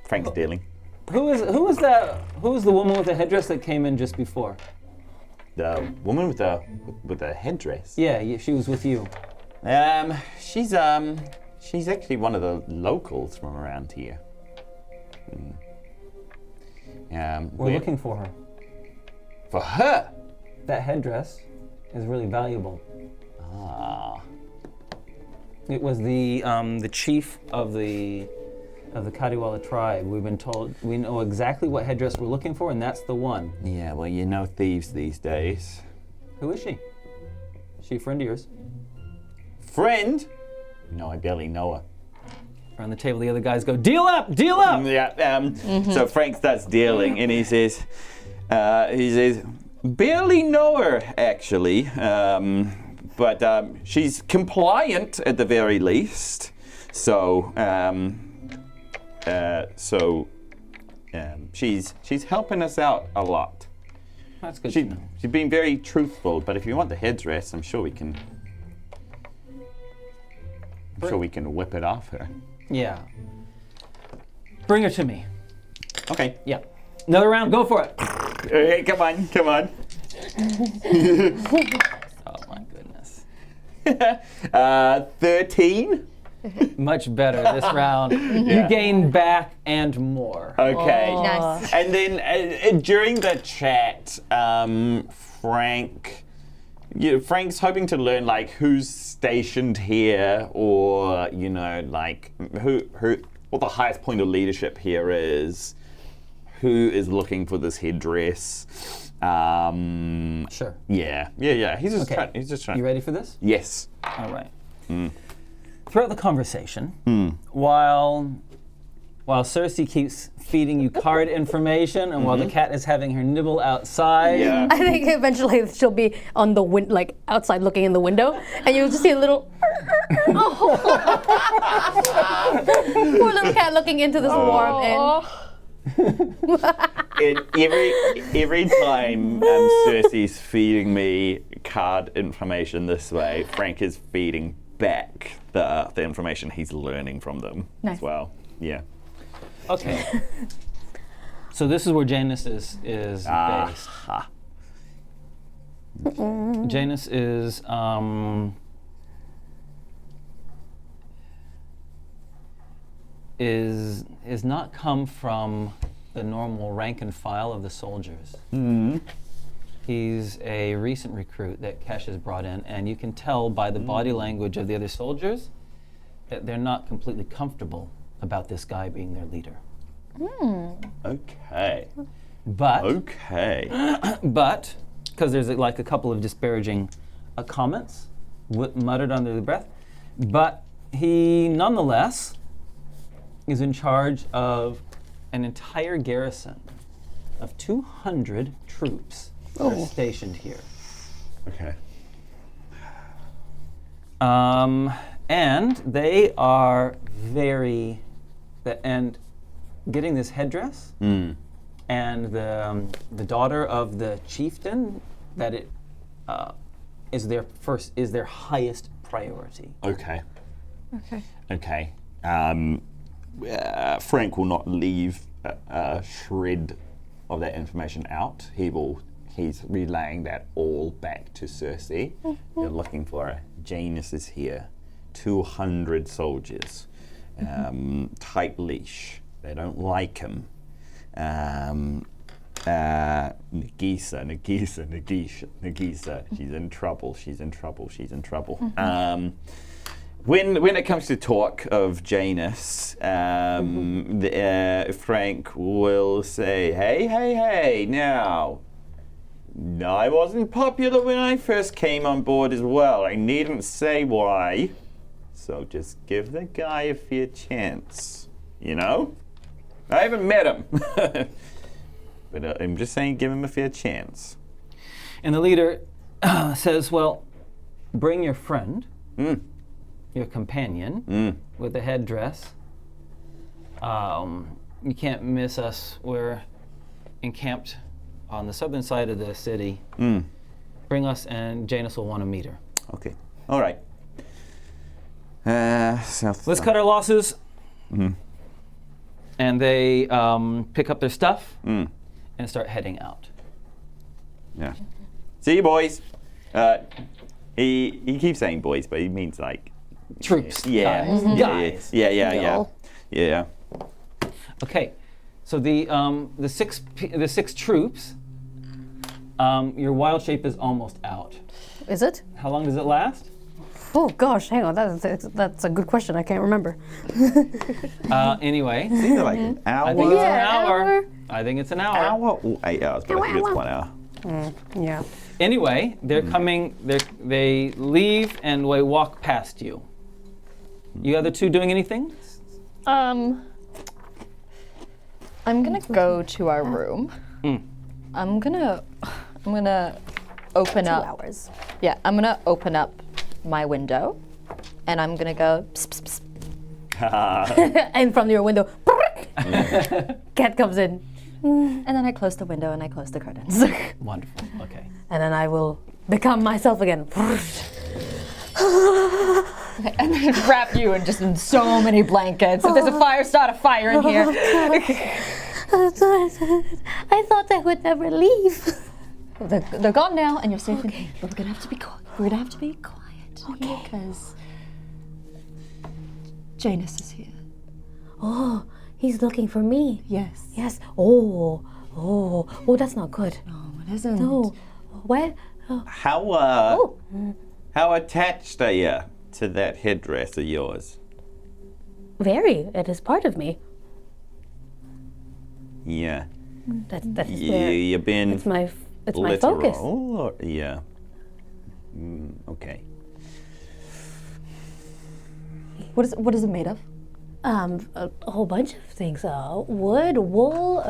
B: Frank's dealing.
A: who was the woman with the headdress that came in just before?
B: The woman with the headdress.
A: Yeah, she was with you.
B: She's actually one of the locals from around here.
A: We're looking for her.
B: for her.
A: That headdress is really valuable.
B: Ah.
A: It was the chief of the Kadiwala tribe. We've been told we know exactly what headdress we're looking for, and that's the one.
B: Yeah, well, you know thieves these days.
A: Who is she? Is she a friend of yours?
B: Friend? No, I barely know her.
A: Around the table, the other guys go, "Deal up! Deal up!"
B: Yeah. So Frank starts dealing, and he says, barely know her actually, but she's compliant at the very least. So, she's helping us out a lot.
A: That's good to know.
B: She's been very truthful. But if you want the headdress, I'm sure we can. Whip it off her.
A: Yeah. Bring her to me.
B: Okay.
A: Yeah. Another round. Go for it.
B: Okay, come on.
A: Oh my goodness.
B: 13.
A: Much better this round. You gain back and more.
B: Okay.
C: Nice.
B: And then during the chat, Frank's hoping to learn like who's stationed here, or like who what the highest point of leadership here is, who is looking for this headdress.
A: Sure.
B: Yeah. He's just trying.
A: You ready for this?
B: Yes.
A: All right. Throughout the conversation, while Cerci keeps feeding you card information, and while the cat is having her nibble outside,
B: Yeah.
D: I think eventually she'll be on the like outside looking in the window, and you'll just see a little poor little cat looking into this warm and
B: Every time Cerci's feeding me card information this way, Frank is feeding back the information he's learning from them
C: Nice.
B: as well. Yeah.
A: Okay. So this is where Janus is based.
B: Ah.
A: Janus is not come from the normal rank and file of the soldiers. He's a recent recruit that Kesh has brought in, and you can tell by the body language of the other soldiers that they're not completely comfortable about this guy being their leader.
B: Okay.
A: But because there's like a couple of disparaging comments muttered under the breath, but he nonetheless is in charge of an entire garrison of 200 troops that are stationed here.
B: Okay.
A: And they are and getting this headdress and the daughter of the chieftain, that it is their highest priority.
E: Okay.
C: Okay.
E: Okay. Frank will not leave a shred of that information out. He's relaying that all back to Cerci. They're looking for a Janus is here. 200 soldiers. Tight leash. They don't like him. Nagiisa. She's in trouble. When it comes to talk of Janus, Frank will say, hey, now, I wasn't popular when I first came on board as well. I needn't say why. So just give the guy a fair chance, you know? I haven't met him. But I'm just saying give him a fair chance.
A: And the leader says, well, bring your friend, your companion, with the headdress. You can't miss us. We're encamped on the southern side of the city. Bring us, and Janus will want to meet her.
E: Okay. All right.
A: Let's cut our losses. And they pick up their stuff and start heading out.
E: Yeah. See you, boys. He keeps saying boys, but he means like
A: Troops.
E: Yeah.
A: Guys.
E: Yeah.
A: Okay. So the six troops. Your wild shape is almost out.
D: Is it?
A: How long does it last?
D: Oh gosh, hang on. That's a good question. I can't remember.
A: Anyway,
E: Either like an hour.
A: I think it's an
D: Yeah,
A: hour.
D: hour.
A: I think it's an hour.
E: Hour or 8 hours, but I think it's 1 hour.
D: Yeah.
A: Anyway, they're coming. They leave and they walk past you. You other two doing anything?
C: I'm gonna go to our room. I'm gonna open
D: 2
C: up.
D: hours.
C: Yeah, I'm gonna open up my window, and I'm gonna go. Psst, psst, psst.
D: And from your window, cat comes in.
C: And then I close the window and I close the curtains.
A: Wonderful. Okay.
D: And then I will become myself again.
C: And then wrap you in so many blankets. If there's a fire, start a fire in here.
D: I thought I would never leave.
C: They're gone now, and you're safe in here. But we're gonna have to be quiet. Okay. Because Janus is here.
D: Oh, he's looking for me.
C: Yes.
D: Yes. Oh, that's not good.
C: No, it isn't.
D: No. Where? Oh.
E: How attached are you to that headdress of yours?
D: Very. It is part of me.
E: Yeah.
D: That is where
E: You've been
D: it's my
E: literal,
D: focus.
E: or, yeah. Okay.
C: What is it made of?
D: A whole bunch of things. Wood, wool,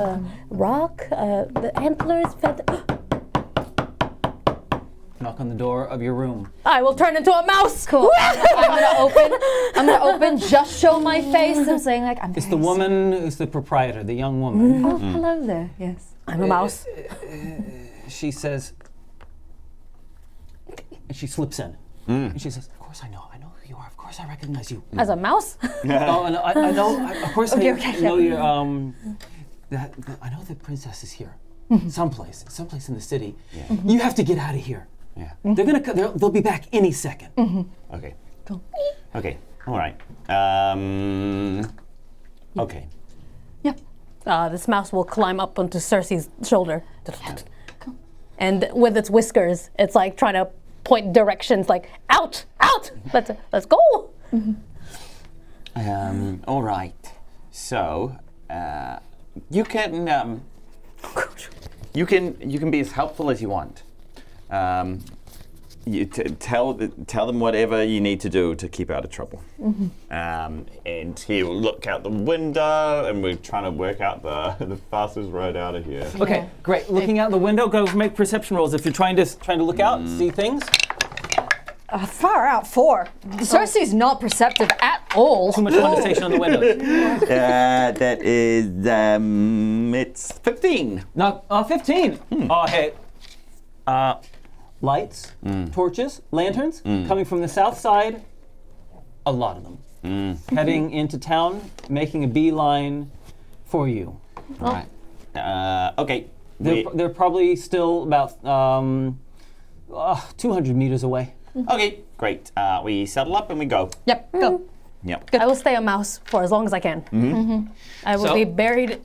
D: rock, the antlers, feather.
A: Knock on the door of your room.
D: I will turn into a mouse.
C: Cool. I'm gonna open, just show my face and saying like, I'm
A: It's the woman who's the proprietor, the young woman.
C: Oh, hello there. Yes.
D: I'm a mouse.
A: She says, and she slips in. And she says, of course I know who you are. Of course I recognize you.
D: As a mouse?
A: Oh, no, I know, of course I know you. I know the princess is here. Someplace in the city.
E: Yeah.
A: You have to get out of here.
E: Yeah.
A: They'll be back any second.
E: Okay.
C: Cool.
E: Okay. All right. Okay.
C: Yeah.
D: This mouse will climb up onto Cerci's shoulder. And with its whiskers, it's like trying to point directions like, out! Let's go!
E: All right. So, you can you can be as helpful as you want.
B: You tell them whatever you need to do to keep out of trouble.
E: And he'll look out the window, and we're trying to work out the fastest road out of here.
A: Okay, great. Looking out the window, go make perception rolls if you're trying to look out, see things.
C: Far out 4. Cerci's not perceptive at all.
A: Too much condensation on the windows.
B: That is, it's 15.
A: No, 15. Oh, hey. Lights, torches, lanterns coming from the south side. A lot of them. Heading into town, making a beeline for you.
B: All right. Okay.
A: They're probably still about 200 meters away.
B: Okay, great. We settle up and we go.
C: Yep, go.
B: Yep.
D: I will stay a mouse for as long as I can. I will
A: So-
D: be buried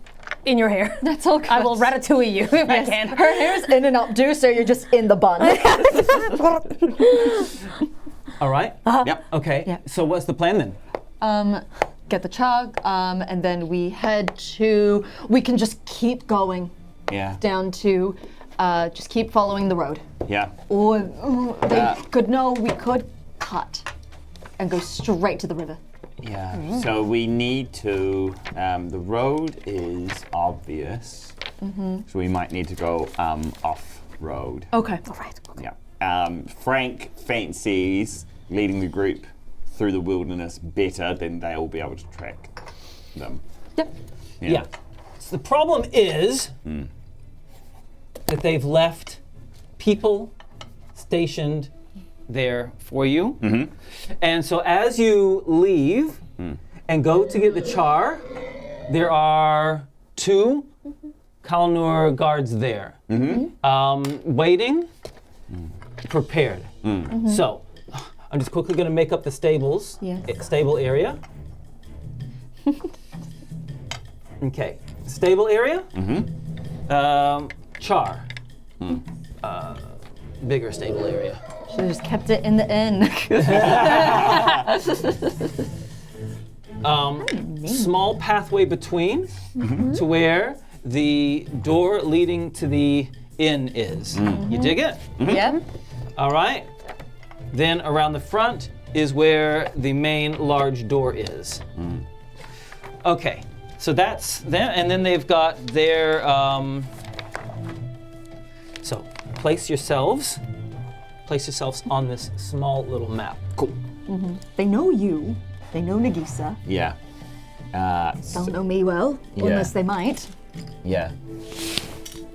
D: in your hair.
C: That's all good.
D: I will ratatouille you if I can.
C: Her hair's in and updo, so you're just in the bun.
A: All right?
B: Yep.
A: Okay.
C: Yeah.
A: So what's the plan then?
C: Get the chug, and then we head to. We can just keep going
B: Yeah.
C: down to. Just keep following the road.
B: Yeah.
C: Or we could cut and go straight to the river.
B: Yeah. So we need to. The road is obvious, so we might need to go off road.
C: Okay.
D: All right.
B: Yeah. Frank fancies leading the group through the wilderness better than they'll be able to track them.
C: Yep.
A: Yeah. So the problem is that they've left people stationed there for you. And so as you leave and go to get the char, there are 2 Kalnour guards there, waiting, prepared. So I'm just quickly going to make up the stables,
C: Yes.
A: stable area. Okay, stable area. Char. Bigger stable area.
C: Should've just kept it in the inn.
A: Small pathway between to where the door leading to the inn is. You dig it?
C: Yep.
A: All right. Then around the front is where the main large door is. Okay, so that's them, and then they've got their. So place yourselves on this small little map. Cool.
C: They know you. They know Nagiisa.
B: Yeah.
C: Don't know me well, unless they might.
B: Yeah.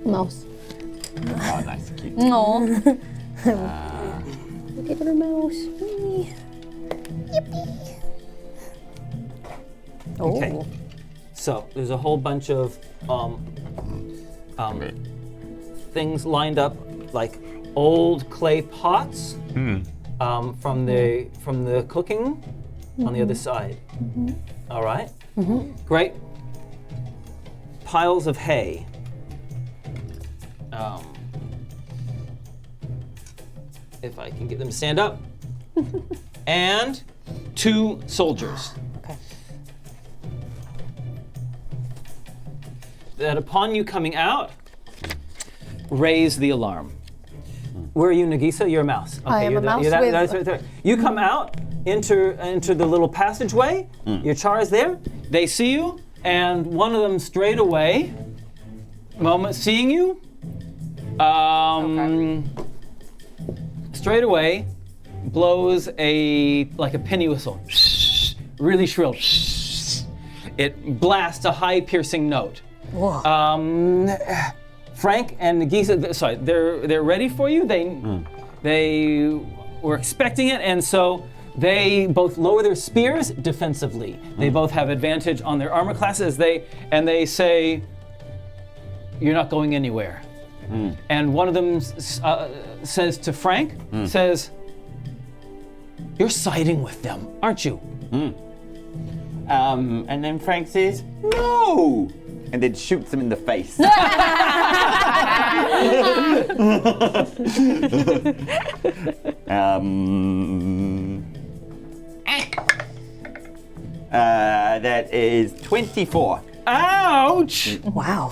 D: Mouse.
B: Oh, nice, cute.
C: No.
D: Look at her mouse. Oh.
A: Okay. So there's a whole bunch of things lined up, like old clay pots from the cooking on the other side. All right. Great. Piles of hay. If I can get them to stand up. And 2 soldiers.
D: Okay.
A: That upon you coming out, raise the alarm. Where are you, Nagiisa? You're a mouse. Okay,
D: I am
A: you're
D: a mouse
A: that's
D: with-
A: right there. You come out, enter the little passageway. Your char is there. They see you, and one of them straight away, seeing you, straight away, blows a penny whistle, really shrill. It blasts a high piercing note. Frank and Nagiisa, they're ready for you. They were expecting it, and so they both lower their spears defensively. They both have advantage on their armor classes. They say, "You're not going anywhere." And one of them says to Frank, says, "You're siding with them, aren't you?"
B: And then Frank says, "No!" and then shoots him in the face. That is 24.
A: Ouch!
D: Wow.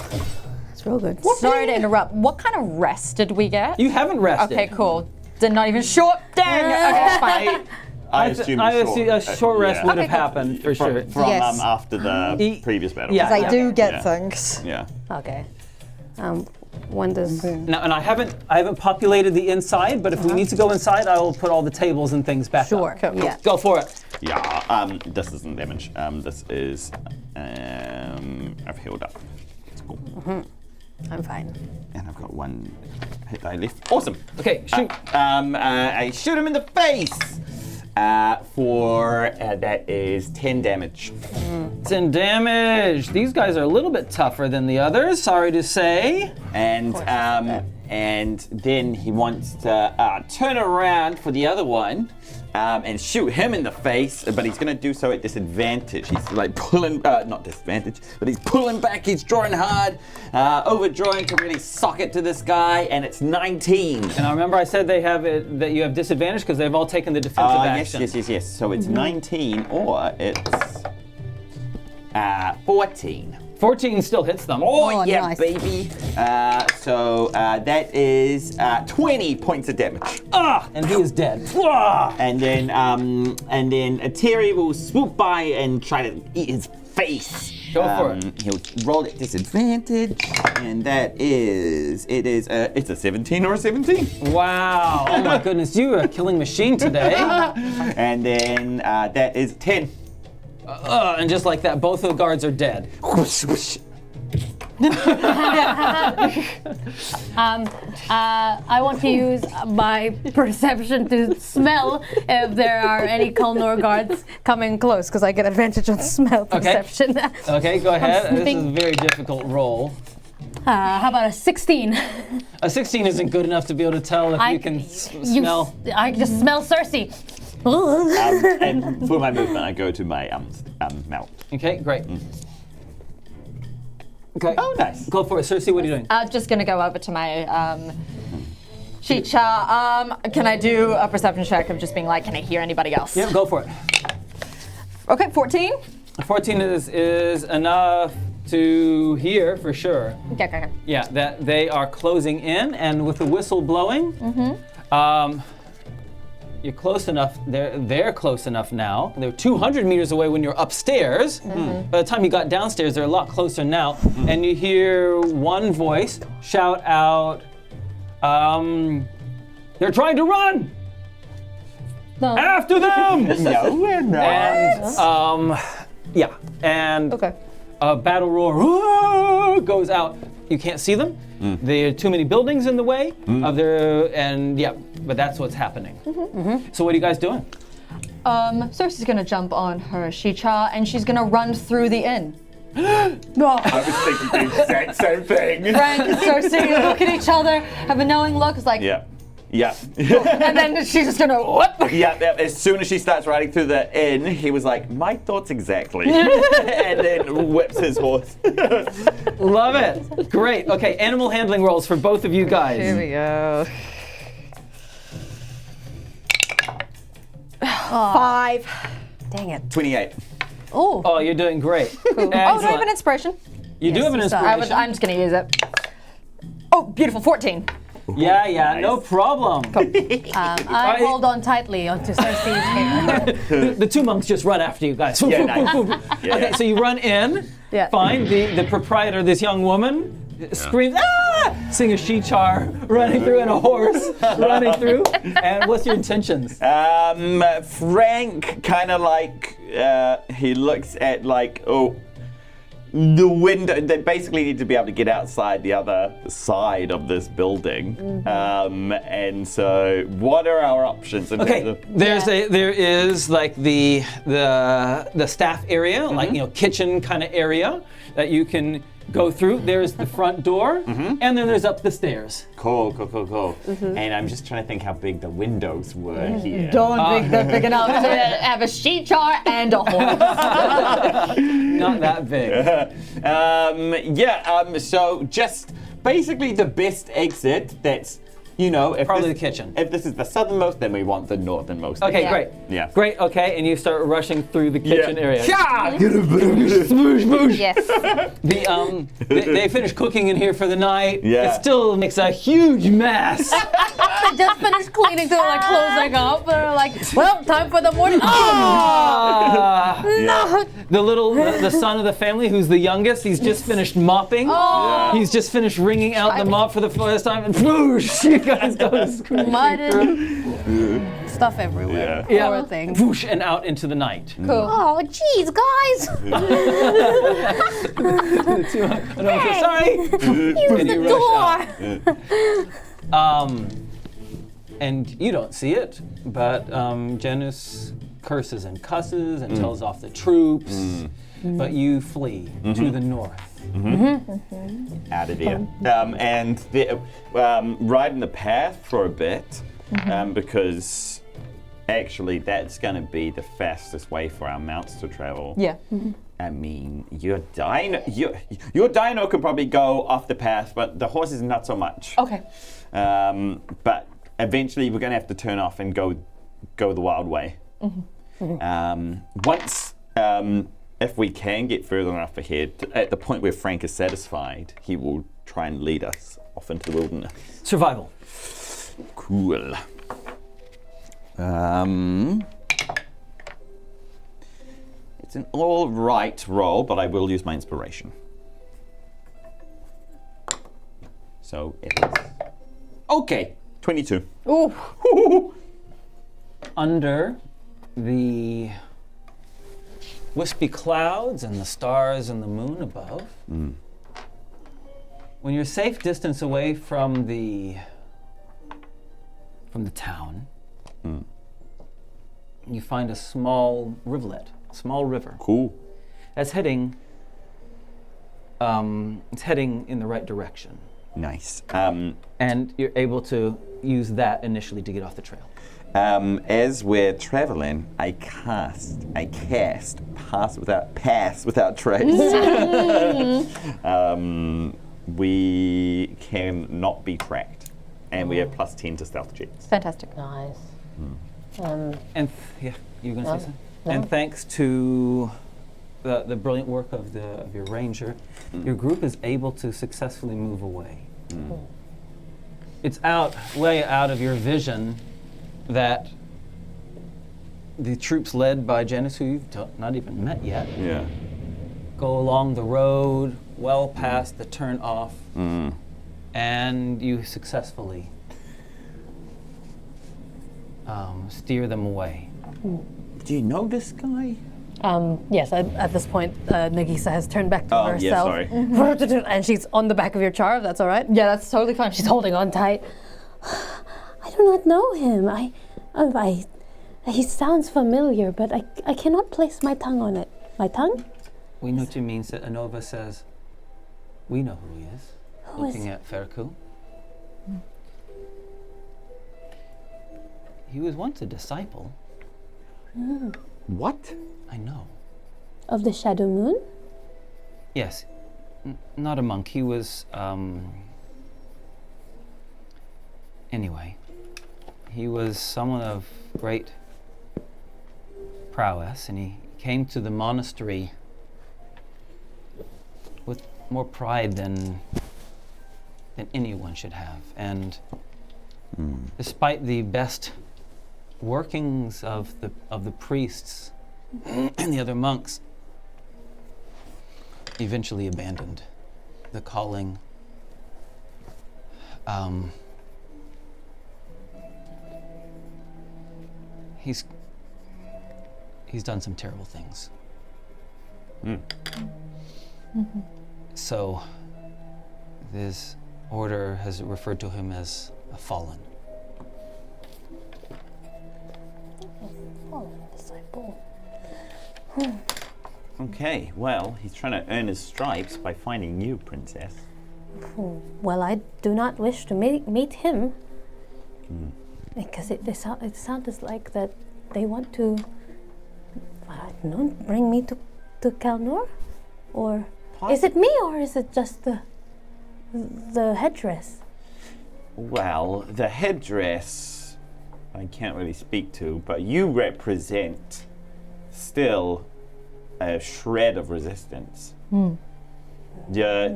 D: That's real good.
C: Sorry to interrupt. What kind of rest did we get?
A: You haven't rested.
C: Okay, cool.
F: They're not even short. Dang. Okay, it's fine.
E: I assume
A: a short rest
E: yeah.
A: would have
F: Okay, cool.
A: happened for sure.
E: From
F: Yes.
E: after the previous battle.
A: Yeah.
F: I do get
E: Yeah.
F: things.
E: Yeah.
D: Okay. When does
A: Now, and I haven't populated the inside, but if we need to go inside, I will put all the tables and things back
D: sure?
A: up.
D: Yeah.
A: Go for it.
E: Yeah. This isn't damage. This is. I've healed up. It's cool.
D: I'm fine.
E: And I've got one hit die left. Awesome.
A: Okay, shoot.
E: I shoot him in the face. That is 10 damage.
A: 10 damage. These guys are a little bit tougher than the others, sorry to say.
E: And then he wants to turn around for the other one and shoot him in the face, but he's going to do so at disadvantage. He's like pulling, not disadvantage, but he's pulling back, he's drawing hard, overdrawing to really sock it to this guy, and it's 19.
A: And I remember I said that you have disadvantage because they've all taken the defensive action.
E: Yes. So it's 19 or it's 14.
A: 14 still hits them.
E: Oh, yeah,
F: nice.
E: baby. So that is 20 points of damage.
A: And he is dead. Ah!
E: And then Terry will swoop by and try to eat his face.
A: Go for it.
E: He'll roll at disadvantage, and it's a 17 or a 17.
A: Wow. Oh my goodness, you are a killing machine today.
E: And then that is 10.
A: And just like that, both of the guards are dead.
D: I want to use my perception to smell if there are any Kalnour guards coming close, because I get advantage on smell perception.
A: Okay, go ahead. This is a
D: sniffing.
A: very difficult roll.
D: How about a 16?
A: A 16 isn't good enough to be able to tell if you can smell.
D: I just smell Cerci.
E: And for my movement, I go to my mount.
A: Okay, great. Okay.
E: Oh, nice.
A: Go for it. Cerci, what are you doing?
C: I'm just gonna go over to my Chicha. Can I do a perception check of just being like, can I hear anybody else?
A: Yeah, go for it.
C: Okay, 14.
A: 14 is enough to hear for sure.
C: Okay.
A: Yeah, that they are closing in, and with the whistle blowing, you're close enough. They're close enough now. They're 200 meters away when you're upstairs. By the time you got downstairs, they're a lot closer now. And you hear one voice shout out, "They're trying to run!
C: No.
A: After them!"
E: No, we're not.
A: And
C: Okay.
A: a battle roar goes out. You can't see them. There are too many buildings in the way of but that's what's happening. So what are you guys doing?
C: Cerci's gonna jump on her Chicha and she's gonna run through the inn.
E: I was thinking the exact same thing.
C: Frank and Cerci look at each other, have a knowing look. It's like,
E: Yeah.
C: and then she's just gonna whoop.
E: Yeah, as soon as she starts riding through the inn, he was like, my thoughts exactly. And then whips his horse.
A: Love it. Great. Okay, animal handling rolls for both of you guys.
C: Here we go. 5.
D: Dang it.
E: 28.
A: Oh, you're doing great.
C: Oh, do I have an inspiration?
A: You do have an inspiration.
C: I'm just gonna use it. Oh, beautiful, 14.
A: Yeah, no problem.
D: I hold on tightly onto Cerci's hair.
A: The two monks just run after you guys.
E: Yeah, nice.
A: Okay, so you run in,
C: Yeah.
A: find the proprietor, this young woman, screams, "Ah!" Sing a she-char, running through, and a horse running through. And what's your intentions?
E: Frank kind of like, he looks at like, the window. They basically need to be able to get outside the other side of this building. And so, what are our options? In terms
A: Okay,
E: of,
A: there is like the staff area, like kitchen kind of area that you can go through. There's the front door, and then there's up the stairs.
E: Cool. And I'm just trying to think how big the windows were here.
C: Don't think they're big enough to have a Chicha and a horse.
A: Not that big.
E: So just basically the best exit that's You know, if
A: Probably
E: this,
A: the kitchen.
E: If this is the southernmost, then we want the northernmost.
A: Okay,
C: Yeah.
A: great.
E: Yeah.
A: Great, okay, and you start rushing through the kitchen area.
C: Yes.
A: They finish cooking in here for the night.
E: Yeah.
A: It still makes a huge mess.
D: They just finished cleaning, so like closing up. They're like, well, time for the morning. Oh!
E: Yeah.
A: The son of the family, who's the youngest, he's just finished mopping.
E: Yeah.
A: He's just finished wringing out the mop for the first time, and whoosh, you guys go screaming
D: Mud
A: through.
D: and stuff everywhere.
E: Yeah.
D: Poor thing.
A: Whoosh, and out into the night.
C: Cool.
D: Oh, jeez, guys.
A: Sorry. And you rush
D: Door.
A: out. And you don't see it, but Janus curses and cusses and tells off the troops. But you flee to the north.
E: Out of here. And ride in the path for a bit, because actually that's going to be the fastest way for our mounts to travel.
C: Yeah.
E: I mean, your dino can probably go off the path, but the horses not so much.
C: Okay.
E: But eventually we're going to have to turn off and go the wild way. Once, if we can get further enough ahead, at the point where Frank is satisfied, he will try and lead us off into the wilderness.
A: Survival.
E: Cool. It's an all right roll, but I will use my inspiration. So it is. Okay, 22.
C: Ooh.
A: Under the wispy clouds and the stars and the moon above, when you're a safe distance away from the town, you find a small rivulet, a small river.
E: Cool.
A: That's heading. It's heading in the right direction,
E: Nice.
A: and you're able to use that initially to get off the trail.
E: As we're traveling, I cast pass without trace. We can not be tracked, and we have +10 to stealth checks.
C: Fantastic.
D: Nice.
A: And yeah, you were going to say something?
D: no.
A: And thanks to the brilliant work of your ranger, your group is able to successfully move away. It's way out of your vision that the troops led by Janus, who you've not even met yet,
E: Yeah.
A: go along the road well past the turn off, and you successfully steer them away.
E: Do you know this guy?
D: Yes, at this point, Nagiisa has turned back to
E: Oh,
D: herself.
E: yeah, sorry.
D: And she's on the back of your char, if that's all right.
C: Yeah, that's totally fine.
D: She's holding on tight. I do not know him. He sounds familiar, but I cannot place my tongue on it. My tongue?
A: We know what you mean, said Anova says, we know who he is.
D: Who is
A: Looking
D: he?
A: at Feku. He was once a disciple.
E: What?
A: I know.
D: Of the Shadow Moon?
A: Yes, not a monk. He was, anyway, he was someone of great prowess, and he came to the monastery with more pride than anyone should have. And despite the best workings of the priests and the other monks, eventually abandoned the calling. He's done some terrible things. So this order has referred to him as a fallen.
D: Fallen disciple.
E: Okay, well, he's trying to earn his stripes by finding you, princess.
D: Well, I do not wish to meet him. Because it sounds like that they want to, I don't know, bring me to Kalnour? Or is it me, or is it just the headdress?
E: Well, the headdress, I can't really speak to, but you represent still a shred of resistance. Yeah,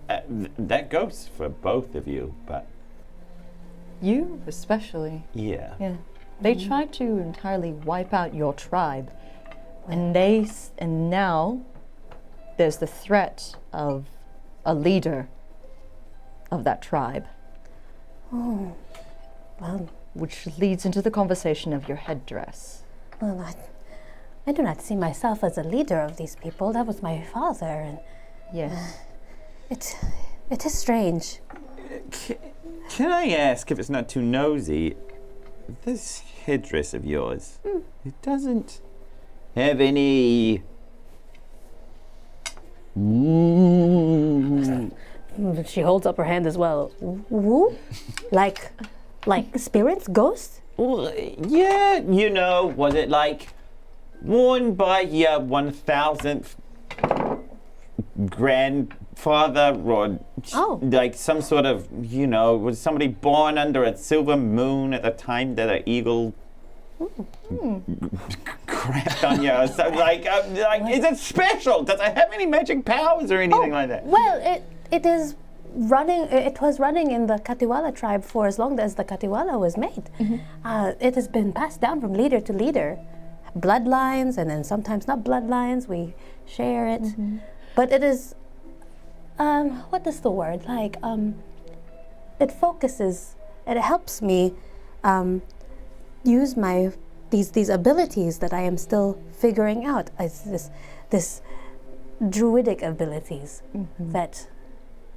E: that goes for both of you, but
C: You especially.
E: yeah.
C: Yeah. They tried to entirely wipe out your tribe, and now there's the threat of a leader of that tribe.
D: Oh, well,
C: Which leads into the conversation of your headdress.
D: well, I do not see myself as a leader of these people. That was my father, and
C: Yes.
D: it is strange.
E: Can I ask, if it's not too nosy, this headdress of yours, it doesn't have any...
D: She holds up her hand as well. Woo? Like spirits, ghosts?
E: Well, yeah, was it like worn by your 1000th grandfather or like some sort of, was somebody born under a silver moon at the time that an eagle crapped on you or something? Like, is it special? Does it have any magic powers or anything like that?
D: Well, it is running. It was running in the Katiwala tribe for as long as the Katiwala was made. It has been passed down from leader to leader, bloodlines, and then sometimes not bloodlines. We share it, but it is. What is the word? Like, it focuses. It helps me use my these abilities that I am still figuring out as this druidic abilities that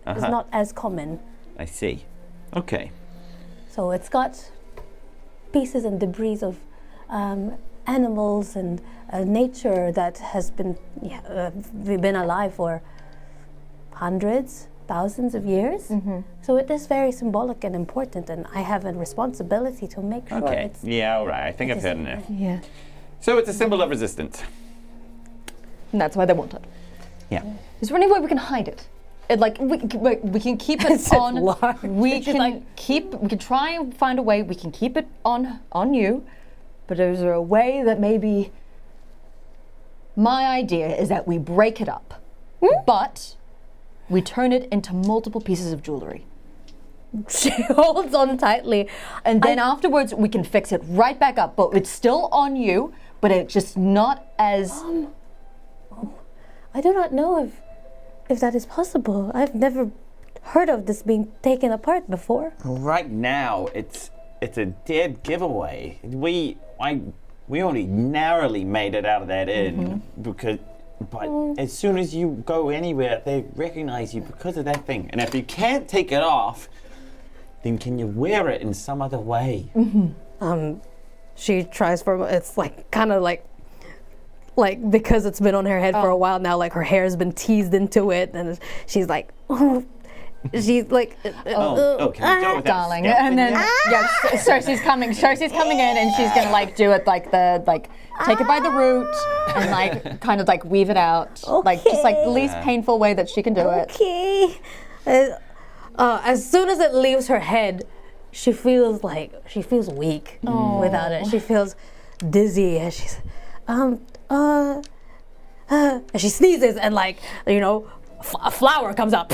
D: is not as common.
E: I see. Okay.
D: So it's got pieces and debris of animals and nature that has been we've been alive for hundreds, thousands of years. So it is very symbolic and important, and I have a responsibility to make sure
E: Okay.
D: it's.
E: Yeah, all right. I think I've heard enough.
C: Yeah.
E: So it's a symbol of resistance.
C: And that's why they want it.
E: Yeah.
C: Is there any way we can hide it? We can keep it on. We can try and find a way. We can keep it on you, but is there a way that maybe? My idea is that we break it up, but we turn it into multiple pieces of jewelry,
D: She holds on tightly.
C: and then afterwards we can fix it right back up. But it's still on you, but it's just not as.
D: I do not know if that is possible. I've never heard of this being taken apart before.
E: Right now, it's a dead giveaway. We only narrowly made it out of that inn but as soon as you go anywhere, they recognize you because of that thing. And if you can't take it off, then can you wear it in some other way?
D: She tries for it's like kind of like because it's been on her head for a while now, like her hair's been teased into it, and she's like, she's like,
E: Can we do it without
C: Darling,
E: stepping
C: and then
E: in?
C: Cerci's coming in, and she's gonna do it take it by the root and kind of weave it out, just the least painful way that she can do it.
D: Okay. As soon as it leaves her head, she feels weak without it. She feels dizzy, and she's and she sneezes, and a flower comes out.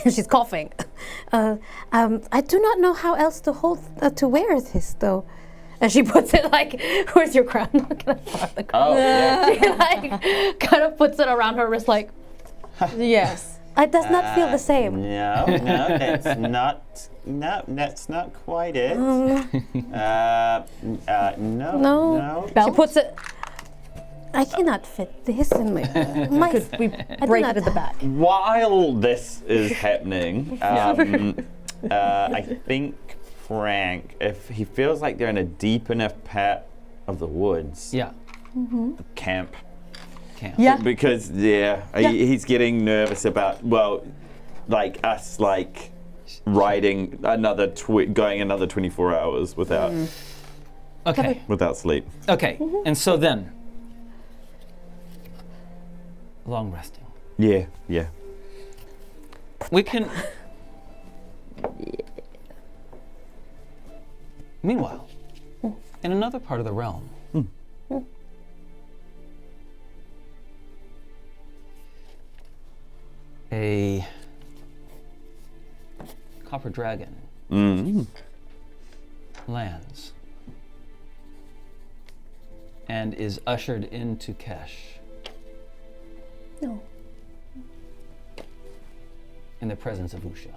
D: And she's coughing. I do not know how else to wear this though. And she puts it where's your crown? Can I borrow the crown? She kind of puts it around her wrist
C: Yes.
D: It does not feel the same.
E: No, that's not quite it. No.
D: She puts it. I cannot fit this in my.
C: We break it at the back.
E: While this is happening, I think Frank, if he feels like they're in a deep enough part of the woods, camp.
C: Yeah.
E: Because he's getting nervous about us riding going another 24 hours without without sleep.
A: Okay, and so then, long resting.
E: Yeah.
A: We can Meanwhile, in another part of the realm, a copper dragon lands and is ushered into Kesh
D: No.
A: in the presence of Usha.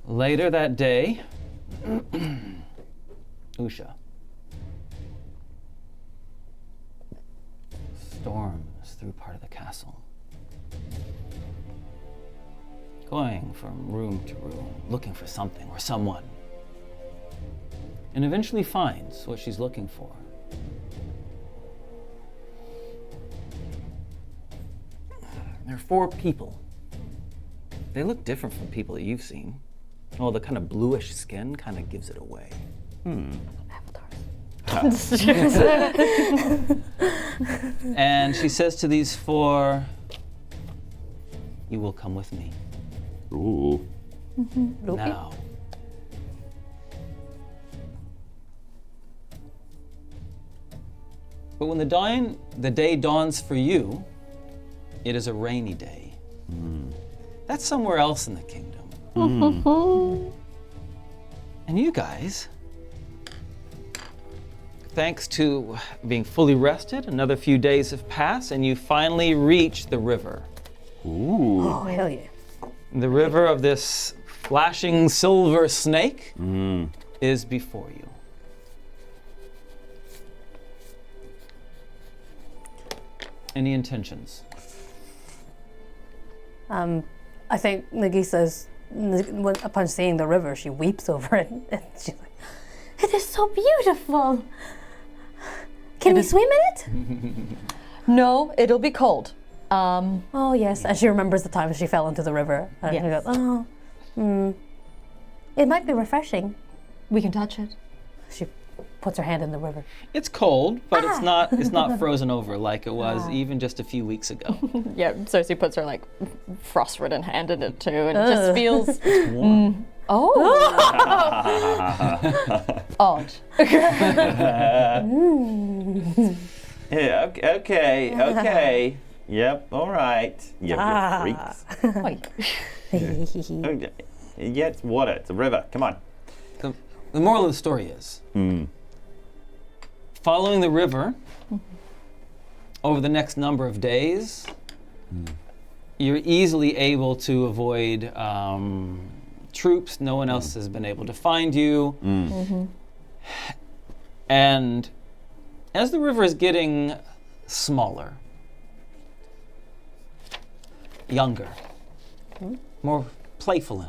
A: Later that day, Usha storms through part of the castle, going from room to room, looking for something or someone, and eventually finds what she's looking for. There are 4 people. They look different from people that you've seen. Well, the kind of bluish skin kind of gives it away. And she says to these 4, "You will come with me
E: Ooh.
A: now." But when the day dawns for you, it is a rainy day. That's somewhere else in the kingdom. And you guys, thanks to being fully rested, another few days have passed, and you finally reach the river.
E: Ooh.
D: Oh, hell yeah.
A: The river of this flashing silver snake is before you. Any intentions?
D: I think Nagisa's, upon seeing the river, she weeps over it. And she's like, it is so beautiful. Can we swim in it?
C: No, it'll be cold.
D: Oh, yes. And she remembers the time she fell into the river. And she
C: Yes.
D: goes, it might be refreshing.
C: We can touch it.
D: She puts her hand in the river.
A: It's cold, but it's not frozen over like it was even just a few weeks ago.
C: Yeah, Cerci puts her like frost-ridden hand in it too, and it just feels
A: It's warm.
C: oh odd.
E: Yeah, okay. Yep, all right. You freaks.
C: Like,
E: Okay. Yeah, it's water. It's a river. Come on.
A: The moral of the story is, following the river over the next number of days, you're easily able to avoid troops. No one else has been able to find you. And as the river is getting smaller, younger, more playful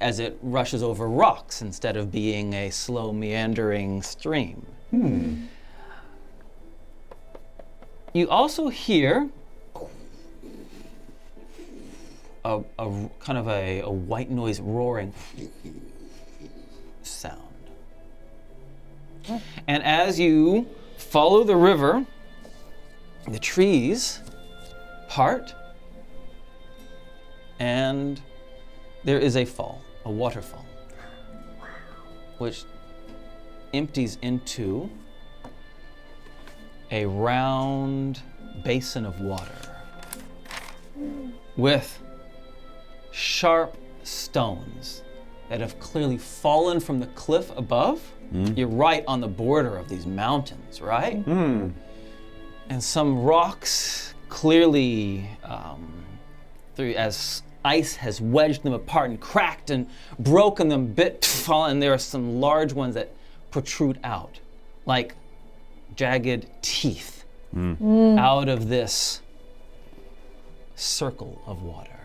A: as it rushes over rocks instead of being a slow meandering stream. You also hear a kind of a white noise roaring sound. And as you follow the river, the trees part, and there is a fall, a waterfall, which empties into a round basin of water with sharp stones that have clearly fallen from the cliff above. You're right on the border of these mountains, right? And some rocks clearly, through as ice has wedged them apart and cracked and broken them bit to fall, and there are some large ones that protrude out like jagged teeth out of this circle of water.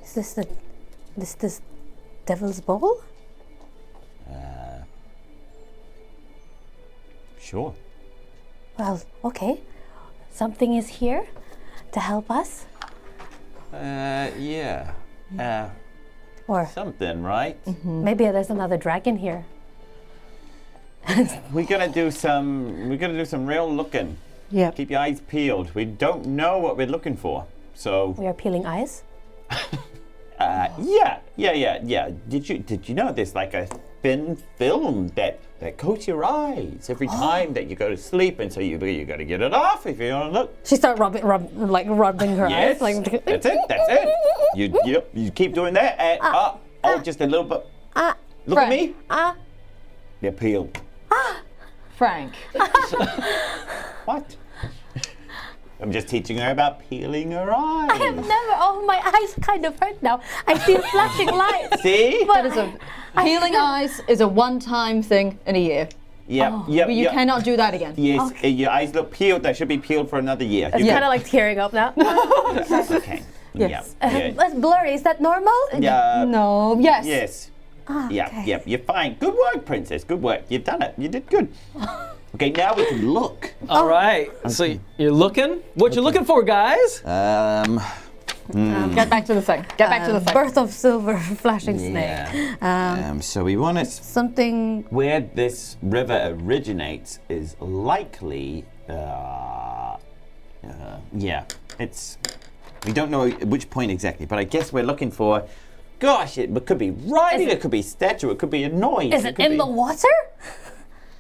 D: Is this devil's bowl?
E: Sure.
D: Well, okay. Something is here to help us.
E: Yeah.
D: Or
E: Something, right?
D: maybe there's another dragon here.
E: We gotta do some real looking.
C: yeah.
E: Keep your eyes peeled. We don't know what we're looking for. So
D: We are peeling eyes.
E: Yeah. Did you know there's like a thin film that coats your eyes every time that you go to sleep, and so you got to get it off if you don't look.
D: She started rubbing her
E: Yes,
D: eyes. Like,
E: that's it. You keep doing that. And, just a little bit. Look at me. They're peeled.
C: Frank.
E: What? I'm just teaching her about peeling her eyes.
D: I have never. Oh, my eyes kind of hurt now. I see flashing lights.
E: See?
C: That is peeling eyes is a one-time thing in a year.
E: Yep.
C: You cannot do that again.
E: Yes, your eyes look peeled. They should be peeled for another year.
D: It's kind of like tearing up now.
E: Okay.
C: Yes.
D: That's blurry. Is that normal?
C: No. Yes.
E: Yes.
D: Okay.
E: Yep. You're fine. Good work, princess. Good work. You've done it. You did good. Okay, now we can look.
A: All right. So you're looking? What you looking for, guys?
C: Get back to the thing. Get back to the thing.
D: Birth of Silver, flashing snake.
E: So we want to.
D: Something.
E: Where this river originates is likely. It's. We don't know which point exactly, but I guess we're looking for. Gosh, it could be writing, it could be statue, it could be a noise.
D: Is it in the water?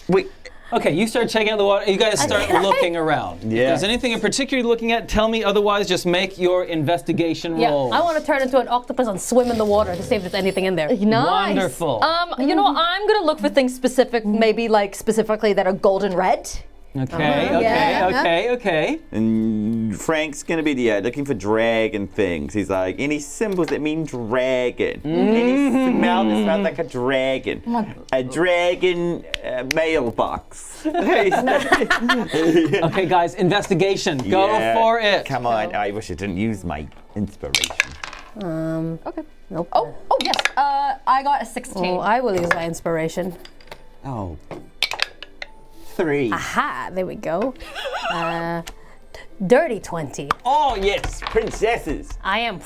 E: Wait.
A: Okay, you start checking out the water. You guys start looking around. If there's anything in particular you're looking at, tell me. Otherwise, just make your investigation
D: Yeah,
A: roll.
D: I want to turn into an octopus and swim in the water to see if there's anything in there.
C: Nice.
A: Wonderful.
C: You know what? I'm gonna look for things specific, maybe like specifically that are golden red.
A: Okay.
E: And Frank's gonna be looking for dragon things. He's like, any symbols that mean dragon. Any smell that smells like a dragon. A dragon mailbox.
A: Okay, guys, investigation. Go for it.
E: Come on. I wish I didn't use my inspiration.
C: Okay.
D: Nope.
C: Oh yes. I got a 16.
D: Oh, I will use my inspiration.
E: Oh. 3.
D: Aha, there we go. Dirty 20.
E: Oh, yes, princesses.
D: I am.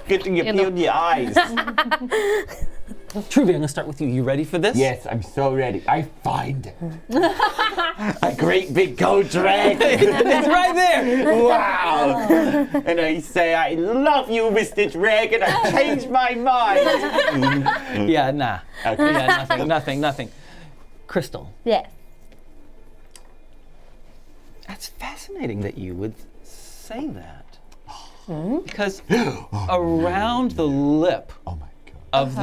E: Good thing you peeled your eyes.
A: Truby, I'm gonna start with you. You ready for this?
E: Yes, I'm so ready. I find a great big gold dragon.
A: It's right there.
E: Wow. And I say, I love you, Mr. Dragon. I changed my mind.
A: Yeah, nah.
E: Okay.
A: Yeah, nothing. Crystal.
D: Yes.
A: That's fascinating that you would say that. Because around the lip
E: Oh my God.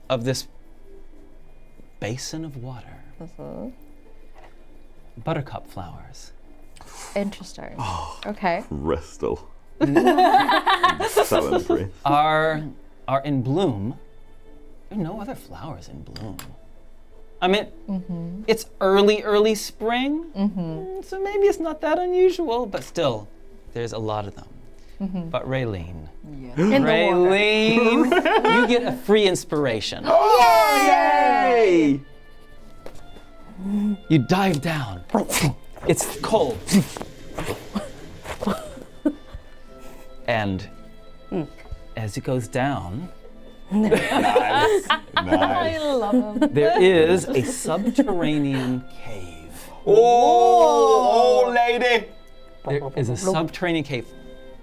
A: of this basin of water, buttercup flowers.
C: Interesting. Okay.
E: Crystal. So impressed.
A: Are in bloom. There are no other flowers in bloom. I mean, it's early spring, so maybe it's not that unusual, but still, there's a lot of them. But Raylene, you get a free inspiration.
E: Oh, yay!
A: You dive down. It's cold. And as it goes down,
E: Nice.
C: I love him.
A: there is a subterranean cave.
E: Oh, lady.
A: There is a subterranean cave,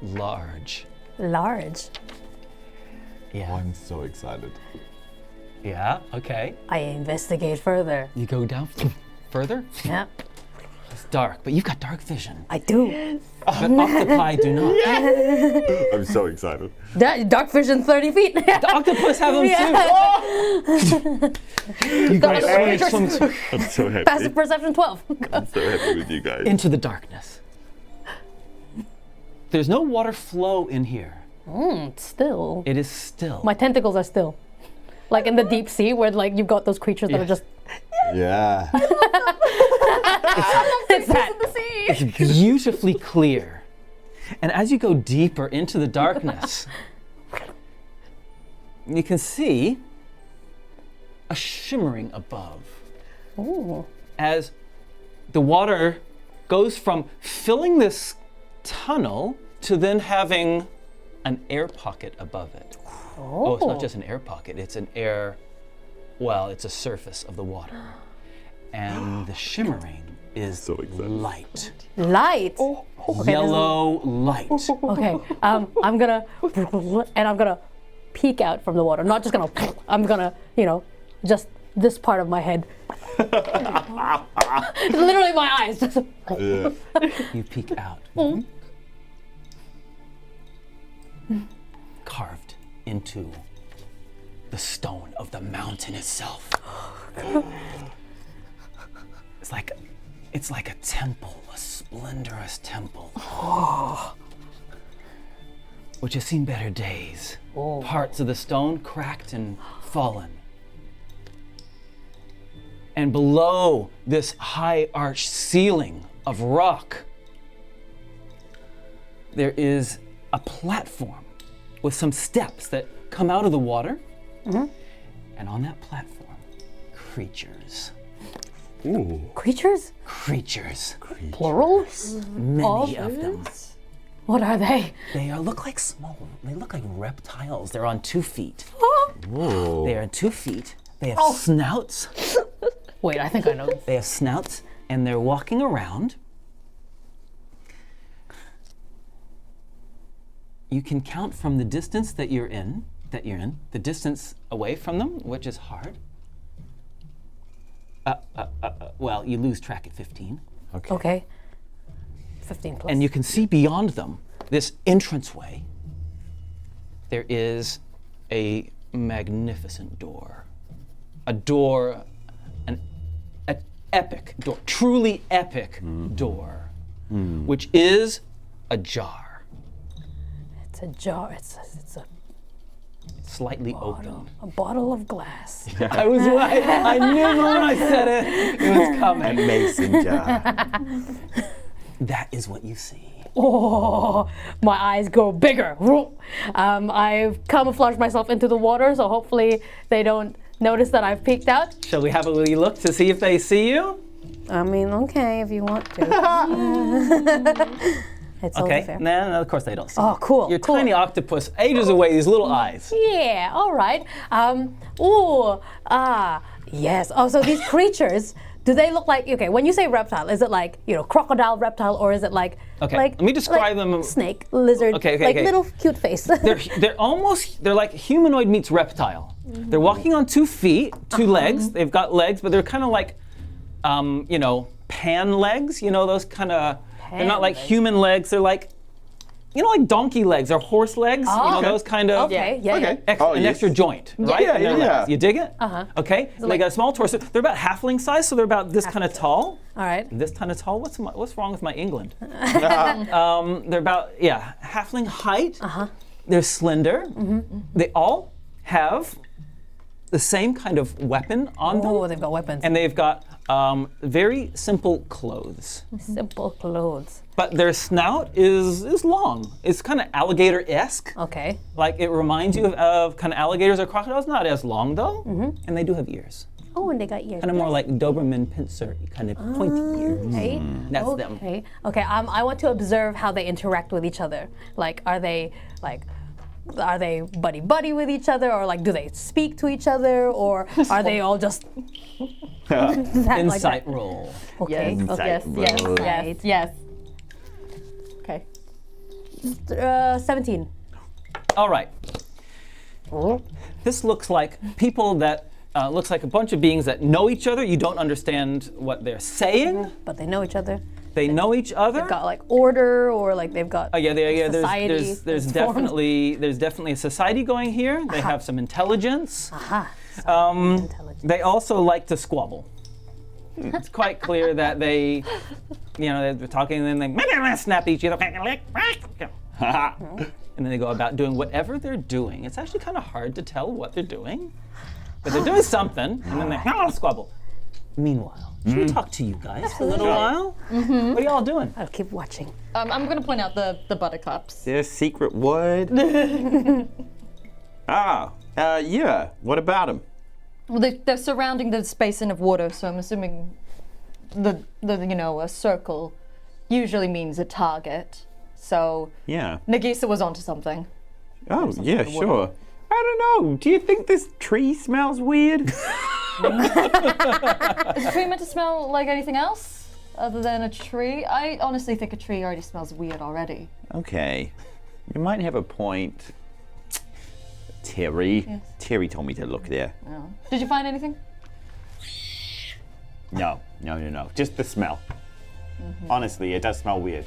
A: large.
D: Large.
A: Yeah.
E: I'm so excited.
A: Yeah, okay.
D: I investigate further.
A: You go down further.
D: Yep.
A: It's dark, but you've got dark vision.
D: I do.
A: But octopi do not.
E: I'm so excited.
D: Dark vision 30 feet.
A: The octopus have them too. You guys swim
E: I'm so happy.
D: Passive perception 12.
E: I'm so happy with you guys.
A: into the darkness. There's no water flow in here.
D: Still.
A: It is still.
D: My tentacles are still. Like in the deep sea where like you've got those creatures that are just
E: Yeah.
D: it's that.
A: It's beautifully clear. And as you go deeper into the darkness, you can see a shimmering above.
D: Ooh.
A: As the water goes from filling this tunnel to then having an air pocket above it. Oh, it's not just an air pocket, it's it's a surface of the water. And the shimmering is
E: So excited.
A: light.
D: Light.
A: yellow light.
D: Okay, I'm gonna peek out from the water. Not just gonna, I'm gonna, just this part of my head. Literally my eyes.
A: You peek out. Carved into the stone of the mountain itself. It's like a temple, a splendorous temple. Which has seen better days. Parts of the stone cracked and fallen. And below this high arched ceiling of rock, there is a platform with some steps that come out of the water. And on that platform, creatures.
D: Creatures?
A: Creatures.
D: Plural?
A: Many of them.
D: What are they?
A: They look like reptiles. They're on 2 feet.
D: Oh.
A: They are on 2 feet. They have snouts.
D: Wait, I think I know.
A: They have snouts, and they're walking around. You can count from the distance that you're in, the distance away from them, which is hard. Well, you lose track at 15.
D: Okay. 15 plus.
A: And you can see beyond them, this entranceway, there is a magnificent door. A door, an epic door, truly epic door, which is ajar.
D: It's a jar. It's a
A: Slightly open.
D: a bottle of glass.
A: I was right. I knew when I said it, it was coming.
E: Mason jar.
A: That is what you see.
D: Oh, my eyes go bigger. I've camouflaged myself into the water, so hopefully they don't notice that I've peeked out.
A: Shall we have a wee look to see if they see you?
D: I mean, okay, if you want to. It's only
A: Okay.
D: fair.
A: No, of course they don't see
D: Oh,
A: you.
D: cool.
A: Your
D: cool.
A: tiny octopus, ages away, these little eyes.
D: Yeah, all right. Yes. Oh, so these creatures, do they look like, okay, when you say reptile, is it like, crocodile reptile, or is it like,
A: Okay,
D: like
A: let me describe
D: like
A: them.
D: Snake, lizard,
A: Okay,
D: like
A: okay.
D: little cute face.
A: They're like humanoid meets reptile. They're walking on 2 feet, 2 legs. They've got legs, but they're kind of like, pan legs. Those kind of. They're not like human legs. They're like, like donkey legs or horse legs. Those kind of.
D: Okay, yeah.
E: Okay.
A: An extra joint, right?
E: Yeah,
A: in their
E: yeah.
A: legs. You dig it? Okay. And they got a small torso. They're about halfling size, so they're about this kind of tall.
D: All right.
A: This kind of tall. What's wrong with my England? They're about halfling height. They're slender. They all have the same kind of weapon on them.
D: Oh, they've got weapons.
A: And they've got very simple clothes.
D: Simple clothes.
A: But their snout is long. It's kind of alligator-esque.
D: Okay.
A: Like it reminds you of kind of alligators or crocodiles. Not as long though. And they do have ears.
D: Oh, and they got ears.
A: Kind of more like Doberman Pinscher, kind of pointy ears.
D: Okay.
A: That's them.
D: Okay. Okay. I want to observe how they interact with each other. Like, are they buddy with each other, or like do they speak to each other, or are they all just
A: Insight roll.
D: Okay.
F: Yes.
D: Right.
F: Yes. Okay.
D: 17.
A: All right. This looks like people that looks like a bunch of beings that know each other. You don't understand what they're saying.
D: But they know each other.
A: They know each other.
D: They've got like order, or like they've got society.
A: There's definitely a society going here. They have some intelligence.
D: Intelligence.
A: They also like to squabble. It's quite clear that they're talking and then they snap each other. And then they go about doing whatever they're doing. It's actually kind of hard to tell what they're doing, but they're doing something, and then they squabble. Meanwhile, should we talk to you guys for a little while? What are y'all doing?
D: I'll keep watching.
F: I'm going to point out the buttercups.
E: There's secret wood. Yeah. What about them?
F: Well, they're surrounding the basin of water, so I'm assuming a circle usually means a target. So
E: Yeah.
F: Nagiisa was onto something.
E: Oh, yeah, sure. I don't know. Do you think this tree smells weird?
F: Is the tree meant to smell like anything else?
C: other than a tree. I honestly think a tree already smells weird already.
B: Okay. You might have a point. Terry.
C: Yes.
B: Terry told me to look there.
C: No. Did you find anything?
E: No. Just the smell. Honestly, it does smell weird.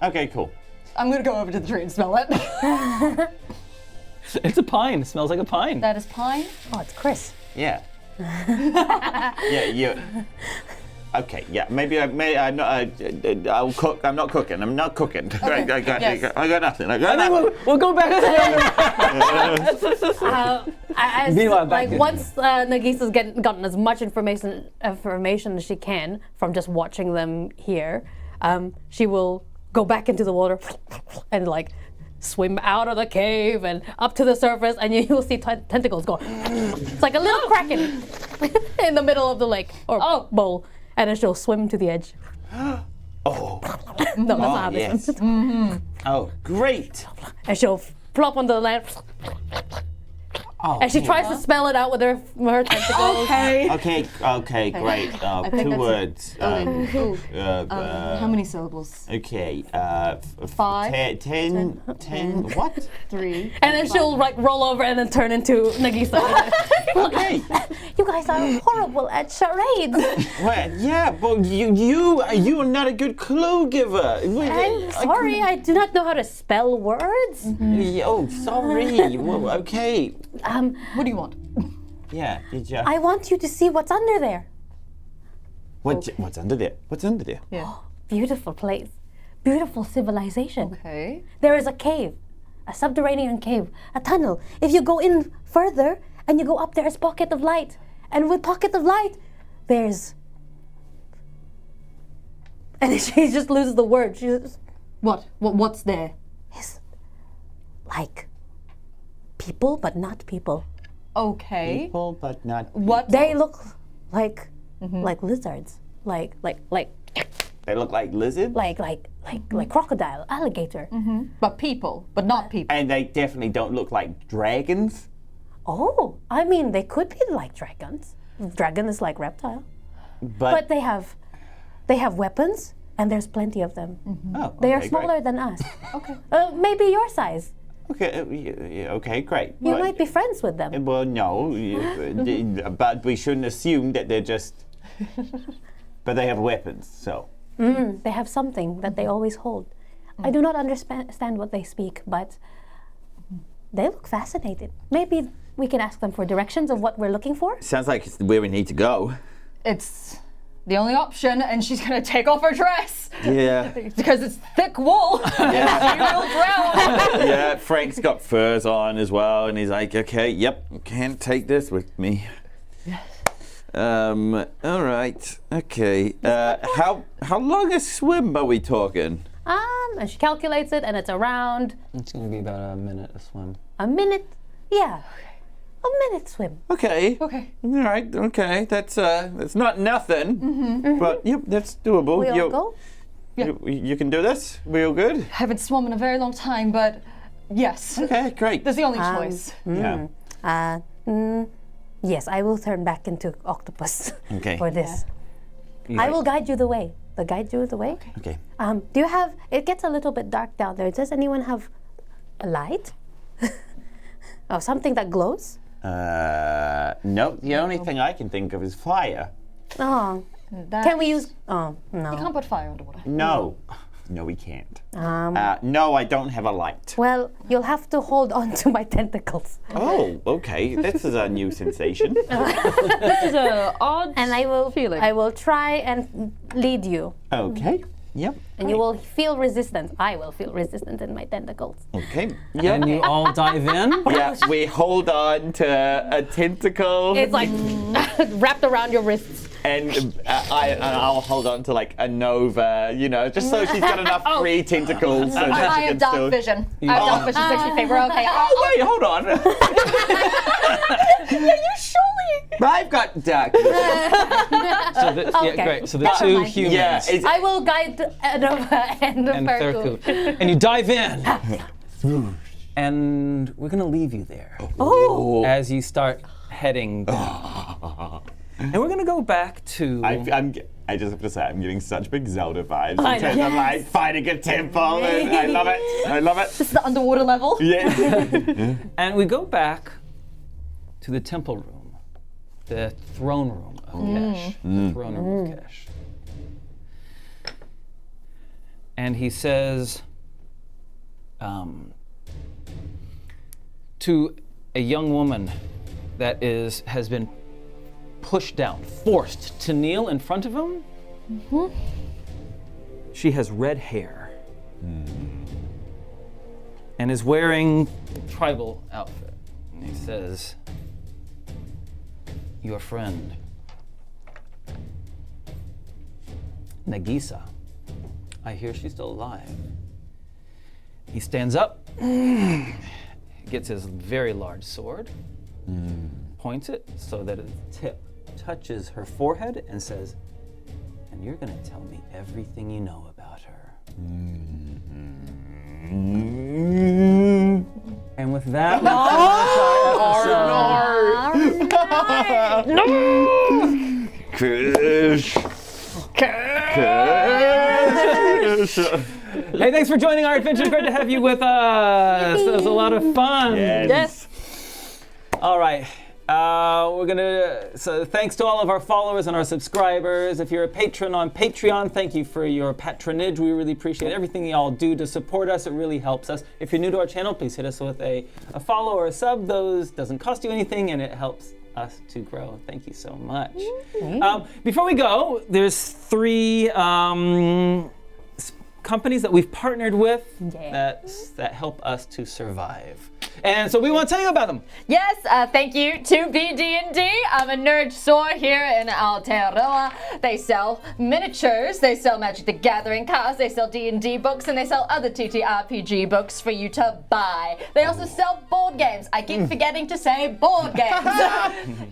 E: Okay, cool.
C: I'm gonna go over to the tree and smell it.
A: It's a pine. It smells like a pine.
C: That is pine.
D: Oh, it's Chris.
E: Yeah. Yeah, you. Okay, yeah, maybe I'm not. I'll cook. I'm not cooking. I got
C: yes.
E: I got nothing. I got
A: And then
E: nothing.
A: we'll go back to Meanwhile, back in-
D: Once Nagisa's gotten as much information as she can from just watching them here, she will go back into the water and like swim out of the cave and up to the surface, and you'll see tentacles go. It's like a little kraken in the middle of the lake or bowl, and then she'll swim to the edge.
E: Oh.
D: No, that's not how this
E: yes.
D: one.
E: Oh, great.
D: And she'll flop onto the land.
A: Oh,
D: And she tries to spell it out with her tentacles.
E: Okay, great.
C: think
E: 2
C: that's
E: words.
C: How many syllables?
E: Okay.
C: 5.
E: 10. What?
C: 3.
D: And then she'll like roll over and then turn into Nagisa.
E: Okay.
D: You guys are horrible at charades.
E: Well, yeah, but you are not a good clue giver.
D: I'm sorry, I do not know how to spell words.
E: Oh, sorry. Well, okay.
C: What do you want?
E: Yeah. Did you?
D: I want you to see what's under there.
E: What's under there? What's under there?
C: Yeah.
D: Beautiful place. Beautiful civilization.
C: Okay.
D: There is a cave, a subterranean cave, a tunnel. If you go in further and you go up, there is pocket of light. And with pocket of light, there's... And she just loses the word. She just,
C: What's there?
D: it's like people, but not people.
C: Okay.
E: People, but not.
C: What?
D: They look like lizards, like
E: They look like lizards.
D: crocodile, alligator.
C: But people, but not people.
E: And they definitely don't look like dragons.
D: Oh, I mean, they could be like dragons. Dragon is like reptile, but they have weapons, and there's plenty of them.
E: Oh,
D: They are
E: okay,
D: smaller
E: great.
D: than us. Okay, maybe your size.
E: Okay, okay, great.
D: You might be friends with them.
E: Well, no, but we shouldn't assume that they're just. But they have weapons, so.
D: They have something that they always hold. I do not understand what they speak, but they look fascinated. Maybe we can ask them for directions of what we're looking for.
B: Sounds like it's where we need to go.
C: It's the only option, and she's gonna take off her dress
B: Yeah.
C: because it's thick wool. She will drown.
B: Yeah, Frank's got furs on as well, and he's like, okay, yep, can't take this with me. All right, okay. How long a swim are we talking?
D: And she calculates it, and it's around
A: It's going to be about a minute to swim.
D: a minute. Yeah, a minute swim.
B: Okay.
C: Okay.
B: All right. Okay. That's not nothing, but yep, that's doable.
D: We all go.
B: You can do this. We all good?
C: Haven't swum in a very long time, but yes.
B: Okay. Great.
C: That's the only choice.
E: Yeah.
D: Yes, I will turn back into octopus
B: Okay.
D: for this. I will guide you the way. Guide you the way.
B: Okay.
D: Do you have? It gets a little bit dark down there. Does anyone have a light? Oh, something that glows?
E: No, the only thing I can think of is fire.
D: Oh, can we use? Oh no.
C: You can't put fire underwater.
E: No. No, we can't. No, I don't have a light.
D: Well, you'll have to hold on to my tentacles,
E: Oh, okay. This is a new sensation.
C: This is a odd
D: and I will.
C: feeling.
D: I will try and lead you,
E: Okay. Yep.
D: and you will feel resistance. I will feel resistance in my tentacles.
E: Okay.
A: And you all dive in.
B: Yeah, we hold on to a tentacle,
D: It's like wrapped around your wrists.
B: and I'll hold on to like a Nova, just so she's got enough free tentacles. So that
C: I
B: she
C: have
B: can
C: dark
B: still...
C: vision. I have dark vision 60 feet. We're okay.
B: Oh wait, hold on.
C: You surely.
B: I've got dark vision.
D: Okay.
A: Great. So the two
D: mind.
A: humans
B: Yeah, it's,
D: I will guide Nova and
A: and
D: Feku.
A: Feku. And you dive in. And we're going to leave you there
D: Oh,
A: as you start heading down. And we're going to go back to...
E: I just have to say, I'm getting such big Zelda vibes
D: I
E: in
D: know.
E: terms of like fighting a temple. And I love it. I love it.
F: This is the underwater level.
E: Yeah.
A: And we go back to the temple room, the throne room of Kesh. The throne room of Kesh. And he says to a young woman that has been pushed down, forced to kneel in front of him. She has red hair and is wearing tribal outfit. And he says, your friend, Nagiisa, I hear she's still alive. He stands up, gets his very large sword, points it so that its tip touches her forehead and says, and you're gonna tell me everything you know about her. And with that, hey, thanks for joining our adventure. Great to have you with us. It was a lot of fun.
E: Yes.
A: All right. So thanks to all of our followers and our subscribers. If you're a patron on Patreon, thank you for your patronage. We really appreciate everything y'all do to support us. It really helps us. If you're new to our channel, please hit us with a follow or a sub. Those doesn't cost you anything and it helps us to grow. Thank you so much. Before we go, there's 3 companies that we've partnered with that help us to survive. And so we want to tell you about them.
C: Yes, thank you to BD&D. I'm a nerd store here in Aotearoa. They sell miniatures, they sell Magic the Gathering cards, they sell D&D books, and they sell other TTRPG books for you to buy. They also sell board games. I keep forgetting to say board games.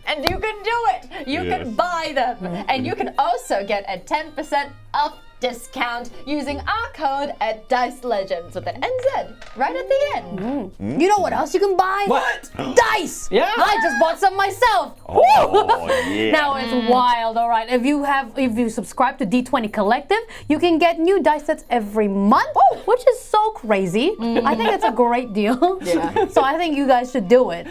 C: And you can do it. You can buy them. And you can also get a 10% off discount using our code at Dice Legends with an NZ right at the end.
D: You know what else you can buy?
A: What?
D: Dice!
A: Yeah.
D: I just bought some myself.
E: Oh, yeah.
D: Now it's wild, all right. If you subscribe to D20 Collective, you can get new dice sets every month, which is so crazy. I think it's a great deal.
C: Yeah.
D: So I think you guys should do it.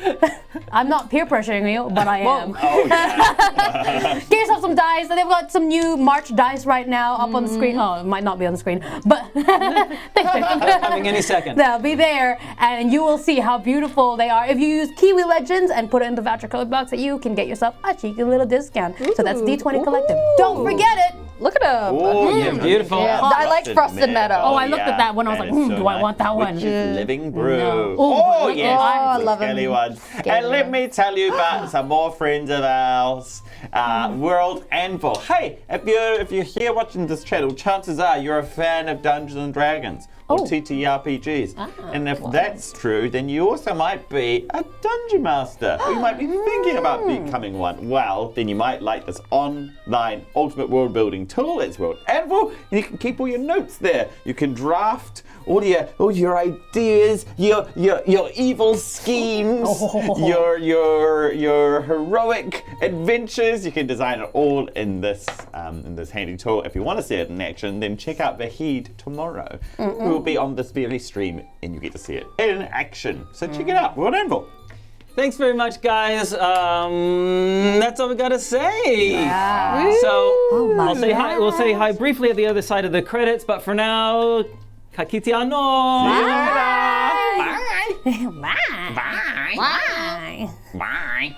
D: I'm not peer pressuring you, but I am.
E: Oh, yeah.
D: Get yourself some dice. They've got some new March dice right now up on the screen. Oh, it might not be on the screen, but thanks,
A: Coming any second.
D: they'll be there, and you will see how beautiful they are. If you use Kiwi Legends and put it in the voucher code box, you can get yourself a cheeky little discount. So that's D20 Collective. Don't forget it.
C: Look at them.
E: Oh,
A: Yeah, beautiful.
C: Yeah, I like Frosted Meadow.
D: Oh, I looked at that one. I was like,
E: is
D: do I want that one?
E: Which is Living Brew.
D: No.
E: Oh,
D: Oh,
E: yes.
C: oh, I
E: the
C: love
E: scaly
C: them.
E: one. And let me tell you about some more friends of ours. World Anvil. Hey, if you're here watching this channel, chances are you're a fan of Dungeons and Dragons or TTRPGs. And if that's true, then you also might be a dungeon master. Or you might be thinking about becoming one. Well, then you might like this online ultimate world building tool. It's World Anvil, and you can keep all your notes there. You can draft all your ideas, your evil schemes, your heroic adventures. You can design it all in this handy tool. If you want to see it in action, then check out Vahid tomorrow. We will be on this very stream, and you get to see it in action. So check it out, World Anvil.
A: Thanks very much, guys. That's all we gotta say. So we'll say hi. We'll say hi briefly at the other side of the credits, but for now, kakitiano.
D: Bye. Bye.
E: Bye.